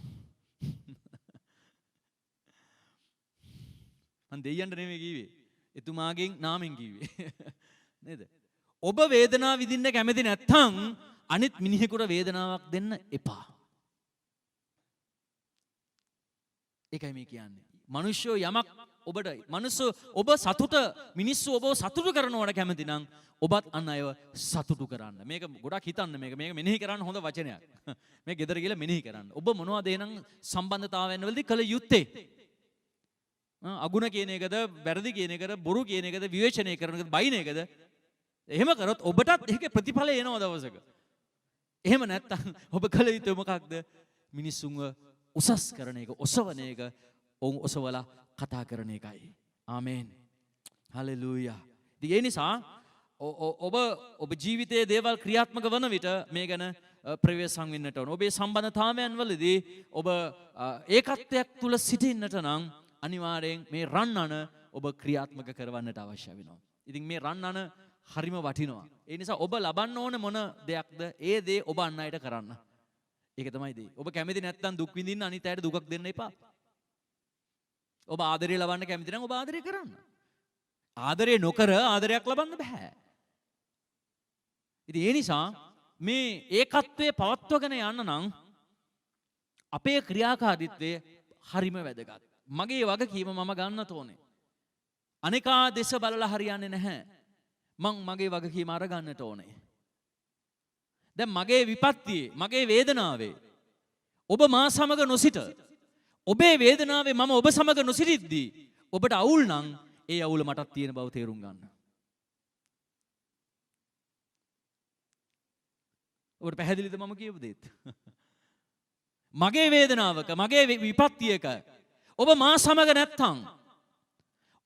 මං දෙයියන්ට නෙමෙයි කිව්වේ. එතුමාගෙන් නාමෙන් කිව්වේ. නේද? ඔබ වේදනාව විඳින්න කැමති නැත්නම් අනිත් මිනිහෙකුට වේදනාවක් දෙන්න එපා. ඒකයි මේ කියන්නේ. මිනිස්සු යමක් ඔබට ඔබ සතුට මිනිස්සු ඔබ සතුටු කරනවට කැමති නම් ඔබත් අන් අයව සතුටු කරන්න. මේක ගොඩක් හිතන්න මේක මෙනෙහි කරන්න හොඳ වචනයක්. මේ ගෙදර ගිහලා මෙනෙහි කරන්න. ඔබ මොනවද එහෙනම් සම්බන්ධතාවයන් වලදී කළ යුත්තේ? අගුණ කියන එකද, වැරදි කියන එකද, බොරු කියන එකද, විවේචනය කරන එකද, බයින එකද? එහෙම කරොත් ඔබටත් ඒකේ ප්‍රතිඵල එනවා දවසක. එහෙම නැත්තම් ඔබ කළ යුත්තේ මොකක්ද? මිනිස්සුන්ව උසස් කරන එක, ඔසවන එක, ඔසවලා කතා කරන එකයි. ආමේන්. හලෙලූයා. ඒ නිසා ඔබ ජීවිතයේ දේවල් ක්‍රියාත්මක වන විට මේ ගැන ප්‍රවේශම් වෙන්නට ඕන. ඔබේ සම්බන්ධතාවයන් වලදී ඔබ ඒකත්වයක් තුල සිටින්නට නම් අනිවාර්යෙන් මේ රන්නන ඔබ ක්‍රියාත්මක කරවන්නට අවශ්‍ය වෙනවා. ඉතින් මේ රන්නන හරිම වටිනවා. ඒ නිසා ඔබ ලබන්න ඕන මොන දෙයක්ද ඒ දේ ඔබ අන් අයට කරන්න. ඒක තමයි දේ. ඔබ කැමති නැත්නම් දුක් විඳින්න අනිත් අයට දුකක් දෙන්න එපා. ඔබ ආදරය ලබන්න කැමති නම් ඔබ ආදරය කරන්න. ආදරය නොකර ආදරයක් ලබන්න බෑ. ඉතින් ඒ නිසා මේ ඒකත්වයේ පවත්වගෙන යන්න නම් අපේ ක්‍රියාකාරීත්වය හරිම වැදගත්. මගේ වගකීම මම ගන්නට ඕනේ. අනිකා දෙස බලලා හරියන්නේ නැහැ. මගේ වගකීම අරගන්නට ඕනේ. දැන් මගේ විපත්තියේ මගේ වේදනාවේ ඔබ මා සමග නොසිට ඔබේ වේදනාවේ මම ඔබ සමග නොසිටිද්දී ඔබට අවුල් නම් ඒ අවුල මටත් තියෙන බව තේරුම් ගන්න. ඔබට පැහැදිලිද මම කියපු දේත්? මගේ වේදනාවක මගේ විපත්තියක ඔබ මා සමග නැත්තම්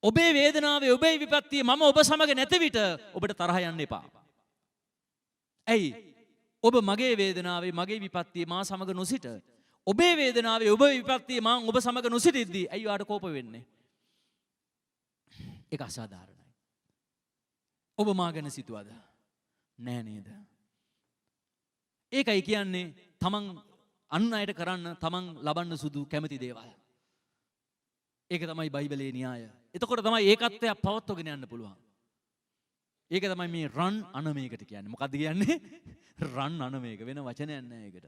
ඔබේ වේදනාවේ ඔබේ විපත්තියේ මම ඔබ සමග නැති විට ඔබට තරහ යන්න එපා. ඇයි? ඔබ මගේ වේදනාවේ මගේ විපත්තියේ මා සමග නොසිට ඔබේ වේදනාවේ ඔබ විපත්තියේ මම ඔබ සමග නොසිටිද්දී ඇයි ඔයාට කෝප වෙන්නේ? ඒක අසාධාරණයි. ඔබ මා ගැන සිතුවද? නෑ නේද? ඒකයි කියන්නේ තමන් අන් අයට කරන්න තමන් ලබන්න සුදු කැමති දේවල්. ඒක තමයි බයිබලයේ න්‍යාය. එතකොට තමයි ඒකත්වයක් පවත්වගෙන යන්න පුළුවන්. ඒක තමයි මේ රන් අනමේකට කියන්නේ. මොකද්ද කියන්නේ? රන් අනමේක වෙන වචනයක් නෑ ඒකට.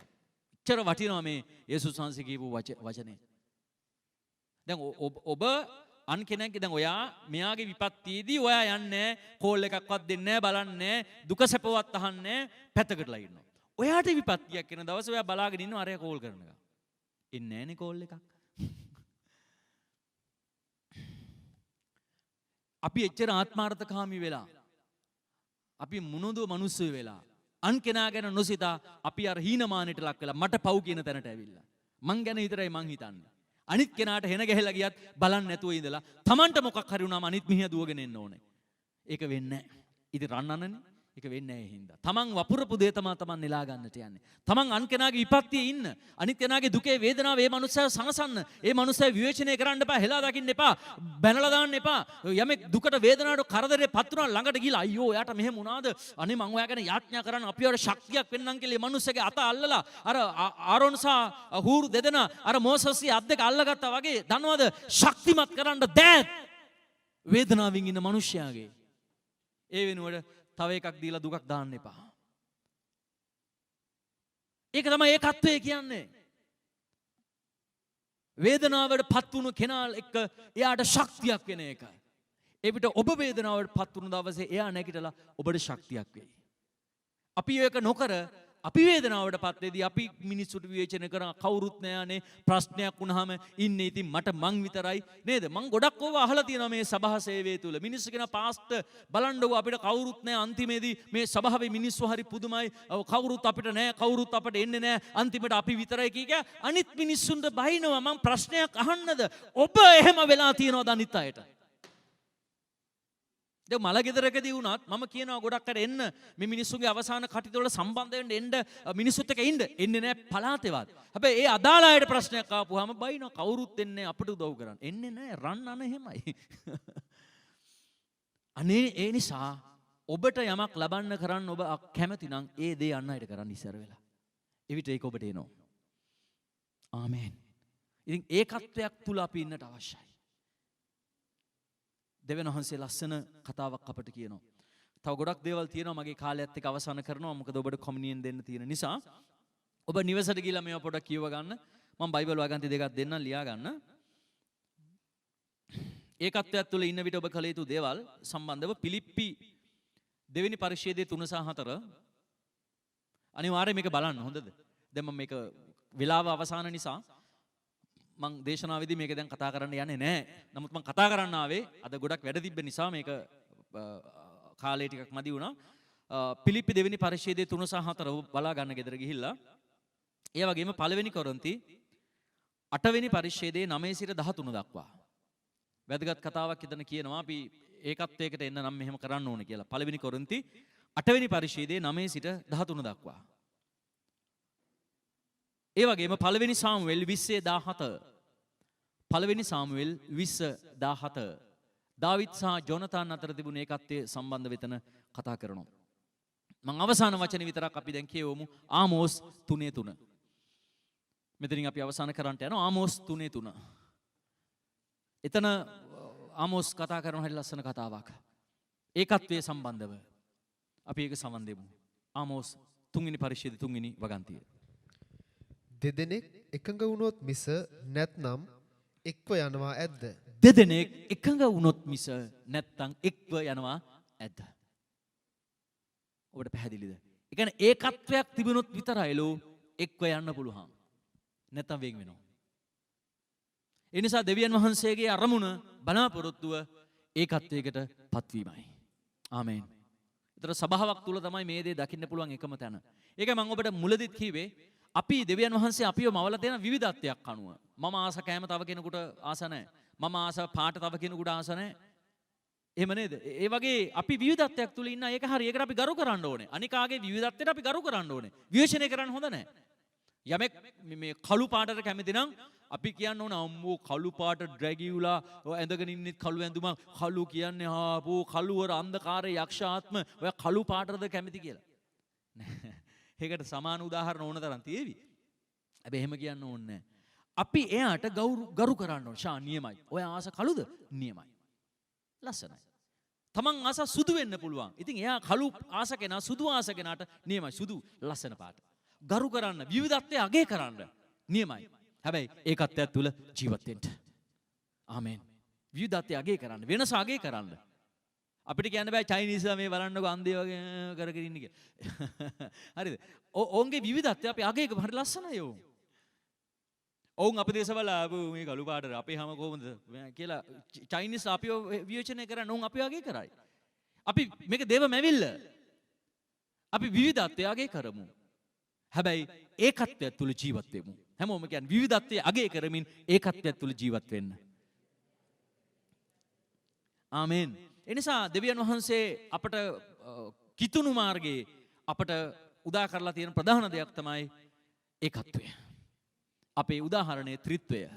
එච්චර වටිනවා මේ යේසුස් වහන්සේ කියපු වචනේ. දැන් ඔබ අන් කෙනෙක් දැන් ඔයා මෙයාගේ විපත්තියේදී ඔයා යන්නේ කෝල් එකක්වත් දෙන්නේ නැහැ බලන්නේ දුක සැපවත් අහන්නේ පැත්තකටලා ඉන්නවා. ඔයාට විපත්තියක් වෙන දවසේ ඔයා බලාගෙන ඉන්නවා අරයා කෝල් කරන එක. එන්නේ නැහනේ කෝල් එකක්. අපි එච්චර ආත්මාර්ථකාමී වෙලා අපි මුනුදු මිනිස්සු වෙලා අන් කෙනා ගැන නොසිතා අපි අර හීනමානයට ලක් වෙලා මට පව් කියන තැනට ඇවිල්ලා මං ගැන විතරයි මං හිතන්නේ. අනිත් කෙනාට හෙන ගැහෙලා ගියත් බලන්න නැතුව ඉඳලා Tamanට මොකක් හරි වුණාම අනිත් මිනිහා දුවගෙන එන්න ඕනේ. ඒක වෙන්නේ නැහැ. ඉතින් රන්නන්නනේ. ඒක වෙන්නේ නැහැ හින්දා. Taman වපුරපු දේ Taman නෙලා ගන්නට යන්නේ. Taman අන් කෙනාගේ විපත්තියේ ඉන්න. අනිත් කෙනාගේ දුකේ වේදනාව ඒ මනුස්සයව සනසන්න. ඒ මනුස්සයව විවේචනය කරන්න එපා. හෙලා දකින්න එපා. බැනලා දාන්න එපා. යමෙක් දුකට වේදනාවට කරදරේ පත් වුණා ළඟට ගිහලා අයියෝ එයාට මෙහෙම වුණාද? අනේ මං ඔයා ගැන යාඥා කරන්න අපි වල ශක්තියක් වෙන්නම් කියලා මේ මනුස්සයාගේ අත අල්ලලා අර ආරොන්සා හූරු දෙදෙනා අර මෝසස්ගේ අත් දෙක අල්ලගත්තා වගේ දන්නවද ශක්තිමත් කරන්න දෑත් වේදනාවෙන් ඉන්න මනුස්සයාගේ. ඒ වෙනුවට තව එකක් දීලා දුකක් දාන්න එපා. ඒක තමයි ඒකත්වය කියන්නේ. වේදනාවට පත් වුණු කෙනා එක්ක එයාට ශක්තියක් වෙන එක. එවිට ඔබ වේදනාවට පත් වුණු දවසේ එයා නැගිටලා ඔබට ශක්තියක් වෙයි. අපි ඒක නොකර අපි වේදනාවට පත් වෙදී අපි මිනිස්සුන්ට විවේචනය කරන කවුරුත් නෑනේ ප්‍රශ්නයක් වුණාම ඉන්නේ ඉතින් මට මං විතරයි නේද? මං ගොඩක් ඕවා අහලා තියෙනවා මේ සභා සේවය තුල. මිනිස්සු කියන පාස්ටර් බලන්නකෝ අපිට කවුරුත් නෑ අන්තිමේදී මේ සභාවේ මිනිස්සු හරි පුදුමයි. කවුරුත් අපිට නෑ කවුරුත් අපිට එන්නේ නෑ අන්තිමට අපි විතරයි කිය අනිත් මිනිස්සුන්ට බයිනවා මං ප්‍රශ්නයක් අහන්නද? ඔබ එහෙම වෙලා තියෙනවද අනිත් අයට? මල ගෙදරකදී වුණත් මම කියනවා ගොඩක් අර එන්න මේ මිනිස්සුන්ගේ අවසාන කටයුතු වල සම්බන්ධ වෙන්න එන්න මිනිස්සුත් එක්ක ඉන්න එන්නේ නැහැ පලාතේවත්. හැබැයි ඒ අදාළ අයට ප්‍රශ්නයක් ආපුවාම බයිනවා කවුරුත් එන්නේ අපිට උදව් කරන්න. එන්නේ නැහැ රන් අන එහෙමයි. අනේ ඒ නිසා ඔබට යමක් ලබන්න කරන්න ඔබ කැමති නම් ඒ දේ අන් අයට කරන්න ඉස්සර වෙලා. එවිට ඒක ඔබට එනවා. ආමේන්. ඉතින් ඒකත්වයක් තුල අපි ඉන්නට අවශ්‍යයි. දෙවියන් වහන්සේ ලස්සන කතාවක් අපට කියනවා. තව ගොඩක් දේවල් තියෙනවා මගේ කාලයත් එක්ක අවසන් කරනවා. මොකද ඔබට කොමිනියන් දෙන්න තියෙන නිසා. ඔබ නිවසට ගිහලා මේවා පොඩක් කියව ගන්න. මම බයිබල් වගන්ති දෙකක් දෙන්නම් ලියා ගන්න. ඒකත්වයක් තුළ ඉන්න විට ඔබ කළ යුතු දේවල් සම්බන්ධව පිලිප්පි දෙවෙනි පරිච්ඡේදයේ 3 සහ 4 අනිවාර්යයෙන් මේක බලන්න හොඳද? දැන් මම මේක වෙලාව අවසන් නිසා මං දේශනාවේදී මේක දැන් කතා කරන්න යන්නේ නැහැ. නමුත් මං කතා කරන්න ආවේ අද ගොඩක් වැඩ තිබ්බ නිසා මේක කාලේ ටිකක් මදි වුණා. පිලිප්පි දෙවෙනි පරිච්ඡේදයේ 3 සහ 4 බලා ගන්න ගෙදර ගිහිල්ලා. ඒ වගේම පළවෙනි කොරින්ති 8 වෙනි පරිච්ඡේදයේ 9 සිට 13 දක්වා. වැදගත් කතාවක් එතන කියනවා අපි ඒකත්වයකට එන්න නම් මෙහෙම කරන්න ඕනේ කියලා. පළවෙනි කොරින්ති 8 වෙනි පරිච්ඡේදයේ 9 සිට 13 දක්වා. ඒ වගේම පළවෙනි සාමුවෙල් 20:17 පළවෙනි සාමුවෙල් 20:17 දාවිද් සහ ජොනතාන් අතර තිබුණ ඒකත්වයේ සම්බන්ධ වෙතන කතා කරනවා. මම අවසාන වචනේ විතරක් අපි දැන් කියවමු. ආමෝස් 3:3. මෙතනින් අපි අවසන් කරන්නට යනවා. ආමෝස් 3:3. එතන ආමෝස් කතා කරන හැටි ලස්සන කතාවක්. ඒකත්වයේ සම්බන්ධව අපි ඒක සමන් දෙමු. ආමෝස් 3 වෙනි පරිච්ඡේදය 3 වෙනි වගන්තිය. දෙදෙනෙක් එකඟ වුණොත් මිස නැත්නම් එක්ව යනවා ඇද්ද? දෙදෙනෙක් එකඟ වුණොත් මිස නැත්නම් එක්ව යනවා ඇද්ද? ඔබට පැහැදිලිද? ඒ කියන්නේ ඒකත්වයක් තිබුණොත් විතරයිලු එක්ව යන්න පුළුවන්. නැත්නම් වෙන් වෙනවා. ඒ නිසා දෙවියන් වහන්සේගේ අරමුණ බලාපොරොත්තුව ඒකත්වයකට පත්වීමයි. ආමේන්. ඒතර සභාවක් තුල තමයි මේ දේ දකින්න පුළුවන් එකම තැන. ඒක මම ඔබට මුලදිත් කිව්වේ අපි දෙවියන් වහන්සේ අපිව මවලා තියෙන විවිධත්වයක් අනුව. මම ආස කෑම තව කෙනෙකුට ආස නැහැ. මම ආස පාට තව කෙනෙකුට ආස නැහැ. එහෙම නේද? ඒ වගේ අපි විවිධත්වයක් තුල ඉන්න ඒක හරි. ඒකට අපි ගරු කරන්න ඕනේ. අනිකාගේ විවිධත්වයට අපි ගරු කරන්න ඕනේ. විවේචනය කරන්න හොඳ නැහැ. යමෙක් මේ කළු පාටට කැමති නම් අපි කියන්න ඕන අම්මෝ කළු පාට ඩ්‍රැගියුලා ඇඳගෙන ඉන්නෙත් කළු ඇඳුම කළු කියන්නේ ආපෝ කළු වර අන්ධකාරයේ යක්ෂාත්ම ඔය කළු පාටටද කැමති කියලා. ඒකට සමාන උදාහරණ ඕන තරම් තියෙවි. හැබැයි එහෙම කියන්න ඕනේ නැහැ. අපි එයාට ගරු කරන්න ඕන. ෂා නියමයි. ඔය ආස කළුද? නියමයි. ලස්සනයි. තමන් ආස සුදු වෙන්න පුළුවන්. ඉතින් එයා කළු ආස කෙනා සුදු ආස කෙනාට නියමයි. සුදු ලස්සන පාට. ගරු කරන්න, විවිධත්වය අගය කරන්න නියමයි. හැබැයි ඒකත්වයක් තුල ජීවත් වෙන්න. ආමේන්. විවිධත්වය අගය කරන්න, වෙනස අගය කරන්න. අපිට කියන්න බෑ චයිනීස් මේ බලන්නකො අන්දේ වගේ කරගෙන ඉන්නේ කියලා. හරිද? ඔවුන්ගේ විවිධත්වය අපි අගය කරන හරි ලස්සනයි ඔවුන්. ඔවුන් අපේ දේශවල මේ කළු පාටට අපේ හැම කොහොමද කියලා චයිනීස් අපිව විවේචනය කරන ඔවුන් අපිව අගය කරයි. අපි මේක දේව මැවිල්ල. අපි විවිධත්වය අගය කරමු. හැබැයි ඒකත්වය තුල ජීවත් වෙමු. හැමෝම කියන්නේ විවිධත්වය අගය කරමින් ඒකත්වය තුල ජීවත් වෙන්න. ආමේන්. එනිසා දෙවියන් වහන්සේ අපට කිතුණු මාර්ගයේ අපට උදා කරලා තියෙන ප්‍රධාන දෙයක් තමයි ඒකත්වය. අපේ උදාහරණයේ ත්‍රිත්වය.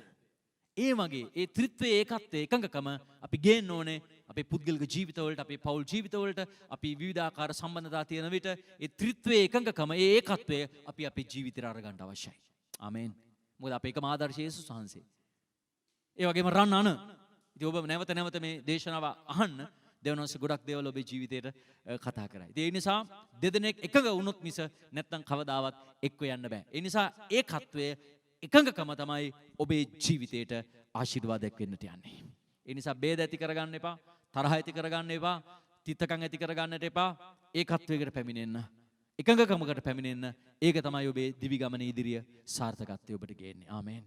ඒ වගේ ඒ ත්‍රිත්වයේ ඒකත්වයේ එකඟකම අපි ගේන්න ඕනේ අපේ පුද්ගලික ජීවිතවලට අපේ පෞල් ජීවිතවලට අපි විවිධාකාර සම්බන්ධතා තියෙන විට ඒ ත්‍රිත්වයේ එකඟකම ඒ ඒකත්වය අපි අපේ ජීවිතේට අරගන්න අවශ්‍යයි. ආමේන්. මොකද අපේ එකම ආදර්ශය යේසුස් වහන්සේ. ඒ වගේම රන් අන. ඉතින් ඔබ නැවත නැවත මේ දේශනාව අහන්න දෙවියන් වහන්සේ ගොඩක් දේවල් ඔබේ ජීවිතේට කතා කරයි. ඒ නිසා දෙදෙනෙක් එකඟ වුණොත් මිස නැත්තම් කවදාවත් එක්ව යන්න බෑ. ඒ නිසා ඒකත්වය එකඟකම තමයි ඔබේ ජීවිතේට ආශිර්වාදයක් වෙන්නට යන්නේ. ඒ නිසා බේද ඇති කරගන්න එපා, තරහ ඇති කරගන්න එපා, තිත්තකම් ඇති කරගන්නට එපා. ඒකත්වයකට පැමිණෙන්න, එකඟකමකට පැමිණෙන්න. ඒක තමයි ඔබේ දිවි ගමනේ ඉදිරිය සාර්ථකත්වය ඔබට ගේන්නේ. ආමේන්.